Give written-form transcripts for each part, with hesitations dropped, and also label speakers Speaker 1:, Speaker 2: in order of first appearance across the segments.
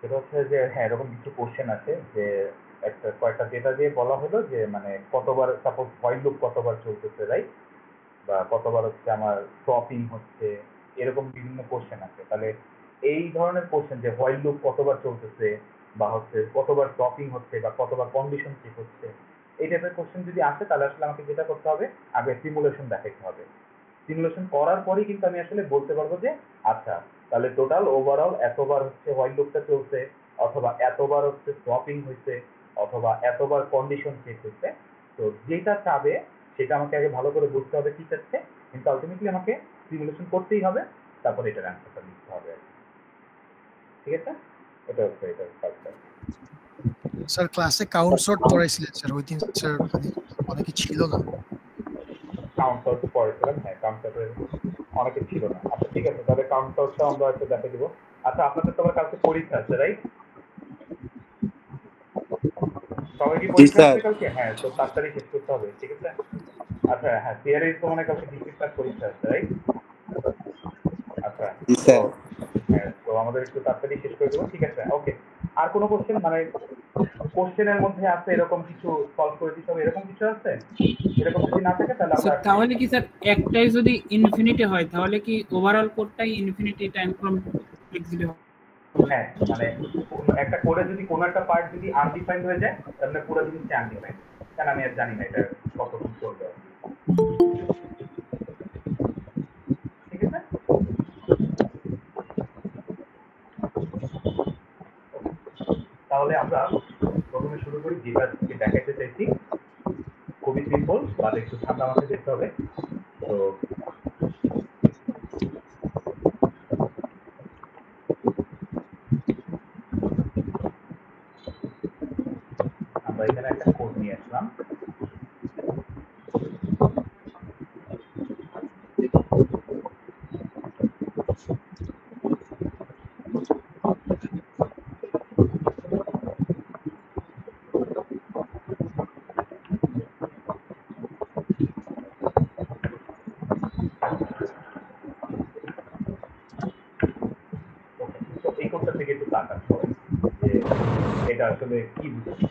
Speaker 1: সেটা হচ্ছে যে হ্যাঁ, এরকম কিছু কোশ্চেন আছে যে একটা কয়েকটা ডেটা দিয়ে বলা হলো যে মানে কতবার সাপোজ হোয়াইল লুপ কতবার চলতেছে, রাইট? বা কতবার হচ্ছে আমার স্টপিং হচ্ছে, এরকম বিভিন্ন কোশ্চেন আছে। তাহলে এই ধরনের কোশ্চেন যে হোয়াইল লুপ কতবার চলতেছে বা হচ্ছে কতবার স্টপিং হচ্ছে বা কতবার কন্ডিশন চেক হচ্ছে, এই টাইপের কোশ্চেন যদি আসে তাহলে আসলে আমাকে যেটা করতে হবে, আগে সিমুলেশন দেখাইতে হবে। সিমুলেশন করার পরেই কিন্তু আমি আসলে বলতে পারবো যে আচ্ছা তাহলে টোটাল ওভারঅল এতবার হচ্ছে হোয়াইল লুপটা চলছে, অথবা এতবার হচ্ছে স্টপিং হয়েছে, অথবা এতবার কন্ডিশন চেক হয়েছে। তো যেটা চাবে সেটা আমাকে আগে ভালো করে বুঝতে হবে কি চাচ্ছে, কিন্তু আলটিমেটলি আমাকে সিমুলেশন করতেই হবে, তারপর এটার অ্যান্সারটা লিখতে হবে আর কি। ঠিক আছে, এটা হচ্ছে এটা কাজটা।
Speaker 2: স্যার ক্লাসে কাউন্ট সর্ট পড়াইছিলেন স্যার, ওই দিন স্যার মানে অনেকে ছিল না।
Speaker 1: কাউন্টার পড়েছিলাম, হ্যাঁ কাউন্টারের অনেকে ছিল না। আচ্ছা ঠিক আছে, তাহলে কাউন্টারটা আমরা একটু দেখে দিব। আচ্ছা আপনাদের তো আবার কালকে পরীক্ষা আছে, রাইট? সবাই কি
Speaker 3: জি
Speaker 1: পরীক্ষা
Speaker 3: স্যার।
Speaker 1: আছে কালকে? হ্যাঁ, তো তাড়াতাড়ি শেষ করতে হবে, ঠিক আছে? আচ্ছা হ্যাঁ, থিওরি তো মানে কালকে ডিস্ট্রিক্ট ক্লাস পরীক্ষা আছে, রাইট? আচ্ছা,
Speaker 3: জি
Speaker 1: তো
Speaker 3: স্যার।
Speaker 1: হ্যাঁ, তো আমাদের একটু তাড়াতাড়ি শেষ করে দেবো, ঠিক আছে? ওকে। আর কোনো কোশ্চেন মানে কোশ্চেনের মধ্যে আছে এরকম কিছু সলভ করে দিতে হবে, এরকম কিছু আছে? এরকম যদি না থাকে তাহলে আমরা
Speaker 4: স্যার তাহলে কি স্যার একটাই যদি ইনফিনিটি হয় তাহলে কি ওভারঅল কোডটাই ইনফিনিটি টাইম ফ্লেক্সিবল হবে?
Speaker 1: হ্যাঁ মানে একটা কোডে যদি কোনো একটা পার্ট যদি আনডিফাইন্ড হয়ে যায় তাহলে পুরো জিনিসটা আনডিফাইন্ড। কেন আমি আর জানি না এটা কতক্ষণ চলবে আর কি। ঠিক আছে, তাহলে আমরা প্রথমে শুরু করি যেটা দেখাইতে চাইছি। খুবই সিম্পল, বাট একটু ঠান্ডা মাথায় দেখতে হবে। তো আমরা এখানে একটা কোড নিয়ে আসলাম। ওকে, তো এই কোডটা থেকে একটু তাকান সবাই যে এটা আসলে কি বুঝাচ্ছে।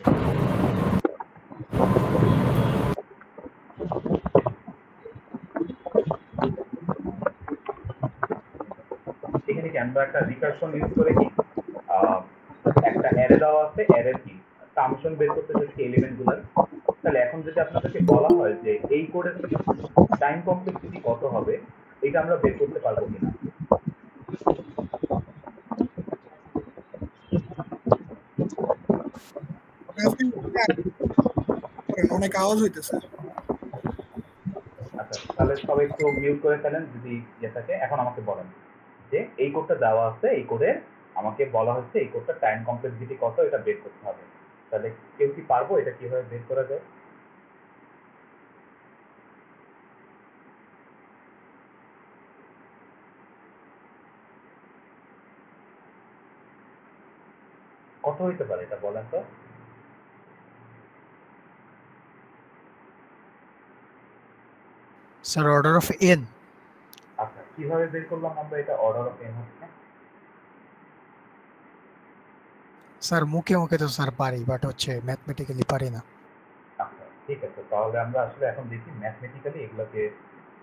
Speaker 1: এখানে কি আমরা একটা রিকারশন ইউজ করে কি একটা অ্যারে দেওয়া আছে, অ্যারের কি সামশন বের করতে চাচ্ছি এলিমেন্ট গুলার। তাহলে এখন যদি আপনাদেরকে বলা হয় যে এই কোডের টাইম কমপ্লেক্সিটি কত হবে, এটা আমরা বের করতে পারবো কিনা?
Speaker 2: অনেক আওয়াজ হইতেছে।
Speaker 1: আচ্ছা তাহলে সবাই একটু মিউট করে ফেলেন যদি ইয়ে থাকে। এখন আমাকে বলেন যে এই কোডটা দেওয়া আছে, এই কোডের আমাকে বলা হচ্ছে এই কোডটা টাইম কমপ্লেক্সিটি কত, এটা বের করতে হবে। তাহলে কেউ কি পারবো এটা কিভাবে বের করা যায়? কত হইতে পারে এটা বলেন তো?
Speaker 2: Sir order of N.
Speaker 1: আচ্ছা কিভাবে বের করলাম আমরা এটা অর্ডার অফ এন হচ্ছে?
Speaker 2: স্যার মুখে মুখে তো স্যার পারি, বাট হচ্ছে ম্যাথমেটিক্যালি পারি না।
Speaker 1: আচ্ছা ঠিক আছে, তাহলে আমরা আসলে এখন দেখি ম্যাথমেটিক্যালি এগুলোকে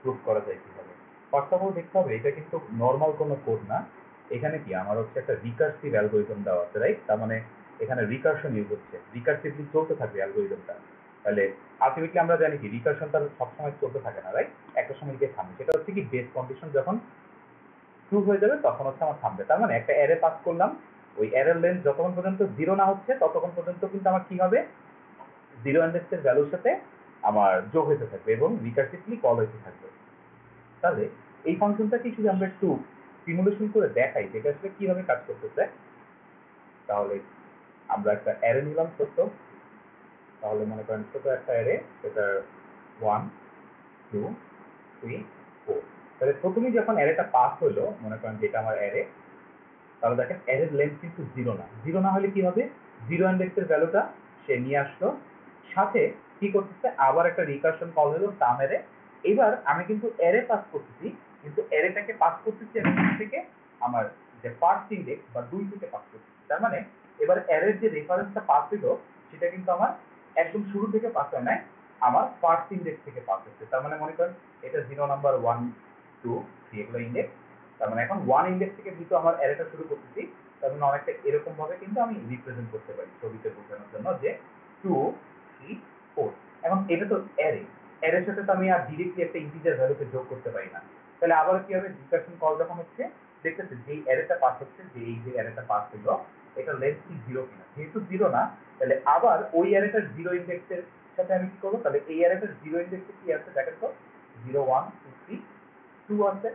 Speaker 1: প্রুভ করা যায় কিভাবে। ফার্স্ট অফ অল দেখতে হবে এটা কিন্তু নর্মাল কোনো কোড না। এখানে কি আমার হচ্ছে একটা রিকার্সিভ অ্যালগোরিদম দেওয়া আছে, রাইট? তার মানে এখানে রিকারশন ইউজ হচ্ছে, রিকার্সিভলি চলতে থাকবে অ্যালগোরিদমটা। তাহলে আলটিমেটলি আমরা জানি কি রিকারশনটা সবসময় চলতে থাকে না, রাইট? একটা সময় গিয়ে থামবে। সেটা হচ্ছে কি বেস কন্ডিশন যখন ট্রু হয়ে যাবে তখন হচ্ছে আমার থামবে। তার মানে একটা অ্যারে পাস করলাম, ওই অ্যারের লেন্থ যতক্ষণ পর্যন্ত জিরো না হচ্ছে ততক্ষণ পর্যন্ত কিন্তু আমার কি হবে, জিরো ইন্ডেক্সের ভ্যালুর সাথে আমার যোগ হতে থাকবে এবং রিকার্সিভলি কল হতে থাকবে। তাহলে এই ফাংশনটাকে যদি আমরা একটু সিমুলেশন করে দেখাই যেটা আসলে কিভাবে কাজ করতেছে, তাহলে আমরা একটা অ্যারে নিলাম ছোট্ট। তাহলে মনে করেন ছোট একটা অ্যারে, সেটা 1 2 3 4। তাহলে প্রথমেই যখন অ্যারেটা পাস হলো, মনে করেন যেটা আমার অ্যারে, তাহলে দেখেন অ্যারের লেন্থ কিন্তু জিরো না। জিরো না হলে কি হবে, জিরো ইন্ডেক্সের ভ্যালুটা সে নিয়ে আসলো, সাথে কি করতেছে আবার একটা রিকারশন কল হলো সাম অ্যারে। এবার আমি কিন্তু অ্যারে পাস করতেছি, কিন্তু অ্যারেটাকে পাস করতেছি আমি থেকে আমার যে ফার্স্ট ইন্ডেক্স বা 2 থেকে পাস করতেছি। তার মানে এবার অ্যারের যে রেফারেন্সটা পাস হলো সেটা কিন্তু আমার একদম শুরু থেকে পাস হয় না, আমার ফার্স্ট ইন্ডেক্স থেকে পাস হচ্ছে। তার মানে মনে করেন এটা 0 নাম্বার 1 2 3 এগুলো ইন্ডেক্স। তার মানে এখন 1 ইন্ডেক্স থেকে যেহেতু আমার অ্যারেটা শুরু করতেছি, তার মানে অনেকটা এরকম ভাবে কিন্তু আমি রিপ্রেজেন্ট করতে পারি ছবিতে বোঝানোর জন্য যে 2 3 4। এখন এটা তো অ্যারে, অ্যারের সাথে তো আমি আর ডিরেক্টলি একটা ইন্টিজার ভ্যালুকে যোগ করতে পারি না। তাহলে আবার কি হবে, রিকারশন কল যখন হচ্ছে দেখতেছে যে অ্যারেটা পাস হচ্ছে, যে এই যে অ্যারেটা পাস হলো এটা লেন্থ কি 0 কিনা, যেহেতু 0 না তাহলে আবার ওই অ্যারেটার 0 ইন্ডেক্সের সাথে আমি কি করবো, তাহলে এই অ্যারেটার 0 ইন্ডেক্সে কি আছে দেখেন তো, 0 1 2 3 2 আছে,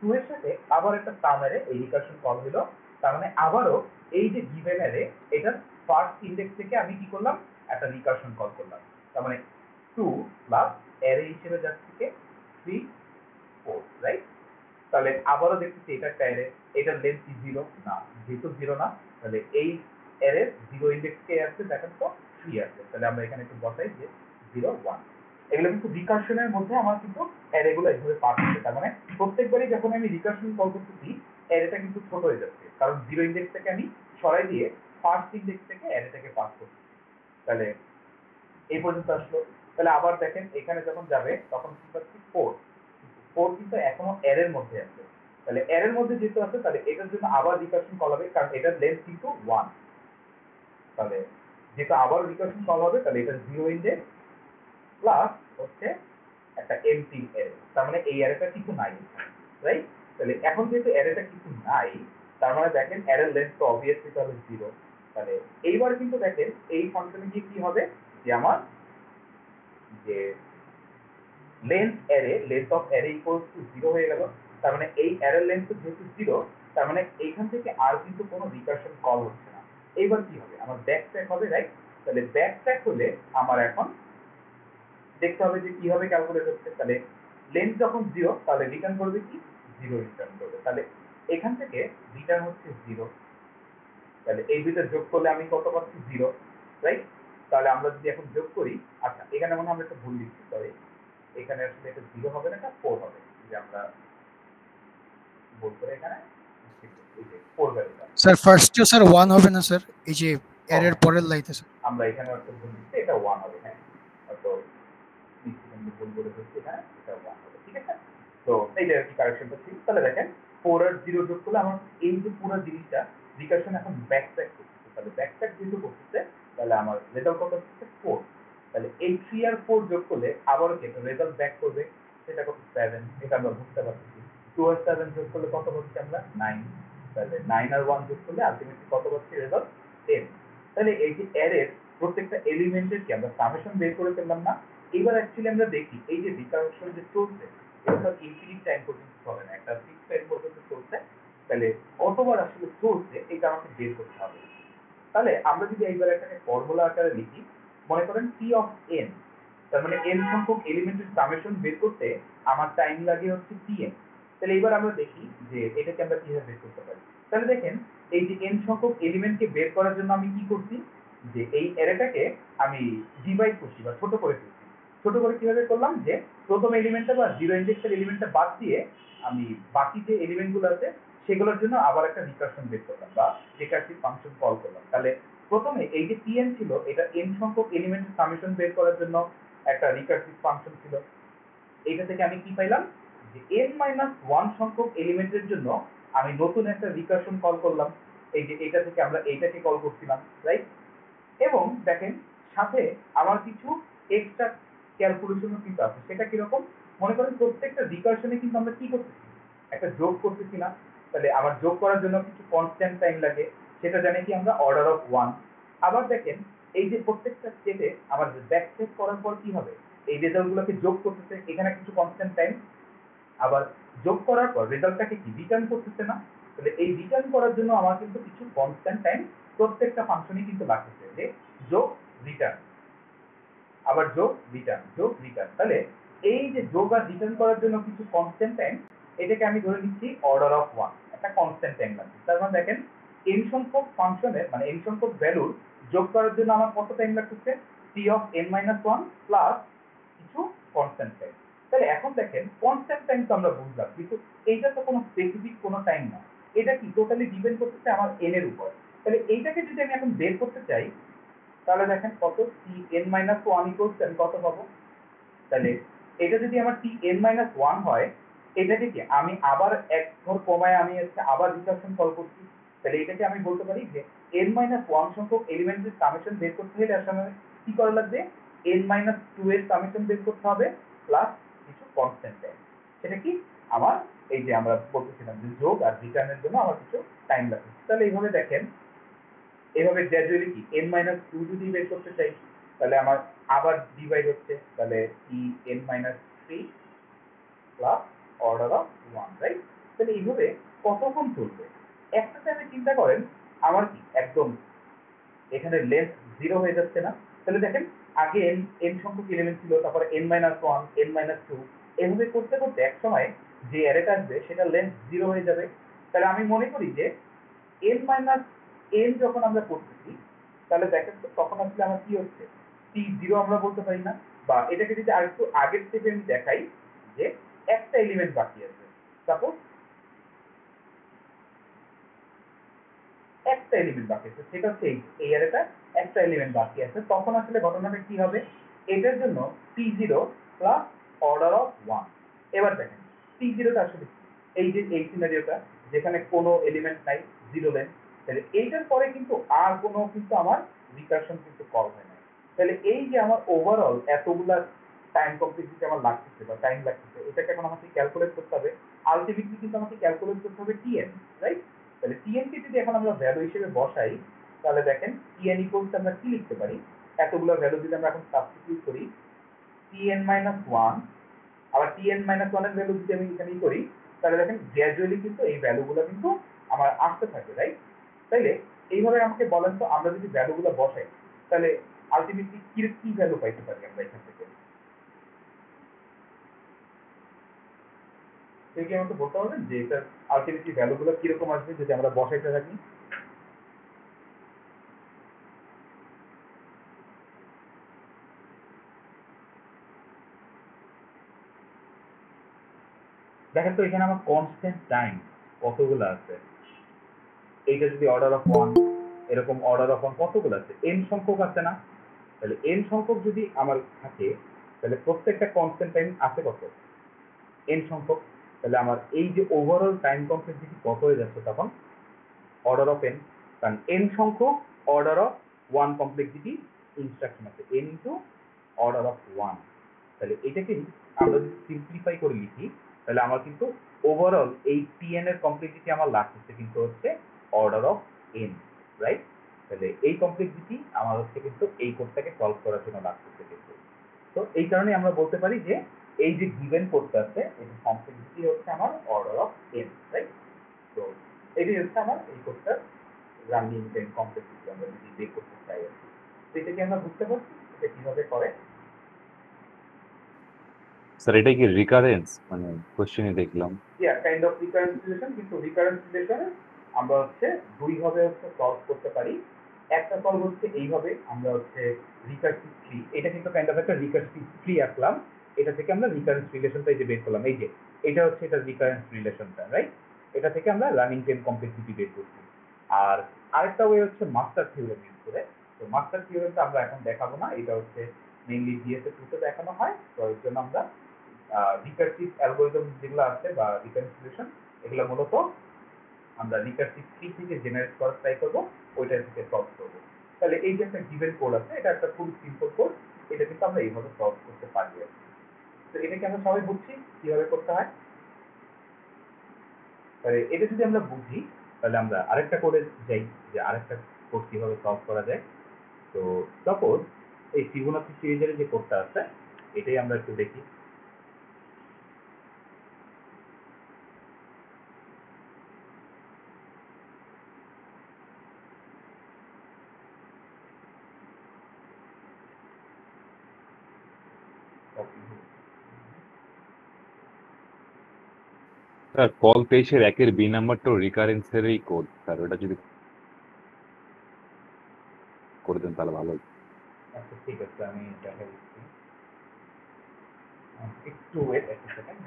Speaker 1: 2 এর সাথে আবার একটা সাম অ্যারে এই রিকারশন কল হলো। তার মানে আবারও এই যে গিভেন অ্যারে এটার ফার্স্ট ইন্ডেক্স থেকে আমি কি করলাম, একটা রিকারশন কল করলাম। তার মানে 2 প্লাস অ্যারে হিসেবে যাচ্ছে থেকে 3 4, রাইট? তাহলে আবারও দেখতেছি এটা একটা অ্যারে, এটার লেন্থ কি 0 না, যেহেতু 0 না তাহলে এই অ্যারের 0 ইন্ডেক্স কে আছে দেখেন তো 3 আছে। তাহলে আমরা এখানে একটু বসাই যে 0 1। এগুলো কিন্তু রিকারশনের মধ্যে আমার কিন্তু অ্যারেগুলো এইভাবে পাস হচ্ছে। তার মানে প্রত্যেকবারই যখন আমি রিকারশন কল করতেছি অ্যারেটা কিন্তু ছোট হয়ে যাচ্ছে, কারণ 0 ইন্ডেক্স থেকে আমি সরাই দিয়ে ফার্স্ট ইন্ডেক্স থেকে অ্যারেটাকে পাস করছি। তাহলে এই পর্যন্ত আসলো। তাহলে আবার দেখেন এখানে যখন যাবে তখন কি পাচ্ছি 4, 4 কিন্তু এখনো অ্যারের মধ্যে আছে। তাহলে অ্যারের মধ্যে যেহেতু আছে তাহলে এটার জন্য আবার রিকারশন কল হবে, কারণ এটার লেন্থ কিন্তু 1। তাহলে যেটা আবার রিকারশন কল হবে তাহলে এটা 0 ইন্ডেক্স প্লাস হচ্ছে একটা এমটি অ্যারে। তার মানে এই অ্যারেটা কিছু নাই, রাইট? তাহলে এখন যেহেতু অ্যারেটা কিছু নাই তার মানে দেখেন অ্যারের লেন্থ তো অবভিয়াসলি তাহলে 0। তাহলে এইবার কিন্তু দেখেন এই ফাংশনে গিয়ে কি হবে যে আমার যে length array, length of array equals to 0 হয়ে গেল। তার মানে এই অ্যারের লেন্থ যেহেতু 0 তার মানে এইখান থেকে আর কিন্তু কোনো রিকারশন কল হচ্ছে না। এইবার কি হবে, আমার ব্যাক ট্র্যাক হবে, রাইট? তাহলে ব্যাক ট্র্যাক হলে আমার এখন দেখতে হবে যে কিভাবে ক্যালকুলেট হচ্ছে। তাহলে লেন্থ যখন 0 তাহলে রিটার্ন করবে কি 0 রিটার্ন করবে। তাহলে এখান থেকে রিটার্ন হচ্ছে 0। তাহলে এই দুইটা যোগ করলে আমি কত পাচ্ছি 0, রাইট? তাহলে আমরা যদি এখন যোগ করি, আচ্ছা এখানে মনে হয় আমরা একটা ভুল লিখছি, সরি, এখানে আসলে এটা 0 হবে না, এটা 4 হবে। যে আমরা ভুল করে এখানে এই যে 4 ভ্যালুটা
Speaker 2: স্যার ফার্স্টে স্যার 1 হবে না স্যার, এই যে এরর পরের লাইতে স্যার।
Speaker 1: আমরা এখানে একটা ভুল লিখছি, এটা 1 হবে। হ্যাঁ, তো নিশ্চিত ভুল করে ফেলছি, এখানে এটা 1 হবে, ঠিক আছে? তো এইটা আর কি কারেকশনটা ছিল। তাহলে দেখেন 4 আর 0 যোগ করলে আমার এই যে পুরো জিনিসটা রিকারশন এখন ব্যাক ট্র্যাক করতেছে। তাহলে ব্যাক ট্র্যাক যেহেতু করতেছে তাহলে আমার রেজাল্ট কত হচ্ছে 4। তাহলে এই 3 আর 4 যোগ করলে আবারও কি একটা রেজাল্ট ব্যাক করবে, সেটা কত 7। এটা আমরা বুঝতে পারছি। 2 আর 7 যোগ করলে কত হচ্ছে আমরা 9। তাহলে 9 আর 1 যোগ করলে আলটিমেটলি কত হচ্ছে রেজাল্ট 10। তাহলে এই যে অ্যারের প্রত্যেকটা এলিমেন্টের কি আমরা সামেশন বের করে ফেললাম না? এবার অ্যাকচুয়ালি আমরা দেখি এই যে রিকারশন যে চলছে এটা ইনফিনিট টাইম পর্যন্ত চলে না, একটা ফিক্সড টাইম পর্যন্ত চলছে। তাহলে কতবার আসলে চলছে এটা আমাকে বের করতে হবে। তাহলে আমরা যদি এইবার এটাকে ফর্মুলা আকারে লিখি, মনে করেন টি অফ এন, তার মানে এন সংখ্যক এলিমেন্টের সামেশন বের করতে আমার টাইম লাগে হচ্ছে টিএন। তাহলে এবার আমরা দেখি যে এটাকে আমরা কিভাবে বের করতে পারি। তাহলে দেখেন এই যে এন সংখ্যক এলিমেন্টকে বের করার জন্য আমি কি করছি, যে এই অ্যারেটাকে আমি ডিভাইড করছি বা ছোট করে ফেলছি। ছোট করে কিভাবে করলাম, যে প্রথম এলিমেন্টটা বা 0 ইন্ডেক্সের এলিমেন্টটা বাদ দিয়ে আমি বাকি যে এলিমেন্টগুলো আছে সেগুলোর জন্য আবার একটা রিকারশন বের করলাম বা রিকারসিভ ফাংশন কল করলাম। তাহলে প্রথমে এই যে টিএন ছিল এটা এন সংখ্যক এলিমেন্টের সামেশন বের করার জন্য একটা রিকারসিভ ফাংশন ছিল। এইটা থেকে আমি কি পাইলাম, যে n-1 সংখ্যক এলিমেন্টের জন্য আমি নতুন একটা রিকারশন কল করলাম। এই যে এটা থেকে আমরা এইটাকে কল করছিলাম, রাইট? এবং দেখেন সাথে আমার কিছু এক্সট্রা ক্যালকুলেশনও কিন্তু আছে। সেটা কিরকম, মনে করেন প্রত্যেকটা রিকারশনে কিন্তু আমরা কি করতেছি, একটা যোগ করতেছি না? তাহলে আমার যোগ করার জন্য কিছু কনস্ট্যান্ট টাইম লাগে, সেটা জানি কি আমরা অর্ডার অফ 1। আবার দেখেন এই যে প্রত্যেকটা স্টেপে আমার ব্যাক চেক করার পর কি হবে, এই রেজাল্টগুলোকে যোগ করতেছে, এখানে কিছু কনস্ট্যান্ট টাইম, আবার যোগ করার পর রেজাল্টটাকে কি রিটার্ন করতেছে না? তাহলে এই রিটার্ন করার জন্য আমার কিন্তু কিছু কনস্ট্যান্ট টাইম প্রত্যেকটা ফাংশনে কিন্তু লাগতেছে, যে যোগ রিটার্ন, আবার যোগ রিটার্ন, যোগ রিটার্ন। তাহলে এই যে যোগ আর রিটার্ন করার জন্য কিছু কনস্ট্যান্ট টাইম, এটাকে আমি ধরে নিচ্ছি অর্ডার অফ 1, একটা কনস্ট্যান্ট টাইম লাগবে। তার মানে দেখেন n সংখ্যক ফাংশনের মানে n সংখ্যক ভ্যালুর যোগ করার জন্য আমার কত টাইম লাগতেছে, t অফ n-1 প্লাস কিছু কনস্ট্যান্ট টাইম। তাহলে এখন দেখেন কনস্ট্যান্ট টাইম তো আমরা বুঝলাম, কিন্তু এইটা তো কোনো স্পেসিফিক কোনো টাইম না, এটা কি টোটালি ডিপেন্ড করতেছে আমার n এর উপর। তাহলে এইটাকে যদি আমি এখন বের করতে চাই তাহলে দেখেন কত Tn-1 ইকুয়ালস আমি কত পাবো। তাহলে এটা যদি আমার Tn-1 হয়, এটাকে কি আমি আবার এক ঘর কমায় আমি আবার রিকারশন কল করছি, তাহলে এটাকে আমি বলতে পারি যে n-1 সংখ্যক এলিমেন্টের সামেশন বের করতে হলে আসলে কি করা লাগবে, n-2 এর সামেশন বের করতে হবে প্লাস কিছু কনস্ট্যান্ট টাইম। সেটা কি আমার এই যে আমরা বলতেছিলাম যে যোগ আর রিটার্নের জন্য আমার কিছু টাইম লাগবে। তাহলে এইভাবে দেখেন, এভাবে গ্র্যাজুয়ালি কি n-2 যদি বের করতে চাই তাহলে আমার আবার ডিভাইড হচ্ছে, তাহলে Tn-3 plus order of 1, right. তাহলে এইভাবে কতক্ষণ চলবে একটা টাইমে চিন্তা করেন, আমার কি একদম এখানে লেন্থ 0 হয়ে যাচ্ছে না। তাহলে দেখেন আগে n সংখ্যক এলিমেন্ট ছিল, তারপরে n-1, n-2, এভাবে করতে করতে এক সময় যে অ্যারেটা আসবে সেটা লেন্থ 0 হয়ে যাবে। তাহলে আমি মনে করি যে n-n যখন আমরা করতেছি তাহলে দেখেন তো তখন আসলে আমার কি হচ্ছে, T0 আমরা বলতে পারি না, বা এটাকে যদি আরেকটু আগের থেকে আমি দেখাই যে একটা এলিমেন্ট বাকি আছে, সাপোজ একটা এলিমেন্ট বাকি আছে, সেটা হচ্ছে এই অ্যারেটা একটা এলিমেন্ট বাকি আছে, তখন আসলে ঘটনাটা কি হবে, এটার জন্য T0 প্লাস অর্ডার অফ 1। এবার দেখেন T0টা আসলে কি, এই যে এই সিনারিওটা যেখানে কোনো এলিমেন্ট নাই, জিরো লেন্থ, তাহলে এইটার পরে কিন্তু আর কোনো কিন্তু আমার রিকারশন কিন্তু কল হয় না। তাহলে এই যে আমার ওভারঅল এতগুলা টাইম কমপ্লেক্সিটি আমার লাগতেছে বা টাইম লাগতেছে, এটাকে এখন আমাকে ক্যালকুলেট করতে হবে। আলটিমেটলি কিন্তু আমাকে ক্যালকুলেট করতে হবে Tn, রাইট। তাহলে Tn কে যদি এখন আমরা ভ্যালু হিসেবে বসাই তাহলে দেখেন Tn ইকুয়ালস আমরা কি লিখতে পারি, এতগুলো ভ্যালু যদি আমরা এখন সাবস্টিটিউট করি, Tn-1 আবার Tn-1 এর ভ্যালু যদি আমি এখানে করি তাহলে দেখেন গ্র্যাজুয়ালি কিন্তু এই ভ্যালুগুলো কিন্তু আমার আসতে থাকে, রাইট। তাইলে এইভাবে আমাকে বলেন তো আমরা যদি ভ্যালুগুলো বসাই তাহলে আলটিমেটলি কি ভ্যালু পাইতে পারি আমরা এখান থেকে, কেউ কি আমাকে বলতে পারবেন যে এটার আলটিমেটলি ভ্যালুগুলো কিরকম আসবে যদি আমরা বসাইতে থাকি। দেখেন তো এখানে আমার কনস্ট্যান্ট টাইম কতগুলো আছে, এইটা যদি অর্ডার অফ 1, এরকম অর্ডার অফ 1 কতগুলো আছে, n সংখ্যক আছে না। তাহলে n সংখ্যক যদি আমার থাকে তাহলে প্রত্যেকটা কনস্ট্যান্ট টাইম আছে কত, n সংখ্যক। তাহলে আমার এই যে ওভারঅল টাইম কমপ্লেক্সিটি কত হয়ে যাচ্ছে তখন, অর্ডার অফ n, কারণ n সংখ্যক অর্ডার অফ 1 কমপ্লেক্সিটি ইনস্ট্রাকশন আছে, n ইন্টু অর্ডার অফ 1। তাহলে এটাকে আমরা যদি সিম্পলিফাই করে লিখি তাহলে আমার কিন্তু ওভারঅল এই Tn এর কমপ্লেক্সিটি আমার লাগতেছে কিন্তু হচ্ছে অর্ডার অফ n, রাইট। তাহলে এই কমপ্লেক্সিটি আমার হচ্ছে কিন্তু এই কোডটাকে সলভ করার জন্য লাগতেছে কিন্তু। তো এই কারণে আমরা বলতে পারি যে এই যে গিভেন কোডটা আছে এটার কমপ্লেক্সিটি হচ্ছে আমার অর্ডার অফ n, রাইট। তো এটাই হচ্ছে আমার এই কোডটার রানিং টাইম কমপ্লেক্সিটি আমরা যদি বের করতে চাই আর কি। তো এটা কি আমরা বুঝতে পারছি এটা কিভাবে করে।
Speaker 3: স্যার এটা কি রিকারেন্স, মানে কোশ্চেনে দেখলাম
Speaker 1: কাইন্ড অফ রিকারেন্স রিলেশন, কিন্তু রিকারেন্স রিলেশন আমরা হচ্ছে দুই ভাবে হচ্ছে সলভ করতে পারি। একটা সলভ হচ্ছে এইভাবে, আমরা হচ্ছে রিকার্সিভ ট্রি, এটা কিন্তু কাইন্ড অফ একটা রিকার্সিভ ট্রি আঁকলাম, এটা থেকে আমরা রিকারেন্স রিলেশনটা এই যে বের করলাম, এই যে এটা হচ্ছে এটা রিকারেন্স রিলেশনটা, রাইট। এটা থেকে আমরা রানিং টাইম কমপ্লেক্সিটি বের করছি। আর আরেকটা ওয়ে হচ্ছে মাস্টার থিওরেম ইউজ করে। তো মাস্টার থিওরেমটা আমরা এখন দেখাবো না, এটা হচ্ছে মেইনলি জিএসএ 2 তে দেখানো হয়। তো এর জন্য আমরা রিকার্সিভ অ্যালগরিদম যেগুলো আছে বা রিকারেন্স রিলেশন, এগুলো মূলত আমরা রিকার্সিভ ট্রি থেকে জেনারেট করার ট্রাই করবো, ওইটা থেকে সলভ করবো। তাহলে এই যে একটা গিভেন কোড আছে, এটা একটা খুব সিম্পল কোড, এটা কিন্তু আমরা এইভাবে সলভ করতে পারি। তো এটাকে আমরা সবাই বুঝছি কিভাবে করতে হয়। তাহলে এটা যদি আমরা বুঝি তাহলে আমরা আরেকটা কোডে যাই যে আরেকটা কোড কিভাবে সলভ করা যায়। তো সাপোজ এই ফিবোনাচি সিরিজের যে কোডটা আছে এটাই আমরা একটু দেখি।
Speaker 3: স্যার কল 23-এর 1-এর বি নাম্বারটাও রিকারেন্সেরই কোড, স্যার ওটা যদি করে দেন তাহলে ভালো হতো।
Speaker 1: আচ্ছা ঠিক আছে, আমি দেখা দিচ্ছি, একটু ওয়েট একটা সেকেন্ড।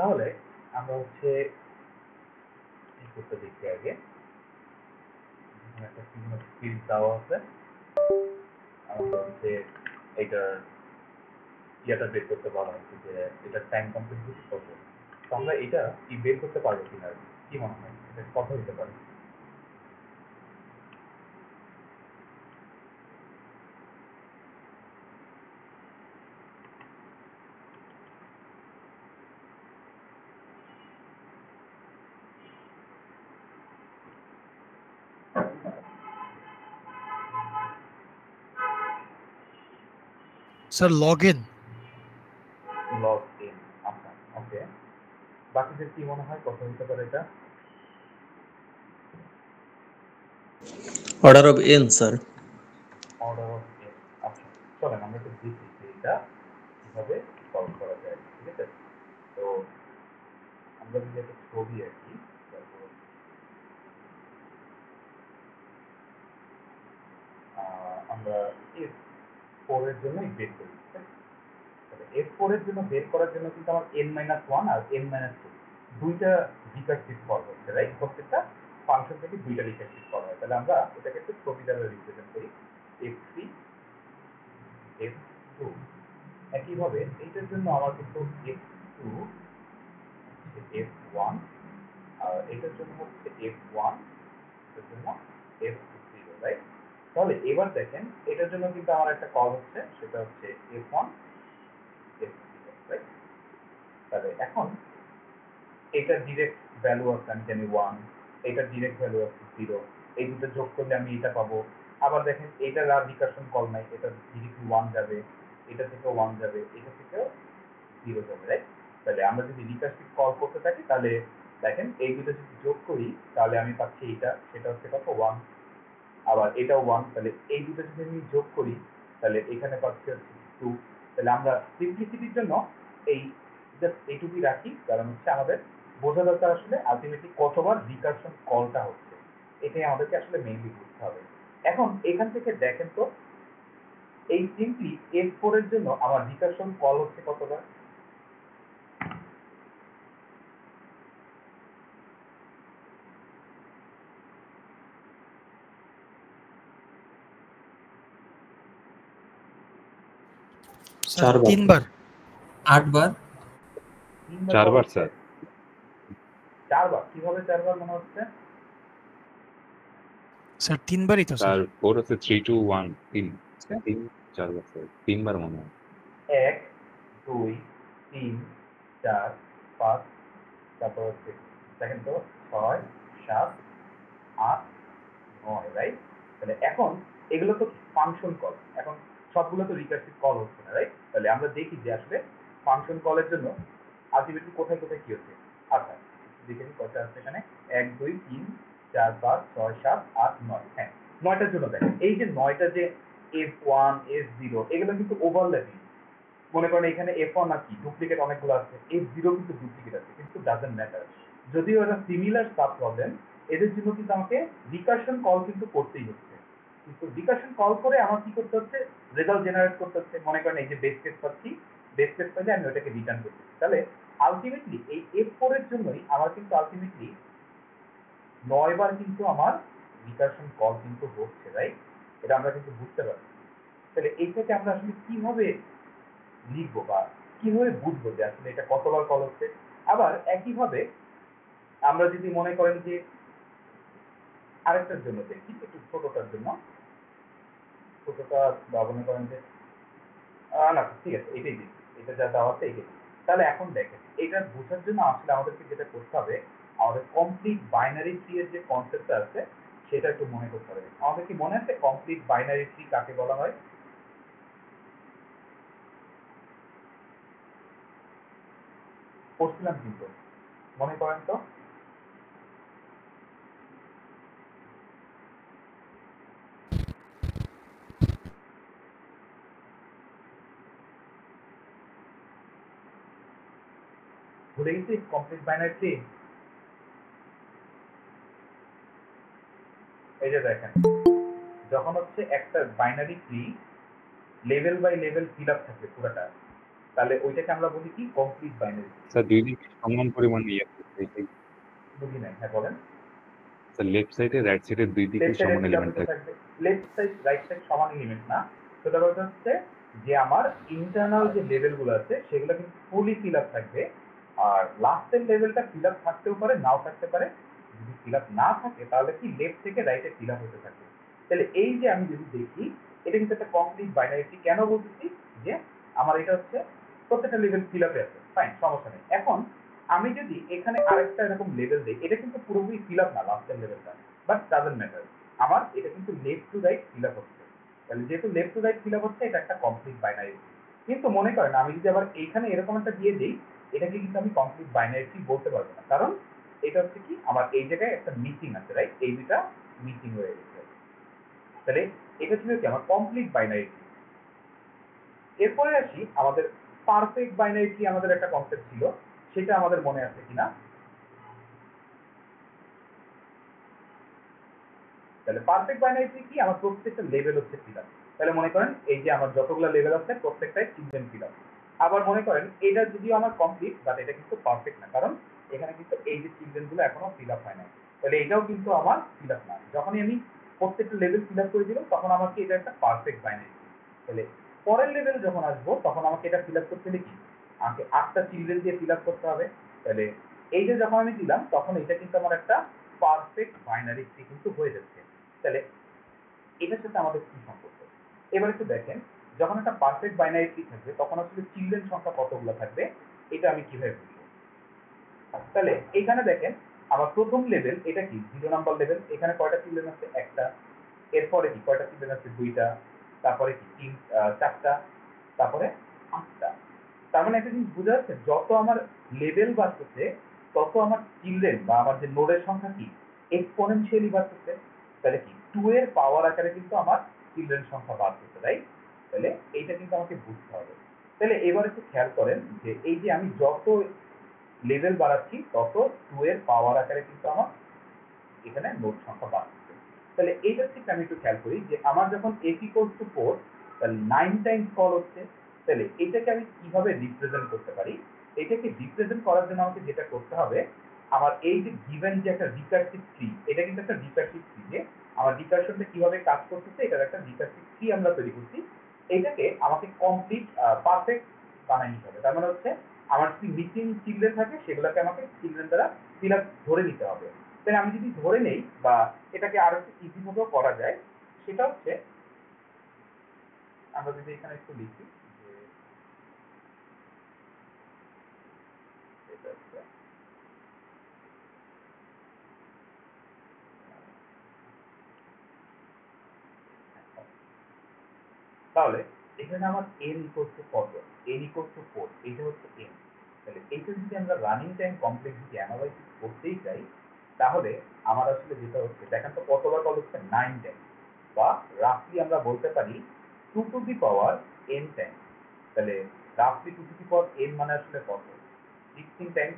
Speaker 1: তাহলে আমরা হচ্ছে এই কোডটা দেখি আগে। এখানে একটা ফিল্ড দেওয়া আছে, আমাদের হচ্ছে এটার ইয়াটা বের করতে বলা হচ্ছে যে এটা টাইম কমপ্লেক্সিটি কত। তো আমরা এটা কি বের করতে পারবো কিনা, কি মনে হয় এটা কত হতে পারে?
Speaker 2: Sir log in.
Speaker 1: Log in, আচ্ছা ওকে। বাকিদের কি মনে হয় কত হতে পারে এটা?
Speaker 5: Order of N sir.
Speaker 1: Order of N, আচ্ছা চলেন আমরা একটু দেখি যে এটা কিভাবে সলভ করা যায়, ঠিক আছে? তো আমরা যদি একটা ছবি আঁকি, তারপর আমরা এফ ফোর এর জন্য বের করি, ঠিক আছে? এফ ফোর এর জন্য বের করার জন্য কিন্তু আমার এন মাইনাস ওয়ান আর এন মাইনাস টু দুইটা রিকার্সিভ কল হচ্ছে, রাইট? প্রত্যেকটা ফাংশন থেকে দুইটা রিকার্সিভ কল হয়। তাহলে আমরা এটাকে একটু ছবি দ্বারা রিপ্রেজেন্ট করি, এফ থ্রি এফ টু। একইভাবে এইটার জন্য আমার কিন্তু এফ টু এফ ওয়ান, আর এটার জন্য হচ্ছে এফ ওয়ান, এটার জন্য এফ জিরো, রাইট? তাহলে এবার দেখেন এটার জন্য কিন্তু আমার একটা কল হচ্ছে, সেটা হচ্ছে F one F zero, right? তাহলে এখন এটা ডিরেক্ট ভ্যালু আছে, আমি জানি ওয়ান, এটা ডিরেক্ট ভ্যালু আছে জিরো, এই দুটো যোগ করলে আমি এটা পাবো। আবার দেখেন এটার আর রিকারশন কল নাই, এটা ডিরেক্টলি ওয়ান যাবে, এটা থেকেও ওয়ান যাবে, এটা থেকেও জিরো যাবে, রাইট? তাহলে আমরা যদি রিকারসিভ কল করতে থাকি তাহলে দেখেন এই দুটো যদি যোগ করি তাহলে আমি পাচ্ছি এইটা, সেটা হচ্ছে কত ওয়ান, আবার এটাও ওয়ান, তাহলে এই দুটো যদি আমি যোগ করি তাহলে এখানে পাচ্ছি হচ্ছে টু। তাহলে আমরা সিম্পলিসিটির জন্য এই জাস্ট এইটুকুই রাখি, কারণ হচ্ছে আমাদের বোঝা দরকার আসলে আলটিমেটলি কতবার রিকারশন কলটা হচ্ছে, এটাই আমাদেরকে আসলে মেইনলি বুঝতে হবে। এখন এখান থেকে দেখেন তো এই সিম্পলি এফ ফোর এর জন্য আমার রিকারশন কল হচ্ছে কতবার?
Speaker 2: স্যার
Speaker 5: চারবার।
Speaker 2: 3 বার।
Speaker 6: 8 বার।
Speaker 1: তিনবার
Speaker 3: চারবার
Speaker 1: হচ্ছে?
Speaker 3: স্যার।
Speaker 1: চারবার? কিভাবে চারবার মনে হচ্ছে?
Speaker 2: স্যার 3 বারই তো স্যার।
Speaker 3: স্যার 4 হচ্ছে 3 2 1 3 তিন চারবার স্যার, তিনবার মনে হয়।
Speaker 1: এক, দুই, তিন, চার, পাঁচ, তারপর হচ্ছে দেখেন তো ছয়, সাত, আট, নয়, রাইট? তাহলে এখন এগুলো তো ফাংশন কল, এখন সবগুলো তো রিকার্সিভ কল হচ্ছে না, রাইট? তাহলে আমরা দেখি যে আসলে ফাংশন কলের জন্য আলটিমেটলি কোথায় কোথায় কি হচ্ছে। আচ্ছা দেখে নিই কয়টা আছে এখানে, এক, দুই, তিন, চার, পাঁচ, ছয়, সাত, আট, নয়। হ্যাঁ, নয়টার জন্য দেখেন এই যে নয়টা যে এফ ওয়ান এফ জিরো এগুলো কিন্তু ওভারল্যাপিং। মনে করেন এখানে এফ ওয়ান আর কি ডুপ্লিকেট অনেকগুলো আছে, এফ জিরো কিন্তু ডুপ্লিকেট আছে, কিন্তু ডাজেন্ট ম্যাটার, যদিও এটা সিমিলার সাব প্রবলেম, এদের জন্য কিন্তু আমাকে রিকারশন কল কিন্তু করতেই হচ্ছে। কিন্তু রিকারশন কল করে আমার কি করতে হচ্ছে, রেজাল্ট জেনারেট করতে হচ্ছে। মনে করেন এই যে বেস কেস পাচ্ছি, বেস কেস পাইলে আমি ওটাকে রিটার্ন করতেছি। তাহলে আলটিমেটলি এই এফ ফোর এর জন্যই আমার কিন্তু আলটিমেটলি 9 বার কিন্তু আমার রিকারশন কল কিন্তু হচ্ছে, রাইট? এটা আমরা কিন্তু বুঝতে পারি। তাহলে এই থেকে আমরা আসলে কিভাবে লিখবো বা কিভাবে বুঝবো যে আসলে এটা কতবার কল হচ্ছে? আবার একইভাবে আমরা যদি মনে করেন যে আরেকটার জন্য দেখি, একটু ছোটটার জন্য, ছোটটা বা মনে করেন যে না ঠিক আছে এটাই দিই, এটা যা দেওয়া আছে এটাই দিই। তাহলে এখন দেখেন এটা বোঝার জন্য আসলে আমাদেরকে যেটা করতে হবে, আমাদের কমপ্লিট বাইনারি ট্রি এর যে কনসেপ্টটা আছে সেটা একটু মনে করতে হবে। আমাদের কি মনে আছে কমপ্লিট বাইনারি ট্রি কাকে বলা হয়? পড়ছিলাম কিন্তু, মনে করেন তো। ভুলে গেছি কমপ্লিট বাইনারি ট্রি? এই যে দেখেন যখন হচ্ছে একটা binary tree level by level fill up থাকে পুরোটা, তাহলে ওইটাকে আমরা বলি কি কমপ্লিট বাইনারি।
Speaker 3: স্যার দুই দিকে সমান পরিমাণ ইয়ে করছে এটাই।
Speaker 1: বুঝি নাই, হ্যাঁ বলেন।
Speaker 3: স্যার লেফট সাইডে রাইট সাইডে দুই দিকে
Speaker 1: লেফট সাইডে
Speaker 3: সমান
Speaker 1: ফিল আপ
Speaker 3: এলিমেন্ট
Speaker 1: হতে
Speaker 3: থাকে।
Speaker 1: থাকবে, লেফট সাইড রাইট সাইড সমান এলিমেন্ট না, সেটা কথা হচ্ছে যে আমার ইন্টারনাল যে লেভেলগুলো আছে সেগুলো কিন্তু ফুলি ফিল আপ থাকবে, আর লাস্টের লেভেলটা ফিল আপ থাকতেও পারে নাও থাকতে পারে। যদি ফিল আপ না থাকে তাহলে কি লেফট থেকে রাইটে ফিল আপ হতে থাকবে। তাহলে এই যে আমি যদি দেখি এটা কিন্তু একটা কমপ্লিট বাইনারি। কেন বলতেছি যে আমার এটা হচ্ছে প্রত্যেকটা লেভেল ফিল আপে আছে, ফাইন, সমস্যা নেই। এখন আমি যদি এখানে আরেকটা এরকম লেভেল দিই, এটা কিন্তু পুরোপুরি ফিল আপ না লাস্টের লেভেলটা, বাট ডাজন্ট ম্যাটার, আমার এটা কিন্তু left to right fill up হচ্ছে। তাহলে যেহেতু left to right fill up হচ্ছে, এটা একটা কমপ্লিট বাইনারি। কিন্তু মনে করেন আমি যদি আবার এইখানে এরকম একটা দিয়ে দিই, এটাকে কিন্তু আমি কমপ্লিট বাইনারি ট্রি বলতে পারবো না, কারণ এটা হচ্ছে কি আমার এই জায়গায় একটা মিসিং আছে, রাইট? এই দুটা মিসিং হয়ে গেছে। তাহলে এটা ছিল কি আমার কমপ্লিট বাইনারি ট্রি। এরপরে আসি আমাদের পারফেক্ট বাইনারি ট্রি, আমাদের একটা কনসেপ্ট ছিল, সেটা আমাদের মনে আছে কিনা। তাহলে পারফেক্ট বাইনারি ট্রি কি, আমার প্রত্যেকটা লেভেল হচ্ছে ফিল আপ। তাহলে মনে করেন এই যে আমার যতগুলো লেভেল আছে প্রত্যেকটাই চিলড্রেন ফিল আপ। আবার মনে করেন এটা যদিও আমার কমপ্লিট, বাট এটা কিন্তু পারফেক্ট না, কারণ এখানে কিন্তু এই যে চিলড্রেন গুলো এখনো ফিল আপ হয় না। তাহলে এটাও কিন্তু আমার ফিল আপ না। যখনই আমি প্রত্যেকটা লেভেল ফিল আপ করে দিলাম তখন আমাকে এটা একটা পারফেক্ট বাইনারি ট্রি। তাহলে পরের লেভেল যখন আসবো তখন আমাকে এটা ফিল আপ করতে হলে কি, আমাকে 8টা চিলড্রেন দিয়ে ফিল আপ করতে হবে। তাহলে এই যে যখন আমি দিলাম তখন এটা কিন্তু আমার একটা পারফেক্ট বাইনারি ট্রি কিন্তু হয়ে যাচ্ছে। তাহলে এটার সাথে আমাদের কি সম্পর্ক? এবার একটু দেখেন, যখন একটা পারফেক্ট বাইনারি ট্রি থাকবে তখন আসলে চিলড্রেন সংখ্যা কতগুলো থাকবে এটা আমি কিভাবে বুঝবো? তাহলে এখানে দেখেন আমার প্রথম লেভেল এটা কি 0 নাম্বার লেভেল, এখানে কয়টা চিলড্রেন আছে? একটা। এরপরে কি কয়টা চিলড্রেন আছে? 2টা। তারপরে কি 4টা, তারপরে 8টা। তার মানে একটা জিনিস বোঝা যাচ্ছে, যত আমার লেভেল বাড়তেছে তত আমার চিলড্রেন বা আমার যে নোডের সংখ্যা কি এক্সপোনেনশিয়ালি বাড়তেছে। তাহলে কি 2 এর পাওয়ার আকারে কিন্তু আমার চিলড্রেন সংখ্যা বাড়তেছে, রাইট? তাহলে এইটা কিন্তু আমাকে বুঝতে হবে। তাহলে এবার একটু খেয়াল করেন যে এই যে আমি যত লেভেল বাড়াচ্ছি তত 2 এর পাওয়ার আকারে কিন্তু আমার এখানে নোড সংখ্যা বাড়তেছে। তাহলে এইটার থেকে আমি একটু খেয়াল করি যে আমার যখন f equals to 4, তাহলে 9 টাইমস কল হচ্ছে। তাহলে এটাকে আমি কিভাবে রিপ্রেজেন্ট করতে পারি? এটাকে রিপ্রেজেন্ট করার জন্য আমাকে যেটা করতে হবে, আমার এই যে গিভেন যে একটা রিকার্সিভ ট্রি, এটা কিন্তু একটা রিকার্সিভ ট্রি, যে আমার রিকার্সনটা কিভাবে কাজ করতেছে এটার একটা রিকার্সিভ ট্রি আমরা তৈরি করছি। এটাকে আমাকে কমপ্লিট পারফেক্ট বানাই নিতে হবে। তার মানে হচ্ছে আমার যদি মিসিং চিলড্রেন থাকে সেগুলোকে আমাকে চিলড্রেন দ্বারা ফিল আপ ধরে নিতে হবে। তাহলে আমি যদি ধরে নেই, বা এটাকে আরো একটু ইজি ভাবেও করা যায়, সেটা হচ্ছে আমরা যদি এখানে একটু লিখি যে এটা হচ্ছে, তাহলে এখানে আমার n ইকুয়ালস টু কত? n ইকুয়ালস টু 4, এইটা হচ্ছে n। তাহলে এইটা যদি আমরা রানিং টাইম কমপ্লেক্সিটি অ্যানালাইসিস করতেই চাই, তাহলে আমার আসলে যেটা হচ্ছে দেখেন তো কতবার কল হচ্ছে? 9 টাইম, বা রাফলি আমরা বলতে পারি 2 to the power n time. তাহলে রাফলি 2 টু দি পাওয়ার n মানে আসলে কত? 16 টাইম।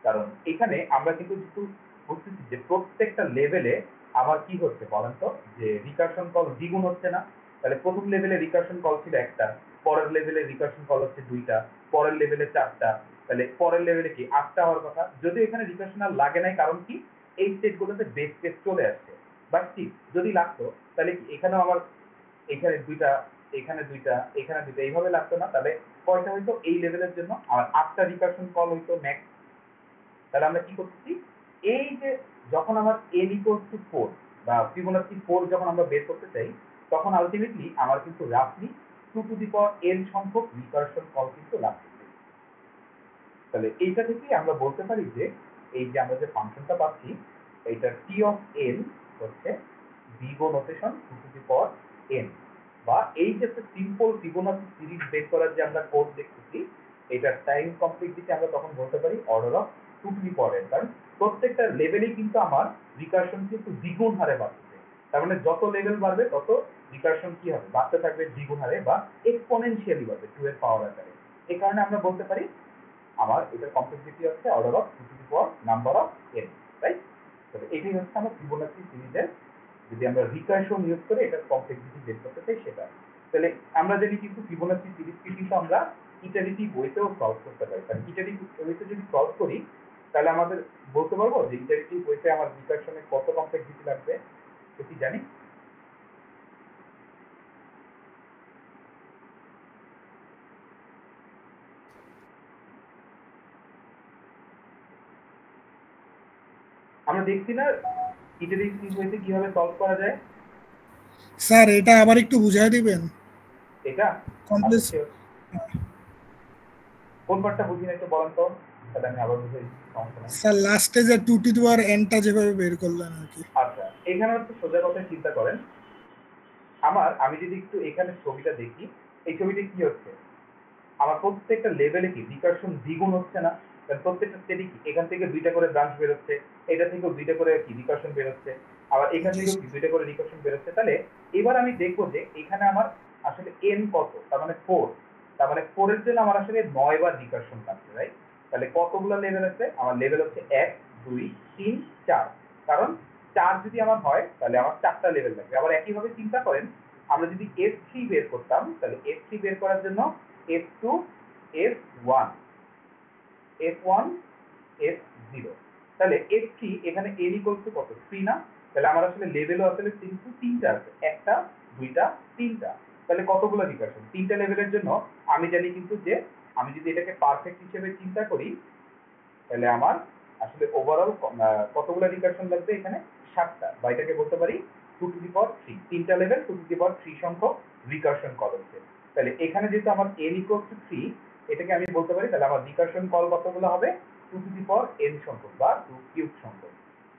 Speaker 1: কারণ এখানে আমরা কিন্তু যেহেতু বুঝতেছি যে প্রত্যেকটা লেভেলে আমার কি হচ্ছে বলেন তো, যে রিকারশন কল দ্বিগুণ হচ্ছে না? তাহলে প্রথম লেভেলে রিকারশন কল ছিল একটা, পরের লেভেলে রিকারশন কল হচ্ছে 2টা, পরের লেভেলে 4টা, তাহলে পরের লেভেলে কি 8টা হওয়ার কথা। যদিও এখানে রিকারশন আর লাগে নাই, কারণ কি এই স্টেটগুলোতে বেস কেস চলে আসছে। বাট ঠিক যদি লাগতো তাহলে কি এখানেও আমার এখানে 2টা, এখানে 2টা, এখানে 2টা, এইভাবে লাগতো না? তাহলে কয়টা হইতো এই লেভেলের জন্য? আমার 8টা রিকারশন কল হইতো ম্যাক্স। তাহলে আমরা কি করতেছি, এই যে যখন আমার n equals to 4 বা ফিবোনাচি 4 যখন আমরা বের করতে চাই, তখন আলটিমেটলি আমার কিন্তু রাফলি 2 টু দি পাওয়ার n সংখ্যক রিকারশন কল কিন্তু লাগতেছে। তাহলে এইটা থেকেই আমরা বলতে পারি যে এই যে আমরা যে ফাংশনটা পাচ্ছি, এইটা t of n হচ্ছে big O notation 2 to the power n, বা এই যে একটা সিম্পল ফিবোনাচি সিরিজ বের করার যে আমরা কোড দেখতেছি, এটার টাইম কমপ্লেক্সিটি আমরা তখন বলতে পারি order of 2 to the power n। কারণ প্রত্যেকটা লেভেলেই কিন্তু আমার রিকারশন কিন্তু দ্বিগুণ হারে বাড়তেছে। তার মানে যত লেভেল বাড়বে তত রিকারশন কি হবে? বাড়তে থাকবে দ্বিগুণ হারে, বা এক্সপোনেনশিয়ালি বাড়বে 2 এর পাওয়ার আকারে। এই কারণে আমরা বলতে পারি আমার এটার কমপ্লেক্সিটি হচ্ছে order of 2 to the power number of n, right? তাহলে এটাই হচ্ছে আমার ফিবোনাচি সিরিজের, যদি আমরা রিকারশন ইউজ করে এটার কমপ্লেক্সিটি বের করতে চাই সেটা। তাহলে আমরা জানি কিন্তু ফিবোনাচি সিরিজকে কিন্তু আমরা ইটারেটিভ ওয়েতেও সলভ করতে পারি। কারণ ইটারেটিভ ওয়েতে যদি সলভ করি তাহলে আমাদের বলতে পারবো যে ইটারেটিভ ওয়েতে আমার রিকারশনে কত কমপ্লেক্সিটি লাগবে সেটি জানি। আমরা দেখছি না ইটারেটিভ ওয়েতে কিভাবে সলভ করা যায়।
Speaker 5: স্যার এটা আবার একটু বুঝাই দিবেন
Speaker 1: এটা
Speaker 5: কমপ্লেক্স।
Speaker 1: কোন পার্টটা বুঝি না একটু বলেন তো, তাহলে আমি আবার বুঝাই সমস্যা নাই।
Speaker 5: স্যার লাস্টে যে 2n যেভাবে বের করলেন আর কি।
Speaker 1: আচ্ছা, এখানে হচ্ছে সোজা কথা চিন্তা করেন, আমি যদি একটু এখানে ছবিটা দেখি, এই ছবিটা কি হচ্ছে, আমার প্রত্যেকটা লেভেলে কি রিকারশন দ্বিগুণ হচ্ছে না? কারণ প্রত্যেকটা স্টেটে কি এখান থেকে 2টা করে ব্রাঞ্চ বের হচ্ছে, এটা থেকেও 2টা করে কি রিকারশন বের হচ্ছে, আবার এখান থেকেও কি 2টা করে রিকারশন বের হচ্ছে। তাহলে এবার আমি দেখবো যে এখানে আমার আসলে n কত, তার মানে 4, তার মানে 4 এর জন্য আমার আসলে 9 বার রিকারশন লাগছে, রাইট? তাহলে কতগুলো লেভেল আছে? আমার লেভেল হচ্ছে 1 2 3 4, কারণ 4 যদি আমার হয় তাহলে আমার 4টা লেভেল লাগবে। আবার একইভাবে চিন্তা করেন, আমরা যদি f3 বের করতাম, তাহলে f3 বের করার জন্য f2 f1 f1 f0, তাহলে f3 এখানে n ইকুয়ালস টু কত 3 না? তাহলে আমার আসলে লেভেলও আসলে কিন্তু 3টা আছে, 1টা 2টা 3টা। তাহলে কতগুলো রিকারশন? 3টা লেভেলের জন্য আমি জানি কিন্তু যে আমি যদি এটাকে পারফেক্ট হিসেবে চিন্তা করি তাহলে আমার আসলে ওভারঅল কতগুলো রিকারশন লাগবে এখানে? 7টা, বা এটাকে বলতে পারি 2^3, 3টা লেভেল 2^3 সংখ্যক রিকারশন কল হচ্ছে। তাহলে এখানে যেহেতু আমার n ইকুয়ালস টু 3, এটাকে আমি বলতে পারি তাহলে আমার রিকারশন কল কতগুলো হবে? 2n সংখ্যক বা 2³ সংখ্যক।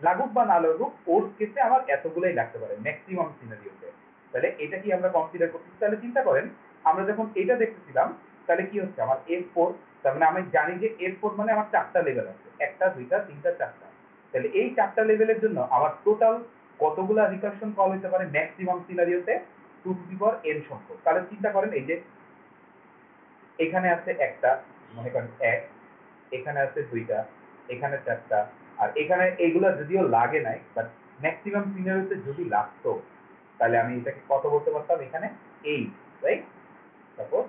Speaker 1: লাগুক বা না লাগুক, ওর কেসে আমার এতগুলোই লাগতে পারে ম্যাক্সিমাম সিনারিওতে। তাহলে এটা কি আমরা কনসিডার করতেছি? তাহলে চিন্তা করেন, আমরা যখন এটা দেখতেছিলাম তাহলে কি হচ্ছে, আমার f4, তার মানে আমি জানি যে f4 মানে আমার 4টা লেভেল আছে, 1টা 2টা 3টা 4টা। তাহলে এই 4টা লেভেলের জন্য আমার টোটাল কতগুলা রিকারশন কল হতে পারে ম্যাক্সিমাম সিনারিওতে? 2n সংখ্যক। তাহলে চিন্তা করেন, এই যে এখানে আছে একটা, মনে করেন 1, এখানে আছে 2টা, এখানে 4টা, আর এখানে এইগুলা যদিও লাগে নাই, বাট ম্যাক্সিমাম সিনারিওতে যদি লাগতো তাহলে আমি এটাকে কত বলতে পারতাম? এখানে 8, রাইট? তারপর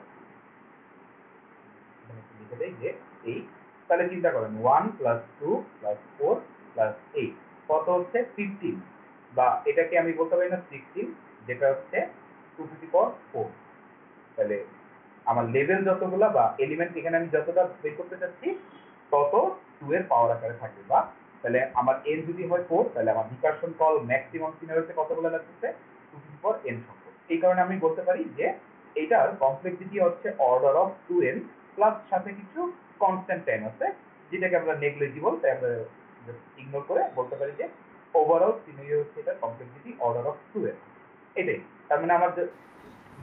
Speaker 1: লিখে দেই যে 8, তাহলে চিন্তা করেন 1 + 2 + 4 + 8 কত হচ্ছে? 15, বা এটাকে আমি বলতে পারি না 16, যেটা হচ্ছে 2^4। তাহলে আমার লেভেল যতগুলা বা এলিমেন্ট এখানে আমি যতটা বের করতে চাচ্ছি তত 2 এর পাওয়ার আকারে থাকবে। বা তাহলে আমার n যদি হয় 4, তাহলে আমার রিকারশন কল ম্যাক্সিমাম সিনারিওতে কতগুলো লাগতেছে? 2n সংখ্যক। এই কারণে আমি বলতে পারি যে এটার কমপ্লেক্সিটি হচ্ছে অর্ডার অফ 2n প্লাস সাথে কিছু কনস্ট্যান্ট টাইম আছে, যেটাকে আমরা নেগলিজিবল, তাই আমরা ইগনোর করে বলতে পারি যে ওভারঅল সিনারিও হচ্ছে এটার কমপ্লেক্সিটি অর্ডার অফ 2n। এটাই, তার মানে আমার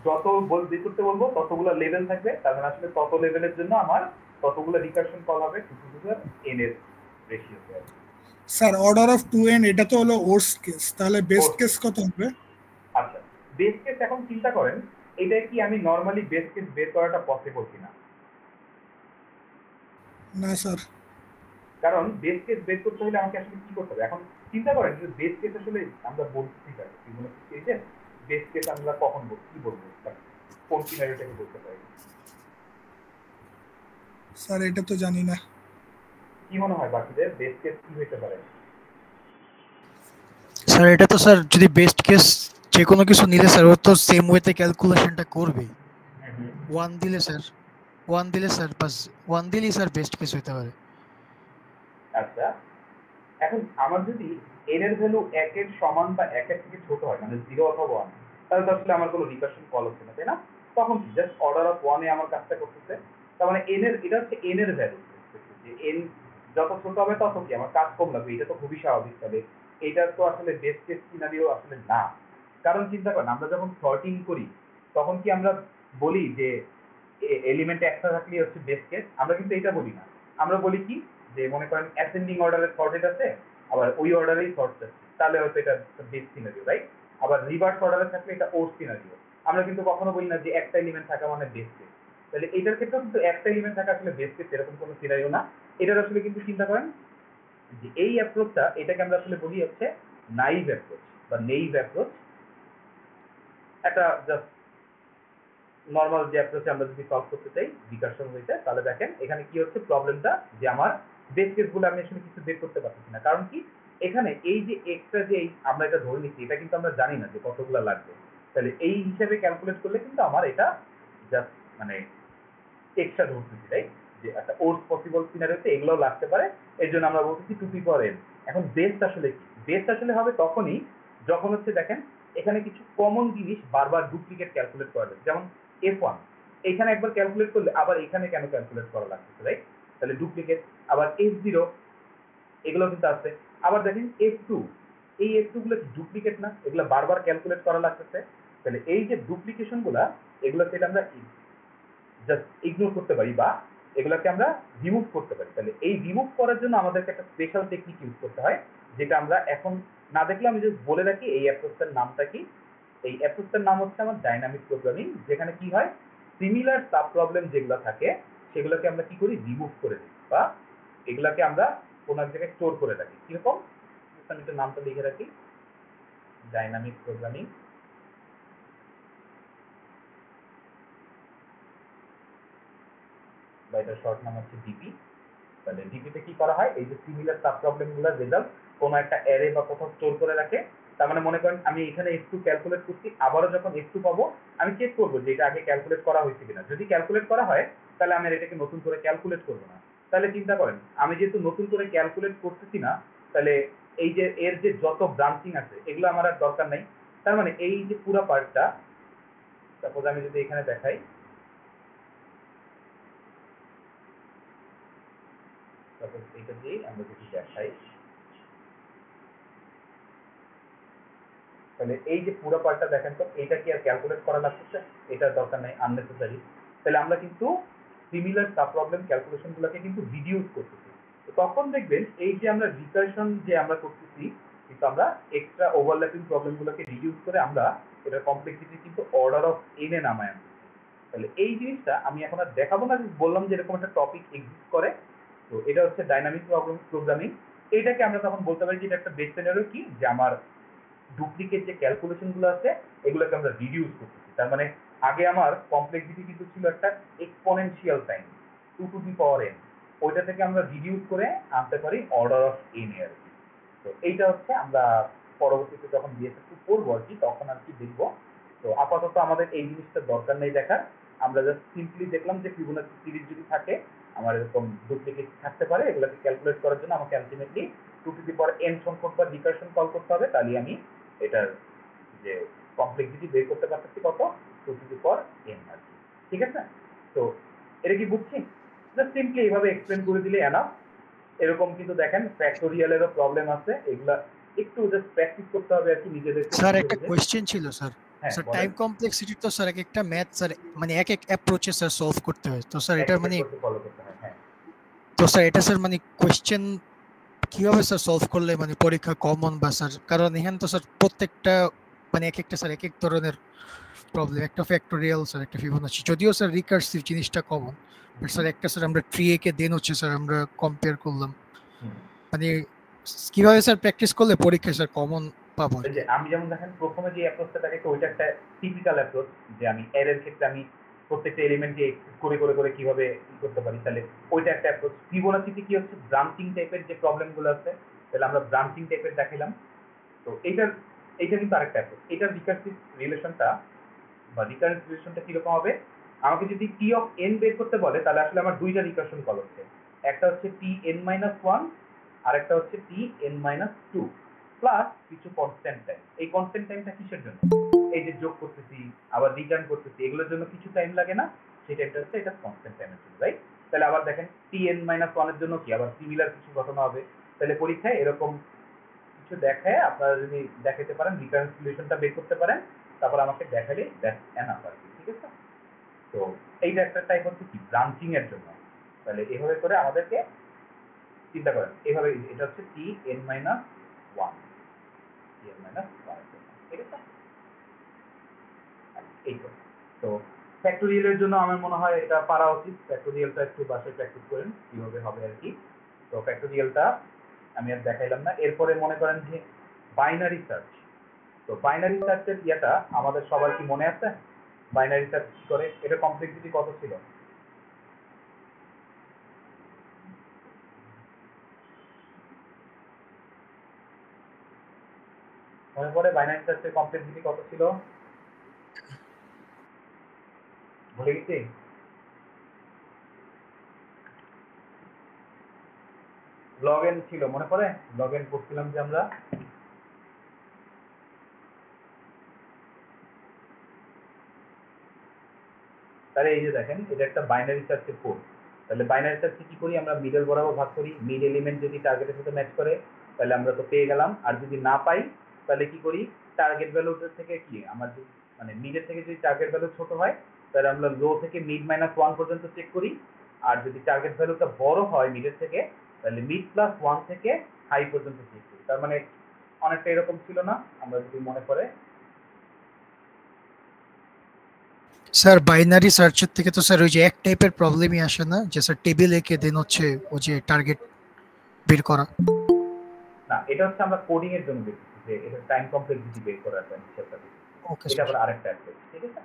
Speaker 1: যত বের করতে বলবো ততগুলো লেভেল থাকবে, তার মানে আসলে তত লেভেলের জন্য আমার ততগুলো রিকারশন কল হবে 2n এর রেশিওতে।
Speaker 5: স্যার অর্ডার অফ 2n এটা তো হলো ওয়ার্স্ট কেস, তাহলে বেস্ট কেস কত হবে?
Speaker 1: আচ্ছা, বেস্ট কেস এখন চিন্তা করেন, এটা কি আমি নরমালি বেস্ট কেস বের করাটা পসিবল কিনা?
Speaker 5: না স্যার।
Speaker 1: কারণ বেস্ট কেস বের করতে হলে আমাকে আসলে কি করতে হবে? এখন চিন্তা করেন যে বেস্ট কেস আসলে আমরা বলছি, ঠিক আছে সিরিজে বেস্ট কেস আমরা কখন বলবো, কি বলবো, কোন সিনারিওটাকে বলতে পারি?
Speaker 5: স্যার এটা তো জানি না।
Speaker 1: কি মনে হয় বাকিদের বেস্ট কেস কি হতে পারে?
Speaker 2: স্যার এটা তো স্যার যদি বেস্ট কেস যে কোনো কিছু নিলে স্যার ও তো সেম ওয়েতে ক্যালকুলেশনটা করবে। 1 দিলে স্যার 1 দিলে স্যার বাস 1 দিলেই স্যার বেস্ট কেস হতে পারে।
Speaker 1: আচ্ছা, এখন আমার যদি n এর ভ্যালু 1 এর সমান বা 1 এর থেকে ছোট হয়, মানে 0 অথবা 1, তাহলে তো আসলে আমার কোনো রিকারশন কল হচ্ছে না, তাই না? তখন কি জাস্ট অর্ডার অফ 1 এ আমার কাজটা করতেছে। তার মানে n এর, এটা হচ্ছে n এর ভ্যালু, যে n যত ছোট হবে তত কি আমার কাজ কম লাগবে, এটা তো খুবই স্বাভাবিক। তাহলে এটা তো আসলে বেস্ট কেস সিনারিও আসলে না। কারণ চিন্তা করেন, আমরা যখন সর্টিং করি তখন কি আমরা বলি যে এলিমেন্টে একটা থাকলেই হচ্ছে বেস্ট কেস? আমরা কিন্তু এটা বলি না। আমরা বলি কি, যে মনে করেন অ্যাসেন্ডিং অর্ডারে সর্টেড আছে, আবার ওই অর্ডারেই সর্ট আছে, তাহলে হয়তো এটা বেস্ট সিনারিও, রাইট? আবার রিভার্স অর্ডারে থাকলে এটা ওর্স্ট সিনারিও। আমরা কিন্তু কখনো বলি না যে একটা এলিমেন্ট থাকা মানে বেস্ট কেস। তাহলে এটার ক্ষেত্রেও কিন্তু একটা এলিমেন্ট থাকা আসলে বেস্ট কেস এরকম কোনো সিনারিও না। এটার আসলে কিন্তু চিন্তা করেন যে এই অ্যাপ্রোচটা, এটাকে আমরা আসলে বলি হচ্ছে নাইভ অ্যাপ্রোচ বা নেইভ অ্যাপ্রোচ। একটা জাস্ট নর্মাল যে অ্যাপ্রোচে আমরা যদি সলভ করতে চাই রিকারশন হইতে, তাহলে দেখেন এখানে কি হচ্ছে প্রবলেমটা, যে আমার বেস কেসগুলো আমি আসলে কিছু বের করতে পারতেছি না। কারণ কি, এখানে এই যে এক্সট্রা যে আমরা এটা ধরে নিচ্ছি, এটা কিন্তু আমরা জানি না যে কতগুলো লাগবে। তাহলে এই হিসাবে ক্যালকুলেট করলে কিন্তু আমার এটা জাস্ট মানে এক্সট্রা ধরতেছি, তাই যে একটা ওর্স পসিবল সিনারিওতে এগুলোও লাগতে পারে, এর জন্য আমরা বলতেছি 2n। এখন বেস্ট আসলে কি, বেস্ট আসলে হবে তখনই যখন হচ্ছে দেখেন এখানে কিছু কমন জিনিস বারবার ডুপ্লিকেট ক্যালকুলেট করা যায়। যেমন f1 এখানে একবার ক্যালকুলেট করলে আবার এখানে কেন ক্যালকুলেট করা লাগতেছে, রাইট? তাহলে ডুপ্লিকেট। আবার f0 এগুলো কিন্তু আছে। আবার দেখেন f2, এই f2 গুলো ডুপ্লিকেট না, এগুলো বারবার ক্যালকুলেট করা লাগতেছে। তাহলে এই যে ডুপ্লিকেশন গুলা, এগুলো থেকে আমরা জাস্ট ইগনোর করতে পারি বা এগুলোকে আমরা রিমুভ করতে পারি। তাহলে এই রিমুভ করার জন্য আমাদেরকে একটা স্পেশাল টেকনিক ইউজ করতে হয়, যেটা আমরা এখন না দেখলে আমি জাস্ট বলে রাখি এই অ্যাপ্রোচটার নামটা কি। এই অ্যাপ্রোচটার নাম হচ্ছে আমার ডাইনামিক প্রোগ্রামিং, যেখানে কি হয় সিমিলার সাব প্রবলেম যেগুলো থাকে সেগুলোকে আমরা কি করি, রিমুভ করে দিই বা এগুলাকে আমরা কোনো এক জায়গায় স্টোর করে রাখি। কিরকম, আমি একটু নামটা লিখে রাখি, ডাইনামিক প্রোগ্রামিং। বা এটার শর্ট নাম হচ্ছে ডিপি। তাহলে ডিপিতে কি করা হয়, এই যে সিমিলার সাব প্রবলেমগুলোর রেজাল্ট কোনো একটা অ্যারে বা কোথাও স্টোর করে রাখে। তার মানে মনে করেন আমি এখানে f2 ক্যালকুলেট করছি, আবারও যখন f2 পাবো আমি চেক করবো যে এটা আগে ক্যালকুলেট করা হয়েছে কিনা। যদি ক্যালকুলেট করা হয় তাহলে আমি আর এটাকে নতুন করে ক্যালকুলেট করবো না। তাহলে চিন্তা করেন আমি যেহেতু নতুন করে ক্যালকুলেট করতেছি না, তাহলে এই যে এর যে যত ব্রাঞ্চিং আছে এগুলো আমার আর দরকার নেই। তার মানে এই যে পুরো পার্টটা, সাপোজ আমি যদি এখানে দেখাই, সাপোজ এইটা দিয়ে আমরা যদি দেখাই, তাহলে এই যে পুরো পার্টটা দেখেন তো, এটা কি আর ক্যালকুলেট করা লাগতেছে? এটার দরকার নাই, আননেসেসারি। তাহলে আমরা কিন্তু সিমিলার সাব প্রবলেম ক্যালকুলেশনগুলোকে কিন্তু রিডিউস করতেছি। তো তখন দেখবেন এই যে আমরা রিকারশন যে আমরা করতেছি, কিন্তু আমরা এক্সট্রা ওভারল্যাপিং প্রবলেমগুলোকে রিডিউস করে আমরা এটার কমপ্লেক্সিটি কিন্তু অর্ডার অফ এন এ নামায় আনতেছি। তাহলে এই জিনিসটা আমি এখন আর দেখাবো না, বললাম যে এরকম একটা টপিক এক্সিস্ট করে। তো এটা হচ্ছে ডাইনামিক প্রোগ্রামিং। এইটাকে আমরা তখন বলতে পারি যে এটা একটা বেস সিনারিও কি, যে আমার ডুপ্লিকেট যে ক্যালকুলেশনগুলো আছে এগুলোকে আমরা রিডিউস করতেছি। তার মানে আগে আমার কমপ্লেক্সিটি কিন্তু ছিল একটা এক্সপোনেনশিয়াল টাইম 2n, ওইটা থেকে আমরা রিডিউস করে আনতে পারি অর্ডার অফ এন এ আর কি। তো এইটা হচ্ছে আমরা পরবর্তীতে যখন বিএসএফ পড়বো আর কি, তখন আর কি দেখবো। তো আপাতত আমাদের এই জিনিসটা দরকার নেই দেখার, আমরা জাস্ট সিম্পলি দেখলাম যে ফিবোনাচি সিরিজ যদি থাকে আমার এরকম ডুপ্লিকেট থাকতে পারে, এগুলোকে ক্যালকুলেট করার জন্য আমাকে আলটিমেটলি 2n সংখ্যক বা রিকারশন কল করতে হবে। তাহলে আমি এটার যে কমপ্লেক্সিটি বের করতে পারতেছি কত, 2n আর কি। ঠিক আছে? তো এটা কি বুঝছি? জাস্ট সিম্পলি এইভাবে এক্সপ্লেন করে দিলে এনাফ। এরকম কিন্তু দেখেন ফ্যাক্টোরিয়ালেরও প্রবলেম আছে, এগুলা একটু জাস্ট প্র্যাকটিস করতে হবে আর কি নিজেদের।
Speaker 2: স্যার একটা কোশ্চেন ছিল স্যার।
Speaker 1: হ্যাঁ,
Speaker 2: স্যার
Speaker 1: বলেন।
Speaker 2: টাইম কমপ্লেক্সিটি তো স্যার এক একটা ম্যাথ স্যার মানে এক এক অ্যাপ্রোচে স্যার সলভ করতে হয়। তো স্যার এটা মানে
Speaker 1: ফলো করতে হয়। হ্যাঁ,
Speaker 2: তো স্যার এটা স্যার মানে কোশ্চেন কিভাবে স্যার সলভ করলে মানে পরীক্ষা কমন বা স্যার, কারণ এখানে তো স্যার প্রত্যেকটা মানে এক একটা স্যার এক এক ধরনের প্রবলেম, একটা ফ্যাক্টোরিয়াল স্যার, একটা ফিবোনাচি, যদিও স্যার রিকার্সিভ জিনিসটা কমন, বাট স্যার একটা স্যার আমরা ট্রি এ কে দেন হচ্ছে স্যার আমরা কম্পেয়ার করলাম, মানে কিভাবে স্যার প্র্যাকটিস করলে পরীক্ষায় স্যার কমন পাবো?
Speaker 1: এই যে আমি যেমন দেখেন প্রথমে যে অ্যাপ্রোচটা থাকে ওইটা একটা টিপিক্যাল অ্যাপ্রোচ, যে আমি এর ক্ষেত্রে আমি প্রত্যেকটা এলিমেন্টকে করে করে করে কিভাবে ই করতে পারি, তাহলে ওইটা একটা অ্যাপ্রোচ। ফিবোনাচিতে কি হচ্ছে ব্রাঞ্চিং টাইপের যে প্রবলেমগুলো আছে, তাহলে আমরা ব্রাঞ্চিং টাইপের দেখাইলাম। তো এইটা কিন্তু আরেকটা অ্যাপ্রোচ। এটার রিকার্সিভ রিলেশনটা বা রিকারেন্স রিলেশনটা কিরকম হবে, আমাকে যদি টি অফ এন বের করতে বলে তাহলে আসলে আমার দুইটা রিকারশন কল হচ্ছে, একটা হচ্ছে Tn-1 আর একটা হচ্ছে Tn-2 প্লাস কিছু কনস্ট্যান্ট টাইম। এই কনস্ট্যান্ট টাইমটা কিসের জন্য, এই যে যোগ করতেছি আবার রিটার্ন করতেছি, এগুলোর জন্য কিছু টাইম লাগে না, সেই টাইমটা হচ্ছে এটা কনস্ট্যান্ট টাইমের জন্য, রাইট? তাহলে আবার দেখেন Tn-1 এর জন্য কি আবার সিমিলার কিছু ঘটনা হবে। তাহলে পরীক্ষায় এরকম কিছু দেখায় আপনারা যদি দেখাতে পারেন, রিকারেন্স রিলেশনটা বের করতে পারেন, তারপর আমাকে দেখালে দ্যাটস এনাফ আর কি। ঠিক আছে? তো এইটা একটা টাইপ হচ্ছে কি ব্রাঞ্চিং এর জন্য। তাহলে এভাবে করে আমাদেরকে চিন্তা করেন, এভাবে এটা হচ্ছে Tn-1 ঠিক আছে? এই তো। তো ফ্যাক্টোরিয়ালের জন্য আমার মনে হয় এটা পারা উচিত, ফ্যাক্টোরিয়ালটা একটু বাসায় প্র্যাকটিস করেন কিভাবে হবে আর কি। তো ফ্যাক্টোরিয়ালটা আমি আর দেখাইলাম না। এরপরে মনে করেন যে বাইনারি সার্চ। তো বাইনারি সার্চের ইয়েটা আমাদের সবার কি মনে আছে? বাইনারি সার্চ কি করে, এটা কমপ্লেক্সিটি কত ছিল? মনে পড়ে বাইনারি সার্চের কমপ্লেক্সিটি কত ছিল? ভুলে গেছি? লগ এন ছিল, মনে পড়ে? লগ এন করছিলাম যে আমরা। তাহলে এই যে দেখেন, এটা একটা বাইনারি সার্চের কোড। তাহলে বাইনারি সার্চে কি করি আমরা? মিডল বরাবর ভাগ করি। মিড এলিমেন্ট যদি টার্গেটের সাথে ম্যাচ করে তাহলে আমরা তো পেয়ে গেলাম, আর যদি না পাই তাহলে কি করি? টার্গেট ভ্যালুটার থেকে কি আমার মানে মিডের থেকে যদি টার্গেট ভ্যালু ছোট হয় তাহলে আমরা লো থেকে মিড -1 পর্যন্ত চেক করি, আর যদি টার্গেট ভ্যালুটা বড় হয় মিডের থেকে তাহলে মিড +1 থেকে হাই পর্যন্ত চেক করি। তার মানে অনেকটা এরকম ছিল না? আমরা যদি মনে করে
Speaker 2: স্যার বাইনারি সার্চের থেকে তো স্যার ওই যে এক টাইপের প্রবলেমই আসে না, যে স্যার টেবিল এঁকে দেন হচ্ছে ওই যে টার্গেট বের করা।
Speaker 1: না, এটা হচ্ছে আমরা কোডিং এর জন্য দেখছি যে এটা টাইম কমপ্লেক্সিটি বের করার জন্য হিসাবটা দিচ্ছি।
Speaker 2: ওকে
Speaker 1: এটা আবার আরেকটা অ্যাপ্রোচ, ঠিক আছে?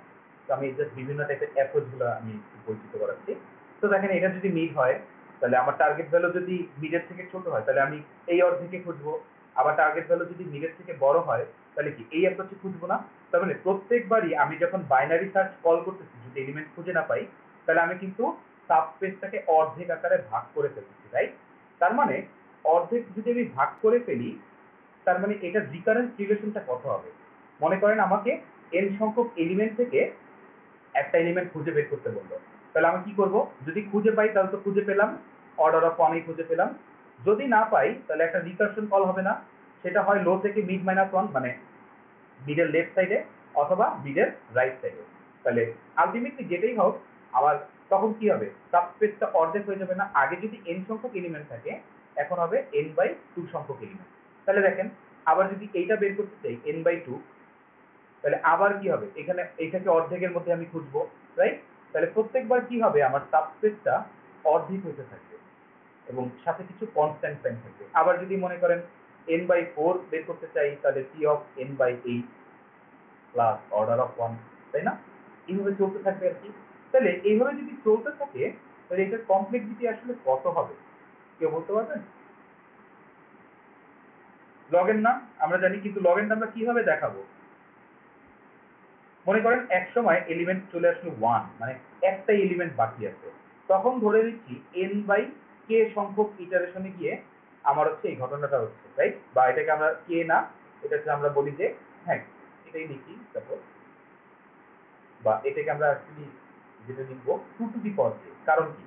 Speaker 1: তো আমি জাস্ট বিভিন্ন টাইপের অ্যাপ্রোচগুলো আমি একটু পরিচিত করাচ্ছি। তো দেখেন, এটা যদি মিড হয় তাহলে আমার টার্গেট ভ্যালু যদি মিডের থেকে ছোট হয় তাহলে আমি এই অর্ধেকে খুঁজবো, আবার টার্গেট ভ্যালু যদি মিডের থেকে বড় হয় তাহলে কি এই অ্যাপ্রোচে খুঁজবো না? তার মানে প্রত্যেকবারই আমি যখন বাইনারি সার্চ কল করতেছি যদি এলিমেন্ট খুঁজে না পাই তাহলে আমি কিন্তু সাবস্পেসটাকে অর্ধেক আকারে ভাগ করে ফেলতেছি, রাইট? তার মানে অর্ধেক যদি আমি ভাগ করে ফেলি তার মানে এটার রিকারেন্স রিলেশনটা কত হবে? মনে করেন আমাকে n সংখ্যক এলিমেন্ট থেকে একটা এলিমেন্ট খুঁজে বের করতে বললো, তাহলে আমি কি করব? যদি খুঁজে পাই তাহলে তো খুঁজে পেলাম, অর্ডার অফ 1 খুঁজে পেলাম। যদি না পাই তাহলে একটা রিকারশন কল হবে না? সেটা হয় লো থেকে মিড -1 মানে মিডের লেফট সাইডে অথবা মিডের রাইট সাইডে। তাহলে আলটিমেটলি যেটাই হোক আমার তখন কি হবে? সাবস্পেসটা অর্ধেক হয়ে যাবে না? আগে যদি n সংখ্যক এলিমেন্ট থাকে এখন হবে n/2 সংখ্যক এলিমেন্ট। তাহলে দেখেন, আবার যদি এইটা বের করতে চাই n/2 তাহলে আবার কি হবে? এখানে এইটাকে অর্ধেকের মধ্যে আমি খুঁজবো, রাইট? তাহলে প্রত্যেকবার কি হবে? আমার সাবস্পেসটা অর্ধেক হতে থাকবে এবং সাথে কিছু কনস্ট্যান্ট টাইম থাকবে। আবার যদি মনে করেন n/4 বের করতে চাই তাহলে t of n/8 plus order of 1, তাই না? এইভাবে চলতে থাকবে আর কি। তাহলে এইভাবে যদি চলতে থাকে তাহলে এটার কমপ্লেক্সিটি আসলে কত হবে কেউ বলতে পারবেন? লগেন না আমরা জানি, কিন্তু লগেনটা আমরা কিভাবে দেখাবো? মনে করেন এক সময় এলিমেন্ট চলে আসলো 1, মানে একটাই এলিমেন্ট বাকি আছে, তখন ধরে নিচ্ছি n/k সংখ্যক ইটারেশনে গিয়ে আমার হচ্ছে এই ঘটনাটা হচ্ছে, রাইট? বা এটাকে আমরা k না, এটাকে আমরা বলি যে হ্যাঁ এটাই লিখি সাপোজ, বা এটাকে আমরা অ্যাকচুয়ালি যেটা লিখবো 2^k। কারণ কি?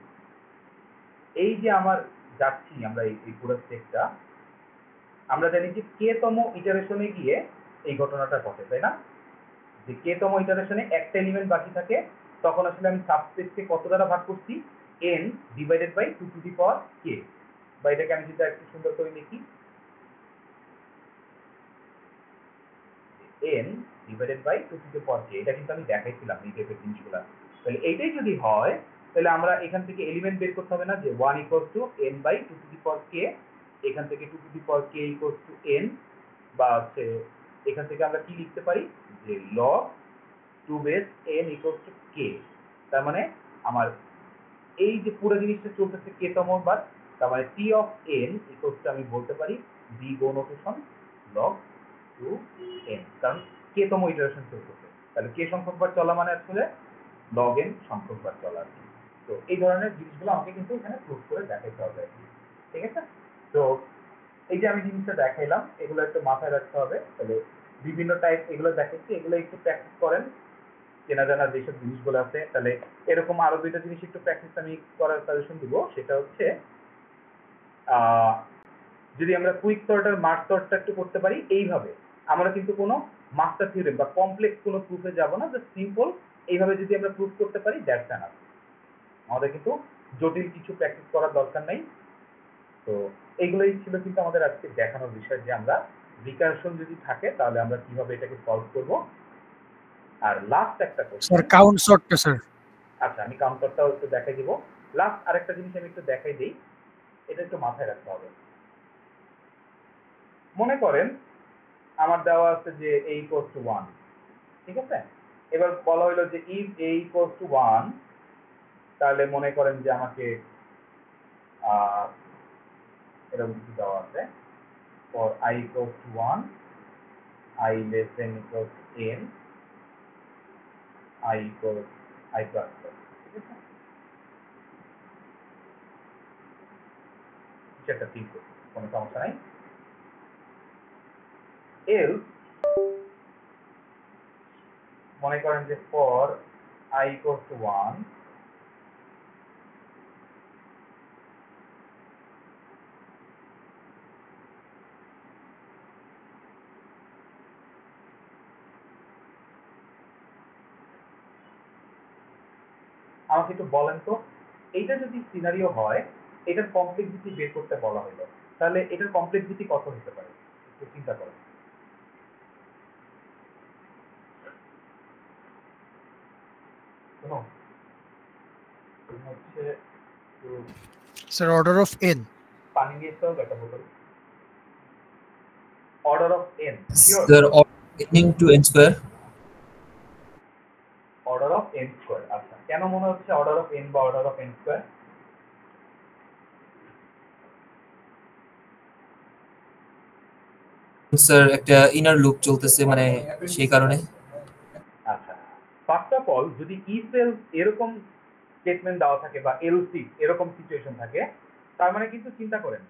Speaker 1: এই যে আমার যাচ্ছি আমরা এই পুরো স্টেপটা আমরা জানি যে k তম ইটারেশনে গিয়ে এই ঘটনাটা ঘটে, তাই না? যে k তম ইটারেশনে একটা এলিমেন্ট বাকি থাকে তখন আসলে আমি সাবস্পেসকে কত দ্বারা ভাগ করছি? n/2^k। বা এটাকে আমি যদি একটু সুন্দর করে লিখি n/2^k, এটা কিন্তু আমি দেখাইছিলাম এই টাইপের জিনিসগুলা। তাহলে এইটাই যদি হয় তাহলে আমরা এখান থেকে এলিমেন্ট বের করতে হবে না যে 1 = n/2^k, এখান থেকে 2^k = n, বা হচ্ছে এখান থেকে আমরা কি লিখতে পারি যে log 2 base n = k। তার মানে আমার এই যে পুরো জিনিসটা চলতেছে k তম বার, তার মানে t of n আমি বলতে পারি b নোটেশন log 2n, কারণ k তম ইটারেশন চলতেছে। তাহলে k সংখ্যক বার চলা মানে আসলে log n সংখ্যক বার চলা। তো এই ধরনের জিনিসগুলো আমাকে কিন্তু এখানে প্রুফ করে দেখাইতে হবে, ঠিক আছে? তো এই যে আমি জিনিসটা দেখাইলাম এগুলো একটু মাথায় রাখতে হবে। তাহলে বিভিন্ন টাইপ এগুলো দেখাচ্ছি, এগুলো একটু প্র্যাকটিস করেন, চেনা জানা যেসব জিনিসগুলো আছে। তাহলে এরকম আরো দুইটা জিনিস একটু প্র্যাকটিস আমি করার সাজেশন দিব, সেটা হচ্ছে যদি আমরা কুইক সর্টার মার্জ সর্টটা একটু করতে পারি এইভাবে, আমরা কিন্তু কোনো মাস্টার থিওরেম বা কমপ্লেক্স কোনো প্রুফে যাব না, জাস্ট সিম্পল এইভাবে যদি আমরা প্রুফ করতে পারি দ্যাটস এনাফ। আমাদের কিন্তু জটিল কিছু প্র্যাকটিস করার দরকার নেই। তো এইগুলোই ছিল কিন্তু আমাদের আজকে দেখানোর বিষয় যে আমরা রিকারশন যদি থাকে তাহলে আমরা কিভাবে এটাকে সলভ করব। আর লাস্ট একটা
Speaker 2: স্যার
Speaker 1: কোশ্চেন,
Speaker 2: কাউন্ট সর্টটা স্যার।
Speaker 1: আচ্ছা আমি কাউন্টারটাও একটু দেখাই দিব। লাস্ট আরেকটা জিনিস আমি একটু দেখাই দিই, এটা একটু মাথায় রাখতে হবে। মনে করেন আমার দেওয়া আছে যে a = 1, ঠিক আছে? এবার বলা হলো যে if a equals to 1, তাহলে মনে করেন যে আমাকে এরকম কিছু দেওয়া আছে for I equals to 1, I less than equals to n, I equals I plus plus, ঠিক আছে? সেটা ঠিক কোনো সমস্যা নাই। else মনে করেন যে for I equals to 1, আমাকে একটু বলেন তো এইটা যদি সিনারিও হয়, এটার কমপ্লেক্সিটি বের করতে বলা হলো, তাহলে এটার কমপ্লেক্সিটি কত হতে পারে একটু চিন্তা করেন। শোনো, তুমি হচ্ছে একটু
Speaker 2: স্যার অর্ডার অফ এন।
Speaker 1: পানি নিয়ে এসতে হবে একটা বোতল। Order of N, sure?
Speaker 6: Sir, ordering to n square.
Speaker 1: Order of N square. আচ্ছা, কেন মনে হচ্ছে অর্ডার অফ এন বা order of N square?
Speaker 6: Sir একটা ইনার লুপ চলতেছে মানে সেই কারণে।
Speaker 1: আচ্ছা, ফার্স্ট অফ অল যদি ইফ এলস এরকম স্টেটমেন্ট দেওয়া থাকে বা এলস ইফ এরকম সিচুয়েশন থাকে, তার মানে কিন্তু চিন্তা করেন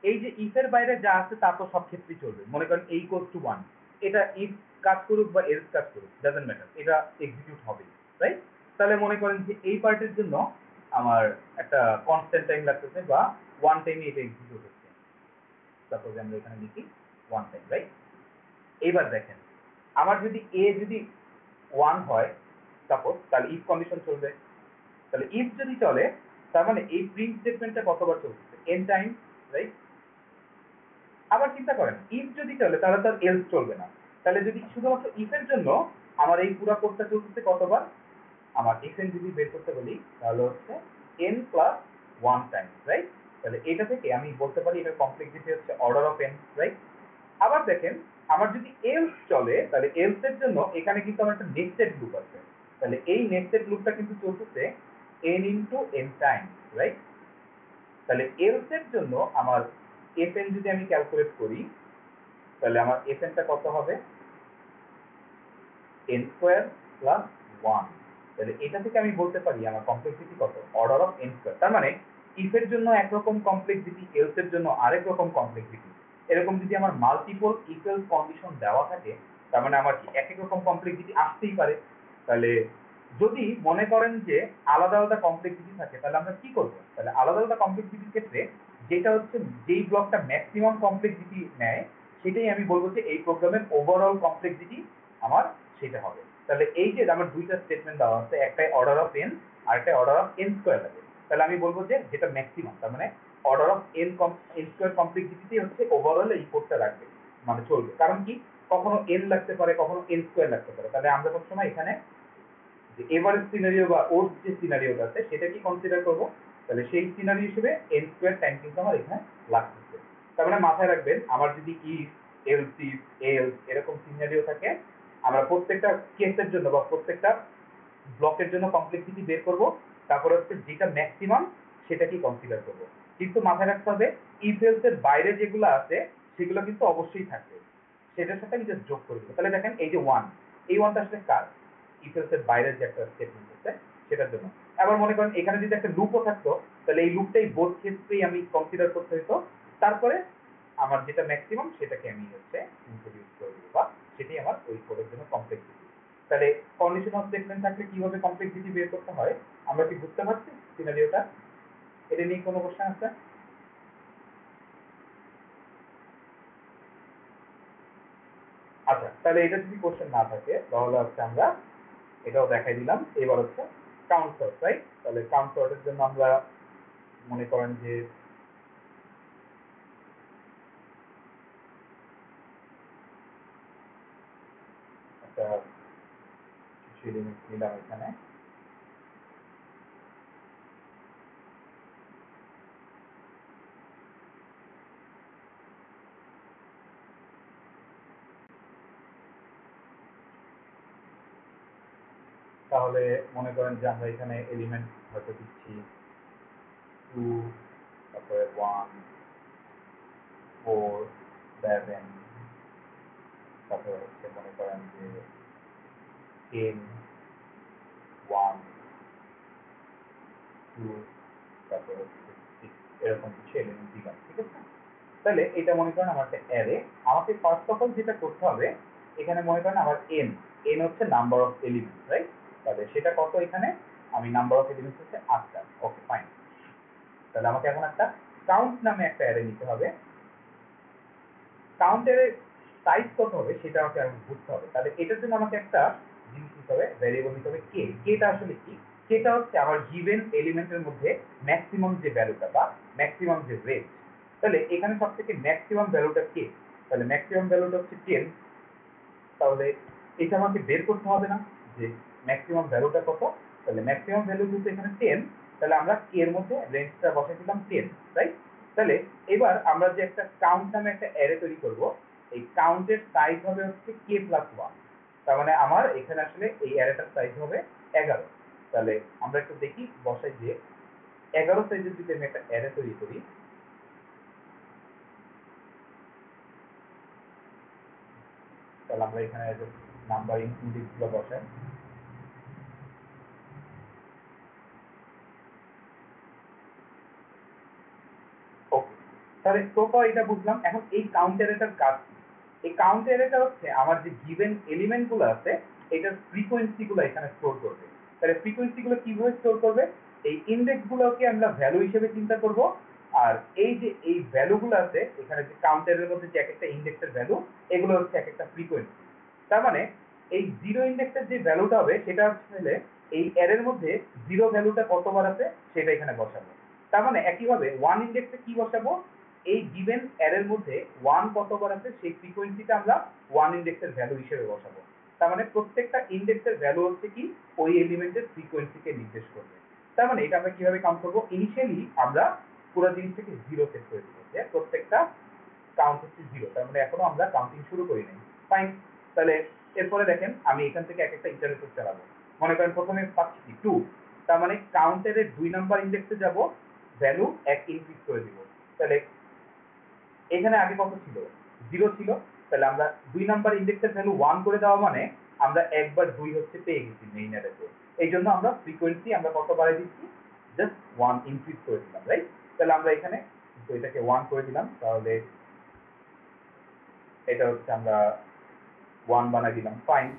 Speaker 1: এই যে ইফের বাইরে যা আছে তা তো সব ক্ষেত্রেই চলবে। মনে করেন a equals to 1, এটা ইফ কাজ করুক বা এলস কাজ করুক, ডাজন্ট ম্যাটার, এটা এক্সিকিউট হবে, রাইট? তাহলে মনে করেন যে এই পার্টের জন্য আমার একটা কনস্ট্যান্ট টাইম লাগতেছে বা ওয়ান টাইমে এটা এক্সিকিউট হচ্ছে। সাপোজ আমরা এখানে লিখি ওয়ান টাইম, রাইট? এইবার দেখেন আমার যদি এ যদি 1 হয় সাপোজ, তাহলে ইফ কন্ডিশন চলবে। তাহলে ইফ যদি চলে তার মানে এই প্রিন্ট স্টেটমেন্টটা কতবার চলছে? n time, right? আবার চিন্তা করেন ইফ যদি চলে তাহলে তার এলস চলবে না। তাহলে যদি শুধুমাত্র ইফের জন্য আমার এই পুরো কোডটা চলতেছে কতবার? আমার এফএন যদি বের করতে বলি তাহলে হচ্ছে n প্লাস 1 টাইম, রাইট? তাহলে এটা থেকে আমি বলতে পারি এটার কমপ্লেক্সিটি হচ্ছে অর্ডার অফ n, রাইট? আবার দেখেন আমার যদি এলস চলে তাহলে এলস এর জন্য এখানে কিন্তু আমার একটা নেস্টেড লুপ আছে। তাহলে এই নেস্টেড লুপটা কিন্তু চলতেছে n into n time, right? তাহলে এলস এর জন্য আমার এফএন যদি আমি ক্যালকুলেট করি তাহলে আমার এফএনটা কত হবে? n square plus 1। তাহলে এটা থেকে আমি বলতে পারি আমার কমপ্লেক্সিটি কত? Order of n square. তার মানে ইফ এর জন্য একরকম কমপ্লেক্সিটি, এলস এর জন্য আরেক রকম কমপ্লেক্সিটি। এরকম যদি আমার মাল্টিপল ইফ এলস কন্ডিশন দেওয়া থাকে তার মানে আমার কি এক এক রকম কমপ্লেক্সিটি আসতেই পারে। তাহলে যদি মনে করেন যে আলাদা আলাদা কমপ্লেক্সিটি থাকে তাহলে আমরা কি করব? তাহলে আলাদা আলাদা কমপ্লেক্সিটির ক্ষেত্রে যেটা হচ্ছে যেই ব্লকটা ম্যাক্সিমাম কমপ্লেক্সিটি নেয় সেটাই আমি বলবো যে এই প্রোগ্রামের ওভারঅল কমপ্লেক্সিটি আমার সেটা হবে। তাহলে এই যে আমার দুইটা স্টেটমেন্ট দেওয়া আছে, একটাই অর্ডার অফ n আর একটা অর্ডার অফ n স্কয়ার লাগে। তাহলে আমি বলবো যে যেটা ম্যাক্সিমাম তার মানে order of n square complexity হচ্ছে ওভারঅল এই কোডটা রাখবে, মানে চলবে। কারণ কি কখনো n লাগতে পারে, কখনো n স্কয়ার লাগতে পারে। তাহলে আমরা সবসময় এখানে যে এভারেজ সিনারিও বা ওর্স যে সিনারিওটা আছে সেটা কি কনসিডার করব? তাহলে সেই সিনারিও হিসেবে n স্কয়ার টাইম কিন্তু আমার এখানে লাগতেছে। তার মানে মাথায় রাখবেন আমার যদি ইফ, এলস ইফ, এলস এরকম সিনারিও থাকে আমরা প্রত্যেকটা কেসের জন্য বা প্রত্যেকটা ব্লকের জন্য কমপ্লেক্সিটি বের করব, তারপর হচ্ছে যেটা ম্যাক্সিমাম সেটা কি কনসিডার করব। কিন্তু মাথায় রাখতে হবে ইফ এলস এর বাইরে যেগুলো আছে সেগুলো কিন্তু অবশ্যই থাকবে, সেটার সাথে আমি জাস্ট যোগ করে দেবো। তাহলে দেখেন এই যে 1, এই 1টা আসলে কার? ইফ এলস এর বাইরের যে একটা স্টেটমেন্ট আছে সেটার জন্য। আবার মনে করেন এখানে যদি একটা লুপও থাকতো তাহলে এই লুপটাই বোথ ক্ষেত্রেই আমি কনসিডার করতে হতো। তারপরে আমার যেটা ম্যাক্সিমাম সেটাকে আমি হচ্ছে ইন্ট্রোডিউস করে দেবো বা সেটাই আমার ওই কোডের জন্য কমপ্লেক্সিটি। তাহলে কন্ডিশনাল স্টেটমেন্ট থাকলে কিভাবে কমপ্লেক্সিটি বের করতে হয় আমরা কি বুঝতে পারছি সিনারিওটা? এটা নিয়ে কোনো কোশ্চেন আছে? আচ্ছা, তাহলে এটা যদি কোশ্চেন না থাকে তাহলে হচ্ছে আমরা এটাও দেখাই দিলাম। এবার হচ্ছে কাউন্ট সর্ট, রাইট? তাহলে কাউন্ট সর্টের জন্য আমরা মনে করেন যে একটা কিছু এলিমেন্ট নিলাম এখানে। তাহলে মনে করেন যে আমরা এখানে এলিমেন্ট হয়তো দিচ্ছি 2, তারপরে 1, 4, 7, তারপরে হচ্ছে মনে করেন যে 10, 1, 2, তারপরে হচ্ছে 6, এরকম কিছু এলিমেন্ট দিলাম, ঠিক আছে? তাহলে এটা মনে করেন আমার একটা অ্যারে। আমাকে ফার্স্ট অফ অল যেটা করতে হবে, এখানে মনে করেন আমার এন হচ্ছে নাম্বার অফ এলিমেন্টস, রাইট? তাহলে সেটা কত এখানে? আমি নাম্বার অফ এলিমেন্টস হচ্ছে 8টা। ওকে, ফাইন। তাহলে আমাকে এখন একটা কাউন্ট নামে একটা অ্যারে নিতে হবে। কাউন্টের সাইজ কত হবে সেটা আমাকে এখন বুঝতে হবে। তাহলে এটার জন্য আমাকে একটা জিনিস নিতে হবে, ভ্যারিয়েবল নিতে হবে কে। কেটা আসলে কি? কেটা হচ্ছে আমার গিভেন এলিমেন্টের মধ্যে ম্যাক্সিমাম যে ভ্যালুটা বা ম্যাক্সিমাম যে রেঞ্জ। তাহলে এখানে সব থেকে ম্যাক্সিমাম ভ্যালুটা কে? তাহলে ম্যাক্সিমাম ভ্যালুটা হচ্ছে 10। তাহলে এটা আমাকে বের করতে হবে না যে ম্যাক্সিমাম ভ্যালুটা কত? তাহলে ম্যাক্সিমাম ভ্যালু যেহেতু এখানে 10, তাহলে আমরা কে এর মধ্যে রেঞ্জটা বসাই দিলাম 10, রাইট? তাহলে এবার আমরা যে একটা কাউন্ট নামে একটা অ্যারে তৈরি করব, এই কাউন্টের সাইজ হবে হচ্ছে k+1। তার মানে আমার এখানে আসলে এই অ্যারেটার সাইজ হবে 11। তাহলে আমরা একটু দেখি বসাই যে 11 সাইজের যদি আমি একটা অ্যারে তৈরি করি, তাহলে আমরা এখানে নাম্বারিং ইন্ডেক্সগুলো বসাই। ওকে, তাহলে টোটাল এটা বুঝলাম। এখন এই কাউন্ট অ্যারেটার কাজ কি? এই কাউন্ট অ্যারেটা হচ্ছে আমার যে গিভেন এলিমেন্ট গুলো আছে এটার ফ্রিকোয়েন্সি গুলো এখানে স্টোর করবে। তাহলে ফ্রিকোয়েন্সি গুলো কিভাবে স্টোর করবে? এই ইন্ডেক্স গুলোকে আমরা ভ্যালু হিসেবে চিন্তা করব, আর এই যে এই ভ্যালু গুলো আছে এখানে যে কাউন্ট অ্যারের মধ্যে যে এক একটা ইন্ডেক্সের ভ্যালু, এগুলো হচ্ছে এক একটা ফ্রিকোয়েন্সি। তার মানে এই জিরো ইন্ডেক্সের যে ভ্যালুটা হবে সেটা হচ্ছে এই অ্যারের মধ্যে জিরো ভ্যালুটা কতবার আছে সেটা এখানে বসাবো। তার মানে একইভাবে ওয়ান ইন্ডেক্সে কি বসাবো? এই গিভেন অ্যারের মধ্যে 1 কতবার আছে সেই ফ্রিকোয়েন্সিটা আমরা ওয়ান ইন্ডেক্সের ভ্যালু হিসেবে বসাবো। তার মানে প্রত্যেকটা ইন্ডেক্সের ভ্যালু হচ্ছে কি ওই এলিমেন্টের ফ্রিকোয়েন্সিকে নির্দেশ করবে। তার মানে এটা আমরা কিভাবে কাউন্ট করবো? ইনিশিয়ালি আমরা পুরো জিনিসটাকে 0 সেট করে দিব, যে প্রত্যেকটা কাউন্ট হচ্ছে 0। তার মানে এখনো আমরা কাউন্টিং শুরু করি নাই। ফাইন। তাহলে এরপরে দেখেন আমি এখান থেকে এক একটা ইটারেটিভ চালাবো। মনে করেন প্রথমে পাচ্ছি কি 2, তার মানে কাউন্টের 2 নাম্বার ইন্ডেক্সে যাব, ভ্যালু 1 ইনক্রিজ করে দিব। তাহলে এখানে আগে কত ছিল? 0 ছিল। তাহলে আমরা 2 নাম্বার ইন্ডেক্সের ভ্যালু 1 করে দেওয়া মানে আমরা একবার 2 হচ্ছে পেয়ে গেছি মেইন অ্যারেতে। এই জন্য আমরা ফ্রিকোয়েন্সি আমরা কত বাড়াই দিচ্ছি? জাস্ট 1 ইনক্রিজ করে দিলাম, রাইট? তাহলে আমরা এখানে এটাকে 1 করে দিলাম। তাহলে এটা হচ্ছে আমরা 1 বানাই দিলাম। ফাইন।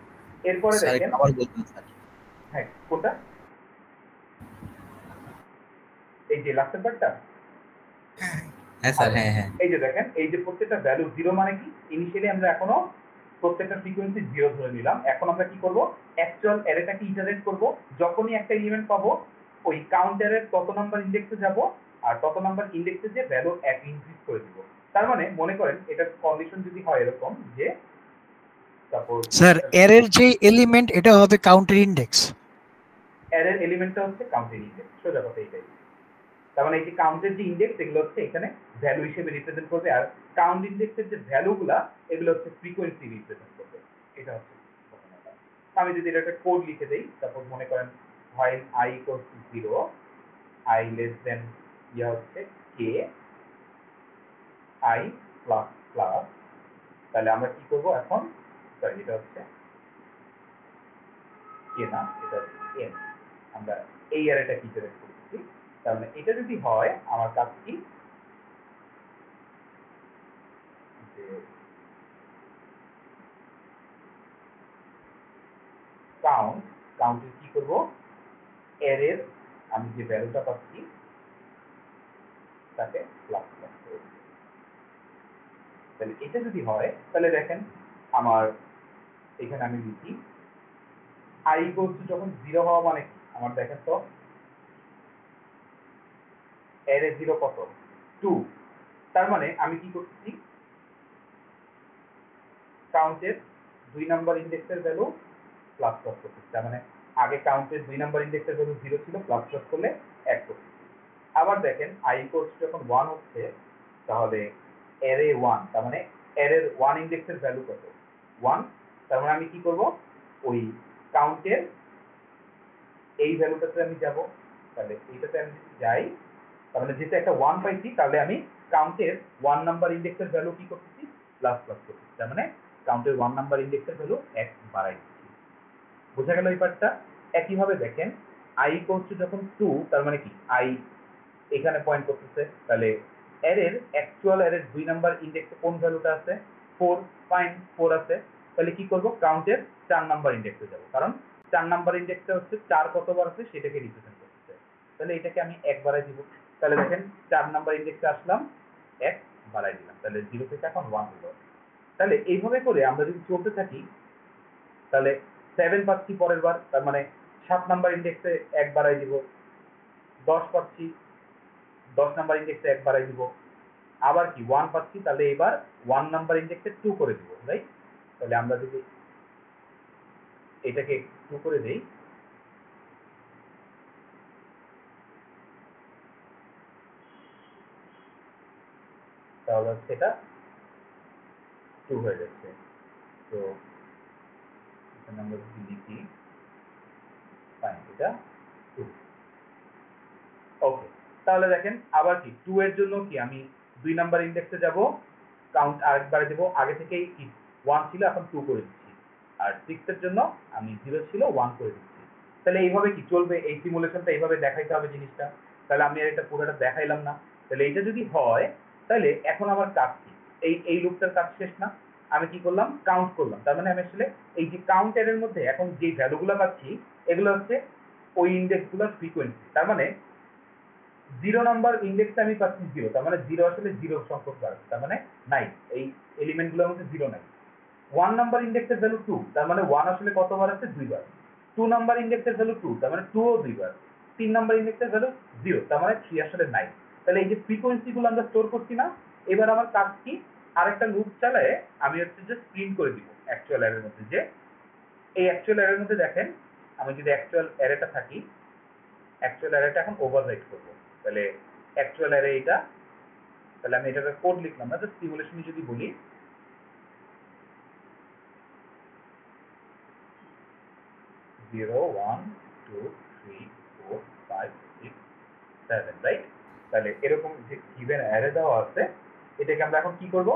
Speaker 1: এরপরে
Speaker 6: স্যার
Speaker 1: দেখেন,
Speaker 6: একটু আবার বলবেন স্যার?
Speaker 1: হ্যাঁ কোনটা? এই যে লাস্টের পার্টটা।
Speaker 6: হ্যাঁ স্যার, হ্যাঁ হ্যাঁ।
Speaker 1: এই যে দেখেন, এই যে প্রত্যেকটা ভ্যালু 0 মানে কি? ইনিশিয়ালি আমরা এখনো প্রত্যেকটা ফ্রিকোয়েন্সি 0 ধরে নিলাম। এখন আমরা কি করব? অ্যাকচুয়াল অ্যারেটাকে ইটারেট করব। যখনই একটা এলিমেন্ট পাবো ওই কাউন্টারের তত নাম্বার ইন্ডেক্সে যাব, আর তত নাম্বার ইন্ডেক্সে যে ভ্যালু 1 ইনক্রিজ করে দিব। তার মানে মনে করেন এটার কন্ডিশন যদি হয় এরকম যে সাপোজ
Speaker 2: স্যার অ্যারের যে এলিমেন্ট এটা হবে কাউন্টের ইন্ডেক্স।
Speaker 1: অ্যারের এলিমেন্টটা হচ্ছে কাউন্টের ইন্ডেক্স, সোজা কথা এটাই। তার মানে এই যে কাউন্টের যে ইন্ডেক্স এগুলো হচ্ছে এখানে ভ্যালু হিসেবে রিপ্রেজেন্ট করবে, আর কাউন্ট ইন্ডেক্সের যে ভ্যালুগুলা এগুলো হচ্ছে ফ্রিকোয়েন্সি রিপ্রেজেন্ট করবে। এটা হচ্ছে ঘটনাটা। আমি যদি এটা একটা কোড লিখে দেই, সাপোজ মনে করেন while i equals to 0, i less than হচ্ছে k, i প্লাস প্লাস। তাহলে আমরা কি করব এখন? সরি, এটা হচ্ছে k না, এটা হচ্ছে n। আমরা এই অ্যারেটা কি করে করতেছি। তার মানে এটা যদি হয় আমার কাজ কি? কাউন্টের কি করব? অ্যারের আমি যে ভ্যালুটা পাচ্ছি তাকে প্লাস প্লাস করে দেব। তাহলে এটা যদি হয় তাহলে দেখেন আমার এখানে আমি লিখি i equals to যখন 0 হওয়া মানে কি? আমার দেখেন তো অ্যারে 0 কত? 2। তার মানে আমি কি করতেছি? কাউন্টের 2 নাম্বার ইন্ডেক্সের ভ্যালু প্লাস প্লাস করতেছি। তার মানে আগে কাউন্টের 2 নাম্বার ইন্ডেক্সের ভ্যালু 0 ছিল, প্লাস প্লাস করলে 1 করতেছি। আবার দেখেন i equals to যখন 1 হচ্ছে তাহলে অ্যারে 1, তার মানে অ্যারের 1 ইন্ডেক্সের ভ্যালু কত? 1। তার মানে আমি কি করব? ওই কাউন্টের এই ভ্যালুটাতে আমি যাব, তাহলে এইটাতে আমি যদি যাই, তার মানে যেহেতু একটা 1 পাইছি, তাহলে আমি কাউন্টের 1 নাম্বার ইন্ডেক্সের ভ্যালু কি করতেছি, প্লাস প্লাস করতেছি, তার মানে কাউন্টের 1 নাম্বার ইন্ডেক্সের ভ্যালু 1 বাড়াই দিচ্ছি। বোঝা গেল এই পার্টটা? একইভাবে দেখেন i ইকুয়ালস টু যখন 2, তার মানে কি i এখানে পয়েন্ট করতেছে, তাহলে অ্যারের অ্যাকচুয়াল অ্যারের 2 নাম্বার ইন্ডেক্সে কোন ভ্যালুটা আছে, 4, ফাইন 4 আছে, তাহলে কি করব, কাউন্টের 4 নাম্বার ইন্ডেক্সে যাব, কারণ 4 নাম্বার ইন্ডেক্সটা হচ্ছে 4 কতবার আছে সেটাকে রিপ্রেজেন্ট করতেছে, তাহলে এটাকে আমি 1 বাড়াই দিব, তাহলে দেখেন 4 নাম্বার ইন্ডেক্সে আসলাম, 1 বাড়াই দিলাম, তাহলে 0 থেকে এখন 1 হলো। তাহলে এইভাবে করে আমরা যদি চলতে থাকি, তাহলে 7 পাচ্ছি পরের বার, তার মানে 7 নাম্বার ইন্ডেক্সে 1 বাড়াই দিব, 10 পাচ্ছি 10 নাম্বার ইন্ডেক্সে 1 বাড়াই দিব, আবার কি 1 পাচ্ছি, তাহলে এবার 1 নাম্বার ইন্ডেক্সে 2 করে দিব, রাইট? তাহলে আমরা যদি এটাকে 2 করে দেই, তাহলে সেটা 2 হয়ে যাচ্ছে। তো এখানে আমরা যদি লিখি ফাইন, এটা 2। ওকে, তাহলে দেখেন আবার কি 2 এর জন্য কি আমি 2 নাম্বার ইন্ডেক্সে যাব, কাউন্ট আরেকবার দেব, আগে থেকেই 1 ছিল এখন 2 করে দিচ্ছি, আর 6 এর জন্য আমি 0 ছিল 1 করে দিচ্ছি। তাহলে এইভাবে কি চলবে, এই সিমুলেশনটা এইভাবে দেখাইতে হবে জিনিসটা, তাহলে আমি আর এটা পুরোটা দেখাইলাম না। তাহলে এইটা যদি হয়, তাহলে এখন আমার কাজ কি, এই লুপটার কাজ শেষ না, আমি কি করলাম, কাউন্ট করলাম, তার মানে আমি আসলে এই যে কাউন্ট এর মধ্যে এখন যে ভ্যালুগুলো পাচ্ছি এগুলো হচ্ছে ওই ইন্ডেক্সগুলোর ফ্রিকোয়েন্সি, তার মানে 0 নাম্বার ইন্ডেক্সে আমি পাচ্ছি 0, তার মানে 0 আসলে 0 সংখ্যক বার, তার মানে নাই, এই এলিমেন্টগুলোর মধ্যে 0 নাই। 1 নাম্বার ইন্ডেক্সের ভ্যালু 2, তার মানে 1 আসলে কতবার আছে, 2 বার। 2 নাম্বার ইন্ডেক্সের ভ্যালু 2, তার মানে 2 ও 2 বার। 3 নাম্বার ইন্ডেক্সের ভ্যালু 0, তার মানে 3 আসলে নাই। তাহলে এই যে ফ্রিকোয়েন্সিগুলো আমরা স্টোর করছি না, এবার আমার কাজ কি, আরেকটা লুপ চালায়ে আমি হচ্ছে জাস্ট প্রিন্ট করে দিব অ্যাকচুয়াল অ্যারের মধ্যে, যে এই অ্যাকচুয়াল অ্যারের মধ্যে দেখেন আমি যদি অ্যাকচুয়াল অ্যারেটা থাকি, অ্যাকচুয়াল অ্যারেটা এখন ওভাররাইট করব, তাহলে অ্যাকচুয়াল অ্যারে এটা, তাহলে আমি এটাকে কোড লিখলাম না, জাস্ট সিমুলেশনে যদি বলি 0 1 2 3 4 5 6 7, রাইট? তাহলে এরকম যে গিভেন অ্যারে দেওয়া আছে, এটাকে আমরা এখন কি করব,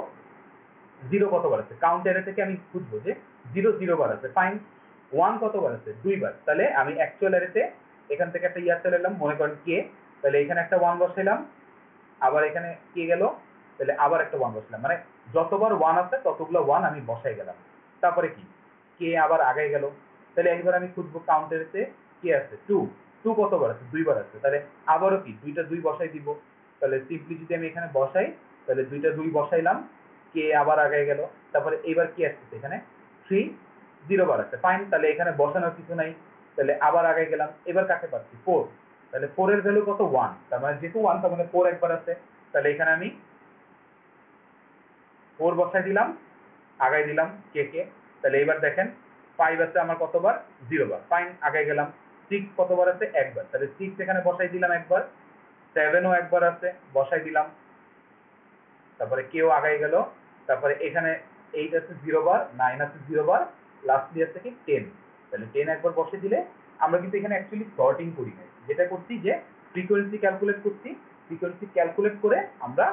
Speaker 1: 0 কতবার আছে, কাউন্ট অ্যারে থেকে আমি খুঁজবো যে 0 0 বার আছে, ফাইন। 1 কতবার আছে, 2 বার, তাহলে আমি অ্যাকচুয়াল অ্যারেতে এখান থেকে একটা চলে এলাম, মনে করেন কে, তাহলে এখানে একটা 1 বসাইলাম, আবার এখানে কে গেল, তাহলে আবার একটা 1 বসাইলাম, মানে যতবার 1 আছে ততগুলো 1 আমি বসাই গেলাম, তারপরে কি কে আবার আগে গেল, তাহলে একবার আমি খুঁজবো কাউন্টারেতে কে আছে, 2 2 কতবার আছে, 2 বার আছে, তাহলে আবারও কি 2টা 2 বসাই দিব, তাহলে সিম্পলি যদি আমি এখানে বসাই, তাহলে 2টা 2 বসাইলাম, কে আবার আগে গেল, তারপরে এবার কি আসছে এখানে 3 0 বার আছে, ফাইন, তাহলে এখানে বসানোর কিছু নাই, তাহলে আবার আগে গেলাম, এবার কাকে পাচ্ছি 4, তাহলে 4 এর ভ্যালু কত 1, তার মানে যেহেতু 1 তার মানে 4 একবার আছে, তাহলে এখানে আমি 4 বসাই দিলাম, আগাই দিলাম কে কে, তাহলে এবার দেখেন 5 আছে আমার কতবার, 0 বার, ফাইন, আগাই গেলাম। 6 কতবার আছে, একবার, তাহলে 6 এখানে বসাই দিলাম একবার, 7 ও একবার আছে, বসাই দিলাম, তারপরে কেও আগাই গেল, তারপরে এখানে 8 আছে 0 বার, 9 আছে 0 বার, লাস্টলি আছে কি 10, তাহলে 10 একবার বসে দিলে আমরা কিন্তু এখানে অ্যাকচুয়ালি সর্টিং করি না, যেটা করছি যে ফ্রিকোয়েন্সি ক্যালকুলেট করছি, ফ্রিকোয়েন্সি ক্যালকুলেট করে আমরা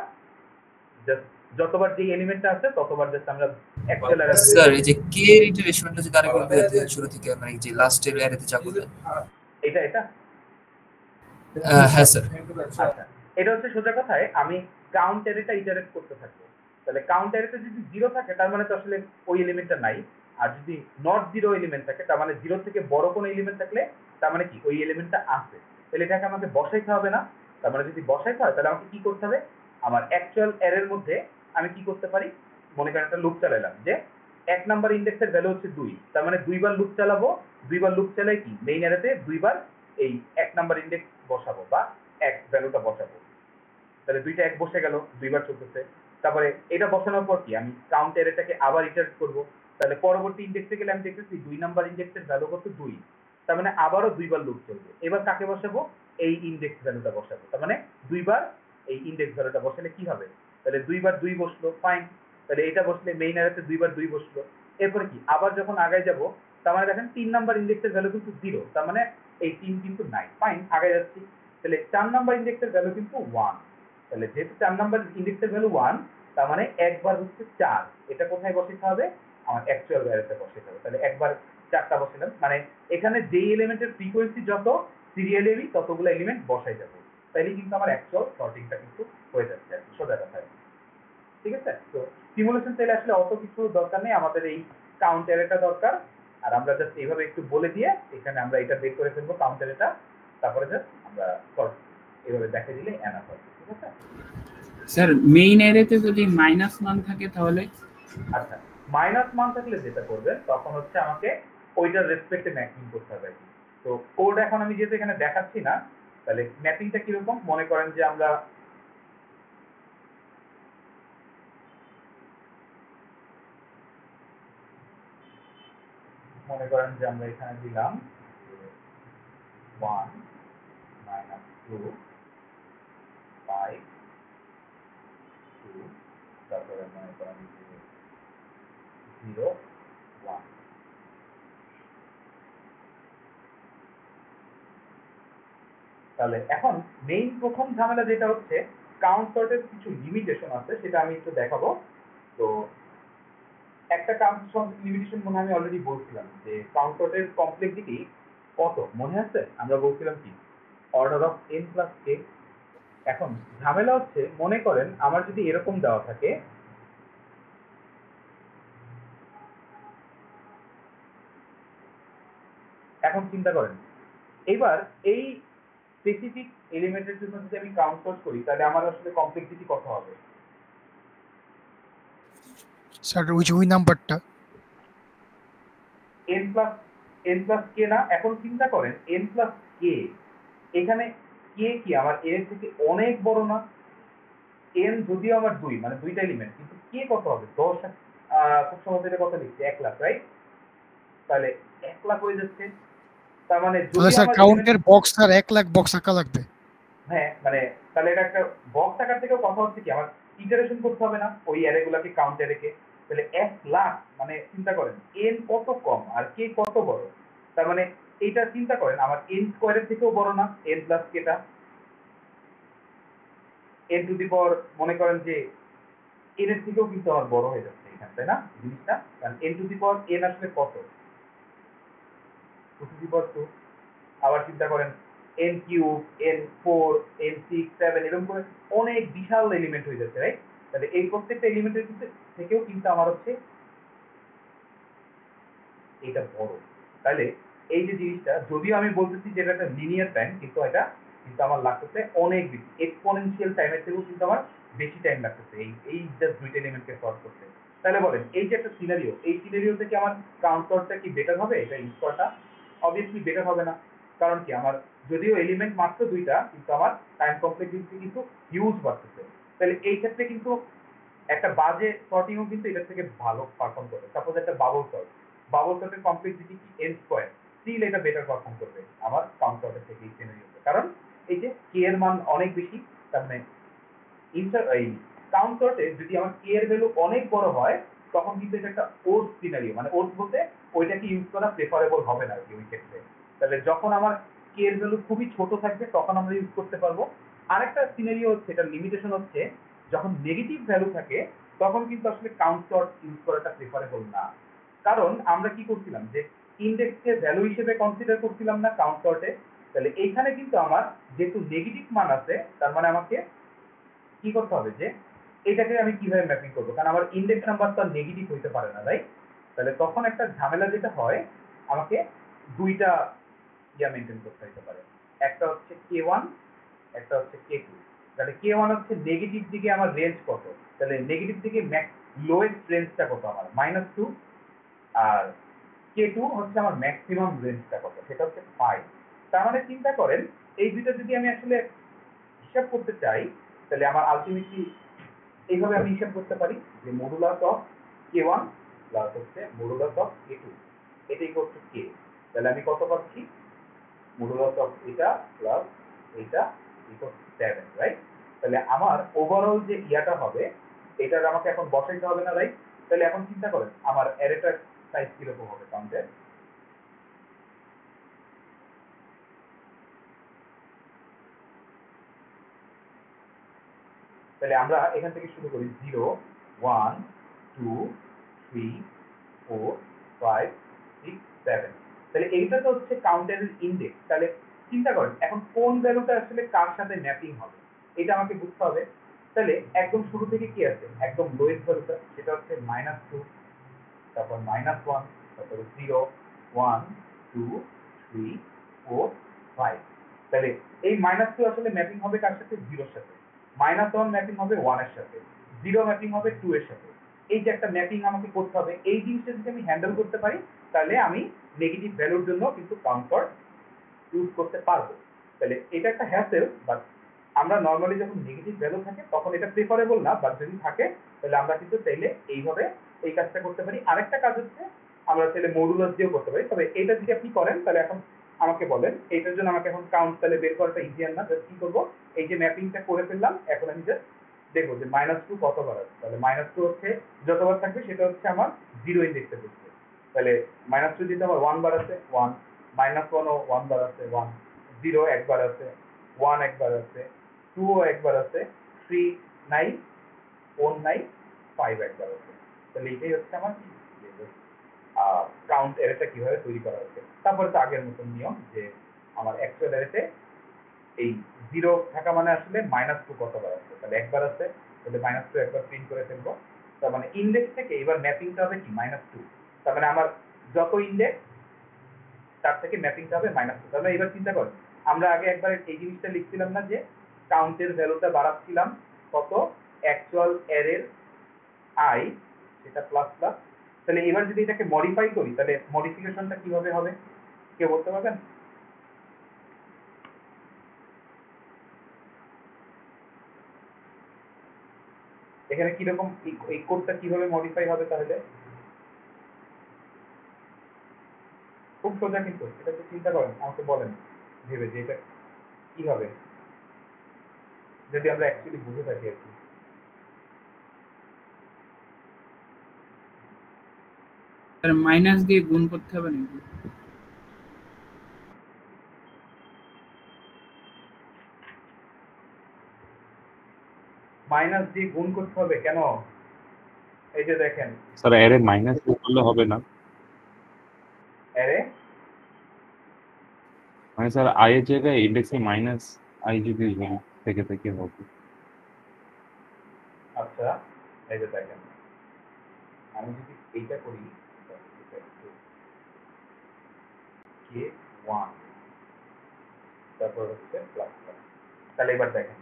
Speaker 1: জাস্ট যতবার যে এলিমেন্টটা আছে ততবার জাস্ট আমরা অ্যাকচুয়াল অ্যারে,
Speaker 6: স্যার এই যে কে এর ইটারেশনটা যদি আরেকবার বলে দেন শুরু থেকে, মানে যে লাস্টের অ্যারেতে যা বললেন।
Speaker 1: এটা এটা
Speaker 6: হ্যাঁ স্যার।
Speaker 1: আচ্ছা, এটা হচ্ছে সোজা কথায় আমি কাউন্ট অ্যারেটা ইটারেট করতে থাকবো, তাহলে কাউন্ট অ্যারেতে যদি 0 থাকে তার মানে তো আসলে ওই এলিমেন্টটা নাই, আর যদি নট 0 এলিমেন্ট থাকে তার মানে 0 থেকে বড় কোনো এলিমেন্ট থাকলে তার মানে কি ওই এলিমেন্টটা আছে, তাহলে এটাকে আমাকে বসাইতে হবে না, তার মানে যদি বসাইতে হয় তাহলে আমাকে কি করতে হবে, আমার অ্যাকচুয়াল অ্যারের মধ্যে আমি কি করতে পারি, মনে করেন একটা লুপ চালাইলাম যে 1 নাম্বার ইন্ডেক্সের ভ্যালু হচ্ছে 2, তার মানে 2 বার লুপ চালাবো, 2 বার লুপ চালাই কি মেইন অ্যারেতে 2 বার এই 1 নাম্বার ইন্ডেক্স বসাবো বা 1 ভ্যালুটা বসাবো, তাহলে 2টা 1 বসে গেল, 2 বার চলতেছে, তারপরে এটা বসানোর পর কি আমি কাউন্ট অ্যারেটাকে আবার ইটারেট করব, তাহলে পরবর্তী ইন্ডেক্সে গেলে আমি দেখতেছি 2 নাম্বার ইন্ডেক্সের ভ্যালু কত 2, তার মানে আবারও 2 বার লুপ চলবে, এবার কাকে বসাবো, এই ইন্ডেক্স ভ্যালুটা বসাবো, তার মানে 2 বার এই ইন্ডেক্স ভ্যালুটা বসালে কি হবে, তাহলে 2 বার 2 বসলো, ফাইন, তাহলে এটা বসলে মেইন অ্যারেতে 2 বার 2 বসলো, এরপরে কি আবার যখন আগায় যাব, তার মানে দেখেন 3 নাম্বার ইন্ডেক্সের ভ্যালু কিন্তু 0, তার মানে এই 3 কিন্তু নাই, ফাইন, আগে যাচ্ছি। তাহলে 4 নাম্বার ইন্ডেক্সের ভ্যালু কিন্তু 1। তাহলে যেহেতু 4 নাম্বার ইন্ডেক্সের ভ্যালু 1, তার মানে একবার হচ্ছে 4, এটা কোথায় বসাতে হবে, আমার অ্যাকচুয়াল ভ্যালুতে বসাতে হবে। তাহলে একবার 4টা বসালাম, মানে এখানে যেই এলিমেন্টের ফ্রিকোয়েন্সি যত সিরিয়ালি ততগুলো এলিমেন্ট বসাই যাবে, তাইলে কিন্তু আমার অ্যাকচুয়াল সর্টিংটা কিন্তু হয়ে যাচ্ছে আর কি, সোজা কথায়। ঠিক আছে, তো সিমুলেশন চাইলে আসলে অত কিছু দরকার নেই, আমাদের এই কাউন্ট অ্যারেটা দরকার। আর আমরা জাস্ট এইভাবে একটু বলে দিয়ে এখানে আমরা এটা বের করে ফেলবো কাউন্ট অ্যারেটা, তারপরে জাস্ট আমরা সর্ট এইভাবে দেখে দিলে এনাফ হবে। ঠিক আছে
Speaker 4: স্যার, মেইন অ্যারেতে যদি মাইনাস মান থাকে তাহলে?
Speaker 1: আচ্ছা, মাইনাস মান থাকলে যেটা করবেন তখন হচ্ছে আমাকে ওইটার রেসপেক্টে ম্যাপিং করতে হবে আর কি। তো কোড এখন আমি যেহেতু এখানে দেখাচ্ছি না, তাহলে ম্যাপিংটা কিরকম, মনে করেন যে আমরা এখানে দিলাম 1 -2 5 2, তারপরে মনে করেন যে 0 1। তাহলে এখন মেইন প্রথম ঝামেলা যেটা হচ্ছে কাউন্ট সর্টের কিছু লিমিটেশন আছে, সেটা আমি একটু দেখাবো। তো একটা কাউন্ট সর্ট লিমিটেশন মনে আমি অলরেডি বলছিলাম যে কাউন্ট সর্টের কমপ্লেক্সিটি কত মনে আছে, আমরা বলছিলাম কি order of n plus k। এখন ঝামেলা হচ্ছে মনে করেন আমার যদি এরকম দেওয়া থাকে, এখন চিন্তা করেন এবার এই স্পেসিফিক এলিমেন্টের জন্য যদি আমি কাউন্ট সর্ট করি তাহলে আমার আসলে কমপ্লেক্সিটি কত হবে?
Speaker 2: স্যার ওই নাম্বারটা
Speaker 1: n প্লাস k না? এখন চিন্তা করেন n প্লাস k, এখানে k কি আমার n এর থেকে অনেক বড় না? n যদিও আমার 2, মানে দুইটা এলিমেন্ট, কিন্তু k কত হবে? 10, খুব সহজে এটা কত লিখছি, 1 লাখ, রাইট? তাহলে 1 লাখ হয়ে যাচ্ছে। তার মানে
Speaker 2: তাহলে
Speaker 1: যদি
Speaker 2: স্যার
Speaker 1: আমার
Speaker 2: কাউন্টের বক্স আর 1 লাখ বক্স আঁকা লাগবে।
Speaker 1: হ্যাঁ, মানে তাহলে এটা একটা বক্স আকার থেকেও কথা হচ্ছে কি আমার ইটারেশন করতে হবে না ওই অ্যারেগুলোকে কাউন্টে রেখে। তাহলে 1 লাখ মানে চিন্তা করেন n কত কম আর k কত বড়। তার মানে এইটা চিন্তা করেন আমার n স্কয়ারের থেকেও বড় না n প্লাস k টা, n টু দি পাওয়ার মনে করেন যে n এর থেকেও কিন্তু আমার বড় হয়ে যাচ্ছে এখানে, তাই না জিনিসটা? কারণ n two the power n আসলে কত, 2 টু দি পাওয়ার 2। আবার চিন্তা করেন n কিউব, n4, n6, 7 এরকম করে অনেক বিশাল এলিমেন্ট হয়ে যাচ্ছে, রাইট? তাহলে এই প্রত্যেকটা এলিমেন্টের থেকেও কিন্তু আমার হচ্ছে এটা বড়। তাহলে এই যে জিনিসটা যদিও আমি বলতেছি যে এটা একটা লিনিয়ার টাইম, কিন্তু এটা কিন্তু আমার লাগতেছে অনেক বেশি এক্সপোনেনশিয়াল টাইমের থেকেও কিন্তু আমার বেশি টাইম লাগতেছে এই জাস্ট দুইটা এলিমেন্টকে সলভ করতে। তাহলে বলেন এই যে একটা সিনারিও, এই সিনারিও থেকে আমার কাউন্ট সর্টটা কি বেটার হবে? এটা ইউজ করাটা অবভিয়াসলি বেটার হবে না। কারণ কি আমার যদিও এলিমেন্ট মাত্র দুইটা, কিন্তু আমার টাইম কমপ্লেক্সিটি কিন্তু হিউজ বাড়তেছে। তাহলে এই ক্ষেত্রে কিন্তু একটা বাজে সর্টিংও কিন্তু এটার থেকে ভালো পারফর্ম করে। সাপোজ একটা বাবল সর্টের কমপ্লেক্সিটি কি n স্কয়ার, স্টিল এটা বেটার পারফর্ম করবে আমার কাউন্ট সর্টের থেকে এই সিনারিওতে। কারণ এই যে k এর মান অনেক বেশি, তার মানে এই কাউন্ট সর্টে যদি আমার k এর ভ্যালু অনেক বড় হয় তখন কিন্তু এটা একটা ওর্স সিনারিও, মানে ওর্স বলতে ওইটাকে ইউজ করা প্রেফারেবল হবে না ওই ক্ষেত্রে। তাহলে যখন আমার k এর ভ্যালু খুবই ছোট থাকবে তখন আমরা ইউজ করতে পারবো। আরেকটা সিনারিও হচ্ছে, এটা লিমিটেশন হচ্ছে যখন নেগেটিভ ভ্যালু থাকে তখন কিন্তু আসলে কাউন্ট সর্ট ইউজ করাটা প্রেফারেবল না। কারণ আমরা কি করছিলাম যে ইন্ডেক্সকে ভ্যালু হিসেবে কনসিডার করছিলাম না কাউন্ট সর্টে। তাহলে এইখানে কিন্তু আমার যেহেতু নেগেটিভ মান আছে, তার মানে আমাকে কি করতে হবে যে এটাকে আমি কিভাবে ম্যাপিং করবো, কারণ আমার ইন্ডেক্স নাম্বার তো নেগেটিভ হইতে পারে না, রাইট? তাহলে তখন একটা ঝামেলা যেটা হয়, আমাকে দুইটা মেনটেন করতে হতে পারে, একটা হচ্ছে k1, একটা হচ্ছে k2। তাহলে k1 হচ্ছে নেগেটিভ দিকে আমার রেঞ্জ কত, তাহলে নেগেটিভ দিকে লোয়েস্ট রেঞ্জটা কত আমার -2, আর k2 হচ্ছে আমার ম্যাক্সিমাম রেঞ্জটা কত, সেটা হচ্ছে 5। তার মানে চিন্তা করেন এই দুইটা যদি আমি আসলে হিসাব করতে চাই তাহলে আমার আলটিমেটলি এইভাবে আমি হিসাব করতে পারি যে মডুলাস অফ k1 প্লাস হচ্ছে মডুলাস অফ k2, এটা ইকুয়াল টু k। তাহলে আমি কত পাচ্ছি, মডুলাস অফ এটা প্লাস এটা ইকুয়াল টু 7, রাইট? তাহলে আমার ওভারঅল যে ইয়াটা হবে এটার আমাকে এখন বসাইতে হবে না, রাইট? তাহলে এখন চিন্তা করেন আমার অ্যারেটার সাইজ কিরকম হবে কাউন্টের। তাহলে আমরা এখান থেকে শুরু করি 0 1 2 3 4 5 6 7। তাহলে এইটা তো হচ্ছে কাউন্টারের ইন্ডেক্স। তাহলে চিন্তা করেন এখন কোন ভ্যালুটা আসলে কার সাথে ম্যাপিং হবে এটা আমাকে বুঝতে হবে। তাহলে একদম শুরু থেকে কি আছে, একদম লোয়েস্ট ভ্যালুটা সেটা হচ্ছে -2, তারপর -1, তারপরে 0 1 2 3 4 5। তাহলে এই -2 আসলে ম্যাপিং হবে কার সাথে, 0 এর সাথে। -1 ম্যাপিং হবে 1 এর সাথে, 0 ম্যাপিং হবে 2 এর সাথে। এই যে একটা ম্যাপিং আমাকে করতে হবে, এই জিনিসটা যদি আমি হ্যান্ডেল করতে পারি তাহলে আমি নেগেটিভ ভ্যালুর জন্য কিন্তু কাউন্টার ইউজ করতে পারবো। তাহলে এটা একটা হ্যাসেল, বাট আমরা নর্মালি যখন নেগেটিভ ভ্যালু থাকে তখন এটা প্রেফারেবল না, বাট যদি থাকে তাহলে আমরা কিন্তু চাইলে এইভাবে এই কাজটা করতে পারি। আরেকটা কাজ হচ্ছে আমরা চাইলে মডুলাস দিয়েও করতে পারি। তবে এটা যদি আপনি করেন তাহলে এখন আমাকে বলেন এইটার জন্য আমাকে এখন কাউন্ট তাহলে বের করাটা ইজিয়ার না। জাস্ট কি করবো, এই যে ম্যাপিংটা করে ফেললাম, এখন আমি জাস্ট দেখবো যে -2 কতবার আছে। তাহলে -2 হচ্ছে যতবার থাকবে সেটা হচ্ছে আমার 0 ইন্ডেক্সে বসবে। তাহলে -2 যেটা আমার 1 বার আছে 1, -1 ও 1 বার আছে 1, 0 একবার আছে, 1 একবার আছে, 2 ও একবার আছে, 3 নাই, 4 নাই, 5 একবার আছে। তাহলে এটাই হচ্ছে আমার কাউন্ট অ্যারেটা কিভাবে তৈরি করা হচ্ছে। তারপরে তো আগের মতন নিয়ম যে আমার অ্যাকচুয়াল অ্যারেতে এই 0 থাকা মানে আসলে -2 কতবার আছে, তাহলে একবার আছে, তাহলে -2 একবার প্রিন্ট করে ফেলবো। তার মানে ইন্ডেক্স থেকে এবার ম্যাপিংটা হবে কি -2। তার মানে আমার যত ইন্ডেক্স তার থেকে ম্যাপিংটা হবে -2। তাহলে এবার চিন্তা কর, আমরা আগে একবার এই জিনিসটা লিখছিলাম না যে কাউন্টের ভ্যালুটা বাড়াচ্ছিলাম কত, অ্যাকচুয়াল অ্যারের আই সেটা প্লাস প্লাস। তাহলে এবার যদি এটাকে মডিফাই করি তাহলে মডিফিকেশনটা কিভাবে হবে কেউ বলতে পারবেন? এখানে কিরকম এই কোডটা কিভাবে মডিফাই হবে তাহলে? খুব সোজা, কিন্তু এটা তো চিন্তা করেন, আমাকে বলেন ভেবে যে এটা কি হবে যদি আমরা অ্যাকচুয়ালি বুঝে থাকি আর কি।
Speaker 4: তাহলে মাইনাস দিয়ে গুণ করতে হবে নাকি?
Speaker 1: মাইনাস দিয়ে গুণ করতে হবে কেন? এই যে দেখেন
Speaker 3: স্যার অ্যারে মাইনাস করলে হবে না,
Speaker 1: অ্যারে
Speaker 3: মানে স্যার আই এর জায়গায় ইন্ডেক্সে মাইনাস আই যদি থেকে থেকে হবে।
Speaker 1: আচ্ছা এই যে দেখেন আমি যদি এইটা করি k1 তারপর হচ্ছে প্লাস প্লাস। তাহলে এবার দেখেন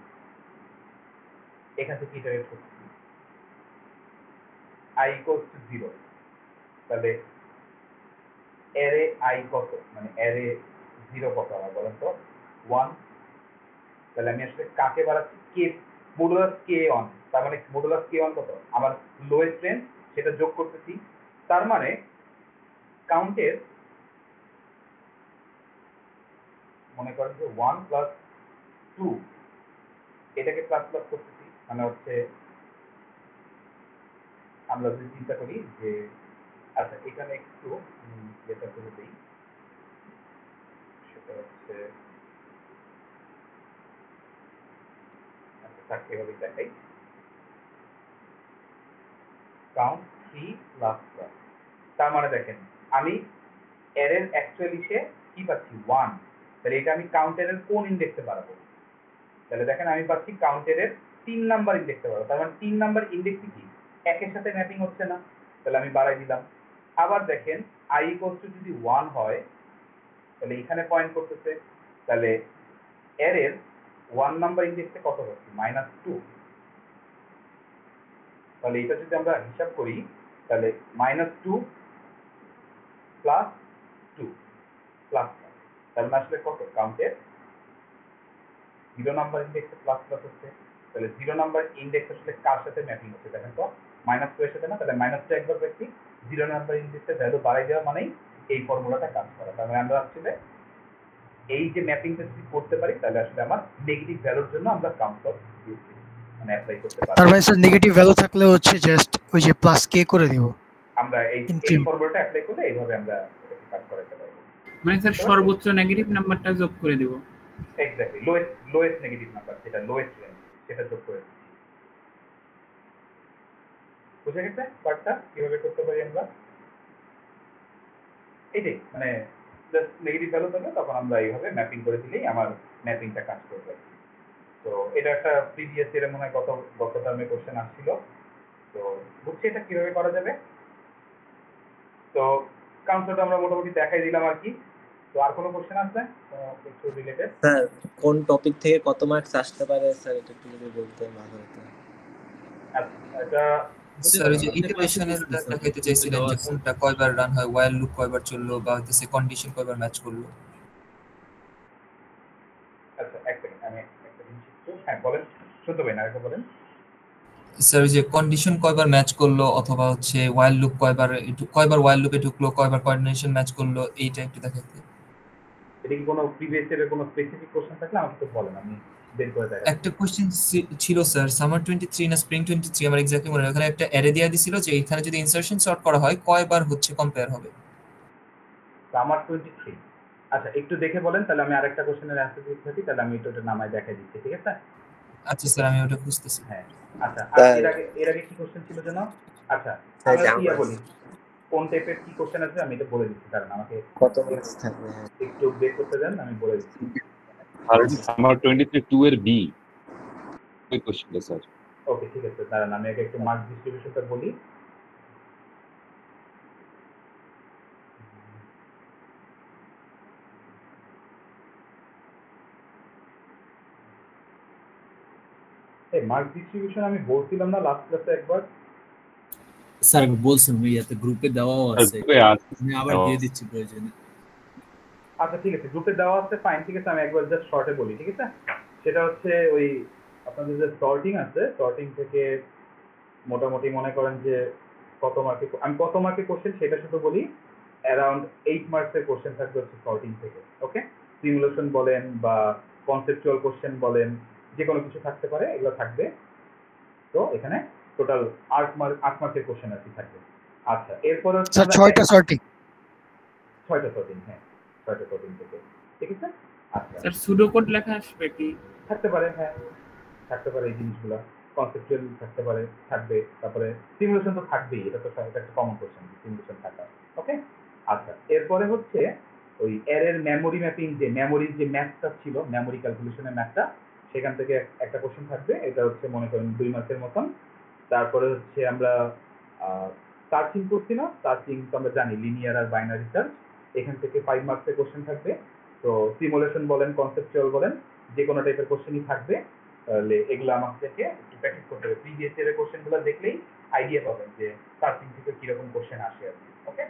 Speaker 1: এখান থেকে ইটারেট করছি i equals to 0। তাহলে অ্যারে i কত, মানে অ্যারে 0 কত আমার বলেন তো, 1। তাহলে আমি আসলে কাকে বাড়াচ্ছি, কে মডুলাস k1, তার মানে মডুলাস k1 কত আমার লোয়েস্ট রেঞ্জ সেটা যোগ করতেছি। তার মানে কাউন্টের মনে করেন যে 1 প্লাস 2 এটাকে প্লাস প্লাস করতেছি, মানে হচ্ছে আমরা যদি চিন্তা করি যে আচ্ছা এখানে একটু যেটা করে দিই সেটা হচ্ছে এভাবে দেখাই, কাউন্ট 3 প্লাস প্লাস। তার মানে দেখেন আমি অ্যারের অ্যাকচুয়ালি সে কি পাচ্ছি 1। তাহলে এটা আমি কাউন্টারের কোন ইন্ডেক্সে বাড়াবো, তাহলে দেখেন আমি পাচ্ছি কাউন্টারের 3 নাম্বার ইন্ডেক্সে বাড়াবো। তার মানে 3 নাম্বার ইন্ডেক্সে কি একের সাথে ম্যাপিং হচ্ছে না, তাহলে আমি বাড়াই দিলাম। আবার দেখেন i equals to যদি 1 হয় তাহলে এখানে পয়েন্ট করতেছে, তাহলে অ্যারের 1 নাম্বার ইন্ডেক্সে কত হচ্ছে -2। তাহলে এটা যদি আমরা হিসাব করি তাহলে -2 প্লাস 2 প্লাস, তার মানে আসলে কত কাউন্টের 0 নাম্বার ইন্ডেক্সে প্লাস প্লাস হচ্ছে। তাহলে 0 নাম্বার ইন্ডেক্স আসলে কার সাথে ম্যাপিং হচ্ছে দেখেন তো, -2 এর সাথে না। তাহলে -2 একবার পেয়েছি, 0 নাম্বার ইন্ডেক্সে ভ্যালু বাড়াই দেওয়া মানেই এই ফর্মুলাটা কাজ করা। তার মানে আমরা আসলে এই যে ম্যাপিংটা যদি করতে পারি তাহলে আসলে আমার নেগেটিভ ভ্যালুর জন্য আমরা কাউন্টার ইউজ করি, মানে অ্যাপ্লাই করতে পারি।
Speaker 2: তার মানে স্যার নেগেটিভ ভ্যালু থাকলে হচ্ছে জাস্ট ওই যে প্লাস কে করে দিব
Speaker 1: আমরা এই ফর্মুলাটা অ্যাপ্লাই করলে এইভাবে আমরা এটাকে কাজ করাতে পারবো।
Speaker 4: মানে স্যার সর্বোচ্চ নেগেটিভ নাম্বারটা যোগ করে দেব।
Speaker 1: এক্স্যাক্টলি লোয়েস্ট নেগেটিভ নাম্বার যেটা লোয়েস্ট রেঞ্জ সেটা যোগ করে দিচ্ছি। বুঝে গেছে পার্টটা কিভাবে করতে পারি আমরা? এইটাই মানে জাস্ট নেগেটিভ ভ্যালু থাকলে তখন আমরা এইভাবে ম্যাপিং করে দিলেই আমার ম্যাপিংটা কাজ করবে। তো এটা একটা প্রিভিয়াস ইয়ারে মনে হয় গত টার্মে কোশ্চেন আসছিল। তো বুঝছি এটা কিভাবে করা যাবে। তো কাউন্সিলটা আমরা মোটামুটি দেখাই দিলাম আর কি। তো আর কোনো কোশ্চেন আছে কিছু রিলেটেড?
Speaker 7: স্যার কোন টপিক থেকে কত মার্কস আসতে পারে স্যার এটা একটু যদি বলতেন ভালো হতো।
Speaker 1: আচ্ছা এটা
Speaker 6: স্যার ওই যে ইটারেশনের দেখাইতে চাইছিলেন যে কোনটা কয়বার রান হয়, while loop কয়বার চললো, বা হচ্ছে কন্ডিশন কয়বার ম্যাচ করলো।
Speaker 1: আচ্ছা এক সেকেন্ড আমি একটা জিনিস একটু হ্যাঁ বলেন, শুনতে পাই না, আরেকবার বলেন।
Speaker 6: স্যার ওই যে কন্ডিশন কয়বার ম্যাচ করলো অথবা হচ্ছে while loop কয়বার while loop এ ঢুকলো, কয়বার কন্ডিশন ম্যাচ করলো, এইটা একটু দেখাইতে।
Speaker 1: এটা কি কোনো প্রিভিয়াস ইয়ারের কোনো স্পেসিফিক কোশ্চেন থাকলে আমাকে একটু বলেন, আমি বের করে দেখাচ্ছি।
Speaker 6: একটা কোশ্চেন ছিল স্যার, সামার 23 না স্প্রিং 23 আমার এক্স্যাক্টলি মনে নেই, ওখানে একটা অ্যারে দেয়া দিছিল যে এখানে যদি ইনসারশন সর্ট করা হয় কয়বার হচ্ছে কম্পেয়ার হবে।
Speaker 1: সামার 23 আচ্ছা একটু দেখে বলেন, তাহলে আমি আরেকটা কোশ্চেনের অ্যান্সার দিতে থাকি, তাহলে আমি এটা নামায় দেখাই দিচ্ছি, ঠিক আছে?
Speaker 6: আচ্ছা স্যার আমি ওটা খুঁজতেছি।
Speaker 1: হ্যাঁ আচ্ছা আর এর আগে কি কোশ্চেন ছিল যেন? আচ্ছা আমি কি বলি কোন টাইপের কি কোশ্চেন আছে আমি এটা বলে দিচ্ছি, কারণ আমাকে
Speaker 7: কত মার্কস থাকবে।
Speaker 1: একটু বের করতে দেন, আমি বলে দিচ্ছি।
Speaker 3: আর সামার 23 2 এর বি ওই কোশ্চেনটা স্যার।
Speaker 1: ওকে ঠিক আছে, দাঁড়ান আমি আগে একটু মার্ক ডিস্ট্রিবিউশনটা বলি। এই মার্ক ডিস্ট্রিবিউশন আমি বলছিলাম না লাস্ট ক্লাসে একবার?
Speaker 8: স্যার আমি বলছিলাম ইয়াতে গ্রুপে দেওয়াও আছে,
Speaker 3: গ্রুপে আছে।
Speaker 8: আমি আবার দিয়ে দিচ্ছি প্রয়োজনে।
Speaker 1: আচ্ছা ঠিক আছে, গ্রুপে দেওয়া আছে ফাইন, ঠিক আছে আমি একবার জাস্ট শর্টে বলি, ঠিক আছে? সেটা হচ্ছে ওই আপনাদের যে সর্টিং আছে, সর্টিং থেকে মোটামুটি মনে করেন যে কত মার্কের কোশ্চেন সেটা শুধু বলি, অ্যারাউন্ড 8 মার্কসের কোশ্চেন থাকবে হচ্ছে সর্টিং থেকে। ওকে, সিমুলেশন বলেন বা কনসেপচুয়াল কোশ্চেন বলেন, যে কোনো কিছু থাকতে পারে, এগুলো থাকবে। তো এখানে টোটাল 8 মার্কের কোশ্চেন আর কি থাকবে। আচ্ছা এরপর হচ্ছে
Speaker 2: স্যার 6টা সর্টিং।
Speaker 1: 6টা সর্টিং, হ্যাঁ 6টা সর্টিং থেকে, ঠিক আছে? আচ্ছা
Speaker 4: স্যার সুডো কোড লেখা আসবে কি?
Speaker 1: থাকতে পারে, হ্যাঁ থাকতে পারে এই জিনিসগুলো, কনসেপচুয়াল থাকতে পারে, থাকবে, তারপরে সিমুলেশন তো থাকবেই, এটা তো এটা একটা কমন কোশ্চেন সিমুলেশন থাকা। ওকে আচ্ছা এরপরে হচ্ছে ওই এর মেমোরি ম্যাপিং, যে মেমোরির যে ম্যাথটা ছিল, মেমোরি ক্যালকুলেশনের ম্যাথটা, সেখান থেকে একটা কোশ্চেন থাকবে, এটা হচ্ছে মনে করেন 2 মার্কের মতন। তারপরে হচ্ছে আমরা সার্চিং করছি না, সার্চিং তো আমরা জানি লিনিয়ার আর বাইনারি সার্চ, এখান থেকে 5 মার্কসের কোশ্চেন থাকবে। তো সিমুলেশন বলেন কনসেপচুয়াল বলেন যে কোনো টাইপের কোশ্চেনই থাকবে, তাহলে এগুলো আমার থেকে একটু প্র্যাকটিস করতে হবে। প্রিভিয়াস ইয়ারের কোশ্চেনগুলো দেখলেই আইডিয়া পাবেন যে সার্চিং থেকে কিরকম কোশ্চেন আসে আর কি। ওকে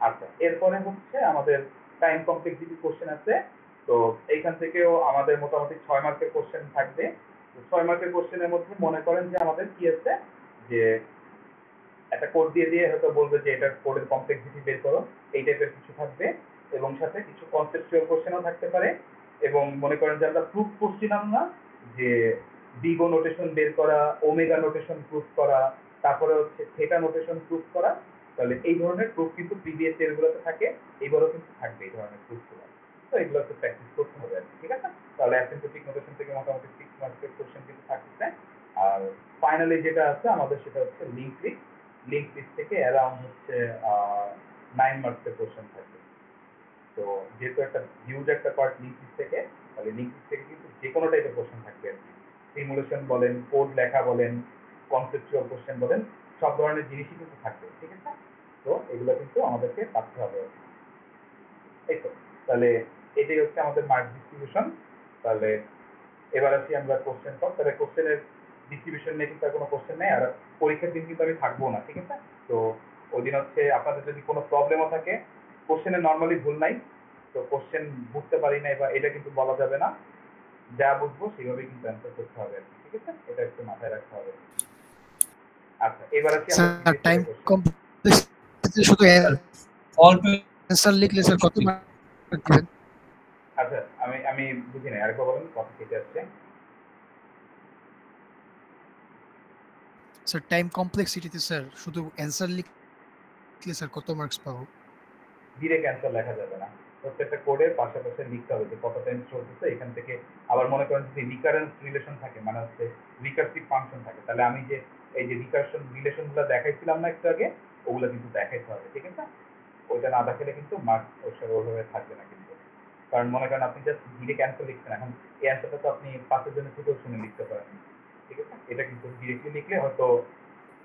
Speaker 1: আচ্ছা এরপরে হচ্ছে আমাদের টাইম কমপ্লেক্সিটি কোশ্চেন আছে। তো এইখান থেকেও আমাদের মোটামুটি 6 মার্কের কোশ্চেন থাকবে। 6 মার্কের কোশ্চেনের মধ্যে মনে করেন যে আমাদের কি আছে, যে একটা কোড দিয়ে দিয়ে হয়তো বলবে যে এটা কোডের কমপ্লেক্সিটি বের করো, এই টাইপের কিছু থাকবে, এবং সাথে কিছু কনসেপচুয়াল কোশ্চেনও থাকতে পারে। এবং মনে করেন যে আমরা প্রুফ করছিলাম না যে বিগো নোটেশন বের করা, ওমেগা নোটেশন প্রুফ করা, তারপরে হচ্ছে থেটা নোটেশন প্রুফ করা, তাহলে এই ধরনের প্রুফ কিন্তু প্রিভিয়াস ইয়ারগুলোতে থাকে, এইবারও কিন্তু থাকবে এই ধরনের প্রুফগুলো। তো এগুলো একটু প্র্যাকটিস করতে হবে আর কি, ঠিক আছে? তাহলে অ্যাসিম্পটোটিক নোটেশন থেকে মোটামুটি 6 মার্কের কোশ্চেন কিন্তু থাকছে। আর ফাইনালি যেটা আছে আমাদের সেটা হচ্ছে লিঙ্ক লিস্ট থেকে অ্যারাউন্ড হচ্ছে 9 মার্কসের কোশ্চেন থাকবে। তো যেহেতু একটা হিউজ একটা পার্ট লিঙ্ক লিস্ট থেকে, তাহলে লিঙ্ক লিস্ট থেকে কিন্তু যে কোনো টাইপের কোশ্চেন থাকবে আর কি। সিমুলেশন বলেন, কোড লেখা বলেন, কনসেপচুয়াল কোশ্চেন বলেন, সব ধরনের জিনিসই কিন্তু থাকবে, ঠিক আছে? তো এগুলো কিন্তু আমাদেরকে পারতে হবে। এই তো তাহলে এটাই হচ্ছে আমাদের মার্ক ডিস্ট্রিবিউশন। তাহলে এবার আসি আমরা কোশ্চেন সব। তাহলে কোশ্চেনের ডিস্ট্রিবিউশন নিয়ে কিন্তু আর কোনো কোশ্চেন নেই, আর পরীক্ষার দিন কিন্তু আমি থাকবো না, ঠিক আছে? তো ওই দিন হচ্ছে আপনাদের যদি কোনো প্রবলেমও থাকে, কোশ্চেনে নর্মালি ভুল নাই, তো কোশ্চেন বুঝতে পারি নাই বা এটা কিন্তু বলা যাবে না, যা বুঝবো সেইভাবেই কিন্তু অ্যান্সার করতে হবে আর কি, ঠিক আছে? এটা একটু মাথায় রাখতে হবে। আচ্ছা এবার আসি আমরা
Speaker 2: স্যার টাইম কমপ্লেক্সিটি শুধু
Speaker 6: অল
Speaker 2: অ্যান্সার লিখলে স্যার কত মার্ক দিবেন?
Speaker 1: আচ্ছা আমি বুঝি নাই, আরেকবার বলেন, কথা কেটে আসছে।
Speaker 2: স্যার টাইম কমপ্লেক্সিটিতে স্যার শুধু অ্যান্সার লিখলে স্যার কত মার্কস পাবো?
Speaker 1: ডিরেক্ট অ্যান্সার লেখা যাবে না, প্রত্যেকটা কোডের পাশাপাশি লিখতে হবে যে কত টাইম চলতেছে। এখান থেকে আবার মনে করেন যদি রিকারেন্স রিলেশন থাকে, মানে হচ্ছে রিকার্সিভ ফাংশন থাকে, তাহলে আমি যে এই যে রিকারশন রিলেশনগুলো দেখাইছিলাম না একটু আগে, ওগুলো কিন্তু দেখাইতে হবে, ঠিক আছে? ওইটা না দেখালে কিন্তু মার্কস ওইভাবে থাকবে না কিন্তু। কারণ মনে করেন আপনি জাস্ট ডিরেক্ট অ্যান্সার লিখছেন, এখন এই অ্যান্সারটা তো আপনি 5 জনের থেকেও শুনে লিখতে পারেন, ঠিক আছে? এটা কিন্তু ডিরেক্টলি লিখলে হয়তো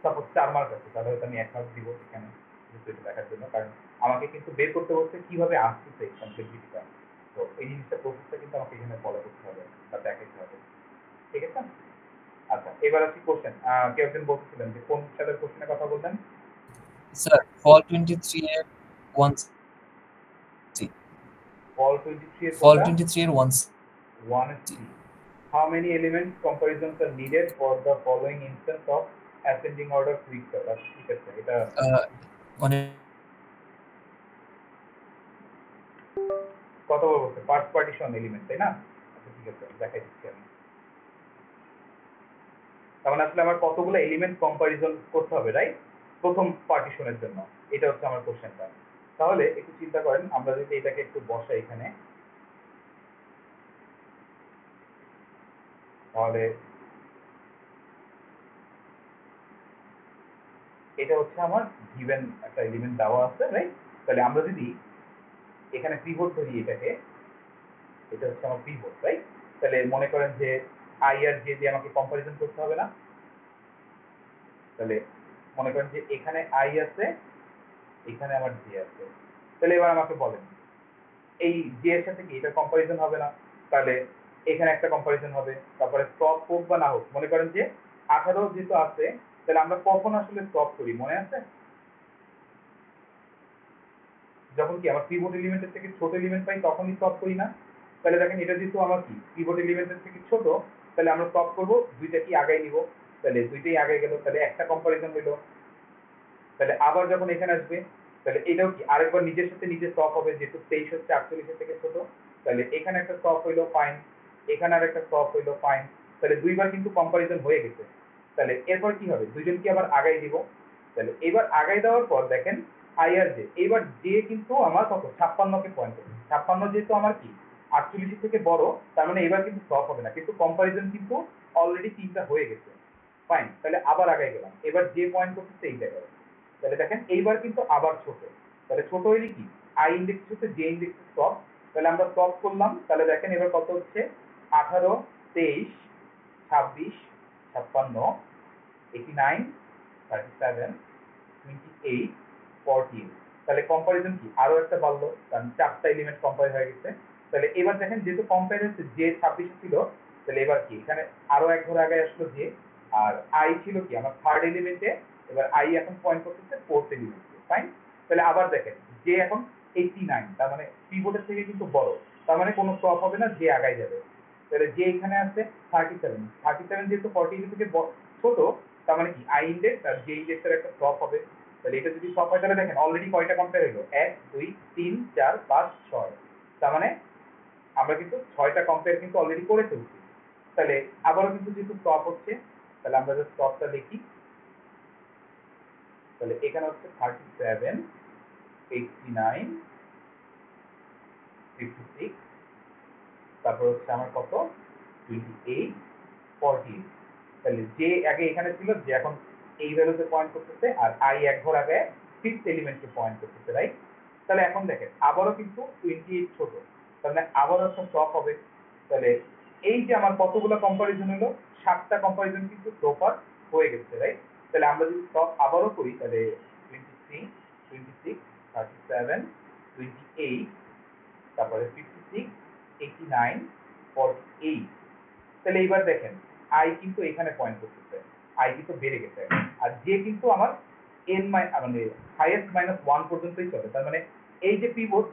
Speaker 1: সাপোজ 4 মার্ক আছে, তাহলে হয়তো আমি 1 মার্ক দিব এখানে just এটা দেখার জন্য, কারণ আমাকে কিন্তু বের করতে বলছে কিভাবে আসতেছে কমপ্লেক্সিটিটা। তো এই জিনিসটা প্রসেসটা কিন্তু আমাকে এখানে ফলো করতে হবে বা দেখাইতে হবে, ঠিক আছে? আচ্ছা, এবার আসি কোশ্চেন। কেউ একজন বলতেছিলেন যে কোন সালের কোশ্চেনের কথা বললেন?
Speaker 6: স্যার ফল 23 এর 1C
Speaker 1: ফল 23 এর
Speaker 6: ফল
Speaker 1: কোনটা?
Speaker 6: 23 এর 1C
Speaker 1: 1C. How many elements comparisons are needed for the following instance of ascending order quick sort? আচ্ছা, ঠিক আছে, এটা
Speaker 6: মানে
Speaker 1: কত বলছে? ফার্স্ট পার্টিশন এলিমেন্ট, তাই না? আচ্ছা, ঠিক আছে, দেখাই দিচ্ছি আমি। তার মানে আসলে আমার কতগুলো এলিমেন্ট কম্পারিজন করতে হবে, রাইট? প্রথম পার্টিশনের জন্য এটা হচ্ছে আমার কোশ্চেনটা। তাহলে একটু চিন্তা করেন, আমরা যদি এটাকে একটু বসাই এখানে, তাহলে এটা হচ্ছে আমার গিভেন একটা এলিমেন্ট দেওয়া আছে, রাইট? তাহলে আমরা যদি এখানে পিভট ধরি এটাকে, এটা হচ্ছে আমার পিভট, রাইট? তাহলে মনে করেন যে আই আর জে দিয়ে আমাকে কম্পারিজন করতে হবে না? তাহলে মনে করেন যে এখানে আই আছে, এখানে আমার জে আছে, তাহলে এবার আমাকে বলেন এই জে এর সাথে কি এটা কম্পারিজন হবে না? তাহলে এখানে একটা কম্পারিজন হবে, তারপরে স্টপ হোক বা না হোক, মনে করেন যে 18 যেহেতু আছে, তাহলে আমরা কখন আসলে স্টপ করি মনে আছে? যখন কি আমার পিভট এলিমেন্টের থেকে ছোট এলিমেন্ট পাই তখনই স্টপ করি না? তাহলে দেখেন এটা যেহেতু আমার কি পিভট এলিমেন্টের থেকে ছোট, তাহলে আমরা স্টপ করব, দুইটা কি আগাই নিব, তাহলে দুইটাই আগে গেল, তাহলে একটা কম্পারিজন হইলো। তাহলে আবার যখন এখানে আসবে, তাহলে এটাও কি আরেকবার নিজের সাথে নিজে স্টপ হবে, যেহেতু 23 হচ্ছে 48 থেকে ছোট, তাহলে এখানে একটা স্টপ হইলো, ফাইন, এখানে আর একটা স্টপ হইলো, ফাইন, তাহলে দুইবার কিন্তু কম্পারিজন হয়ে গেছে। তাহলে এরপর কি হবে, দুইজন কি আবার আগাই দিব, তাহলে এবার আগাই দেওয়ার পর দেখেন আই আর জে, এবার জে কিন্তু আমার কত 56 কে পয়েন্ট করবে, 56 যেহেতু আমার কি 48 থেকে বড়, তার মানে এবার কিন্তু স্টপ হবে না, কিন্তু কম্পারিজন কিন্তু অলরেডি 3টা হয়ে গেছে, ফাইন। তাহলে আবার আগাই গেলাম, এবার যে পয়েন্ট করতেছে এই জায়গায়, তাহলে দেখেন এইবার কিন্তু আবার ছোট, তাহলে ছোট হইলে কি আই ইন্ডেক্স হচ্ছে জে ইন্ডেক্স স্টপ, তাহলে আমরা স্টপ করলাম, তাহলে দেখেন এবার কত হচ্ছে 18, 23, 26, 56, 89, 37, 28, 48, তাহলে কম্পারিজন কি আরো একটা বাড়লো, কারণ 4টা এলিমেন্ট কম্পায়ার হয়ে গেছে। তাহলে এবার দেখেন যেহেতু কম্পায়ার হচ্ছে জে 26 ছিল, তাহলে এবার কি এখানে আরো এক ঘর আগে আসলো জে, আর আই ছিল কি আমার থার্ড এলিমেন্টে, এবার আই এখন পয়েন্ট করতেছে ফোর্থ এলিমেন্টে, ফাইন। তাহলে আবার দেখেন জে এখন 89, তার মানে পিভটের থেকে কিন্তু বড়, তার মানে কোনো স্টপ হবে না, জে আগাই যাবে। তাহলে জে এখানে আছে 37 যেহেতু 48 থেকে ছোট, তার মানে কি আই ইন্ডেক্স আর জে ইন্ডেক্সের একটা স্টপ হবে। তাহলে এটা যদি স্টপ হয় তাহলে দেখেন অলরেডি কয়টা কম্পেয়ার হলো, 1, 2, 3, 4, 5, 6, তার মানে আমরা কিন্তু 6টা কম্পেয়ার কিন্তু অলরেডি করে ফেলছি। তাহলে আবারও কিন্তু যেহেতু স্টপ হচ্ছে, তাহলে আমরা যে স্টপটা লিখি, তাহলে এখানে হচ্ছে 37, 89, 56, তারপর হচ্ছে আমার কত 28, 48, তাহলে যে আগে এখানে ছিল যে এখন এই ভ্যালুতে পয়েন্ট করতেছে, আর আই এক ঘর আগে ফিফথ এলিমেন্টকে পয়েন্ট করতেছে, রাইট? তাহলে এখন দেখেন আবারও কিন্তু 28 ছোট, তার মানে আবারও একটা স্টপ হবে। তাহলে এই যে আমার কতগুলো কম্পারিজন হলো, 7টা কম্পারিজন কিন্তু সোফার হয়ে গেছে, রাইট? তাহলে আমরা যদি স্টপ আবারও করি, তাহলে 23, 26, 37, 28, তারপরে 56, 89, 48, তাহলে এইবার দেখেন আই কিন্তু এখানে পয়েন্ট করতেছে, আই কিন্তু বেড়ে গেছে, আর জে কিন্তু আমার এন মানে হাইয়েস্ট -1 পর্যন্তই চলে, তার মানে এই যে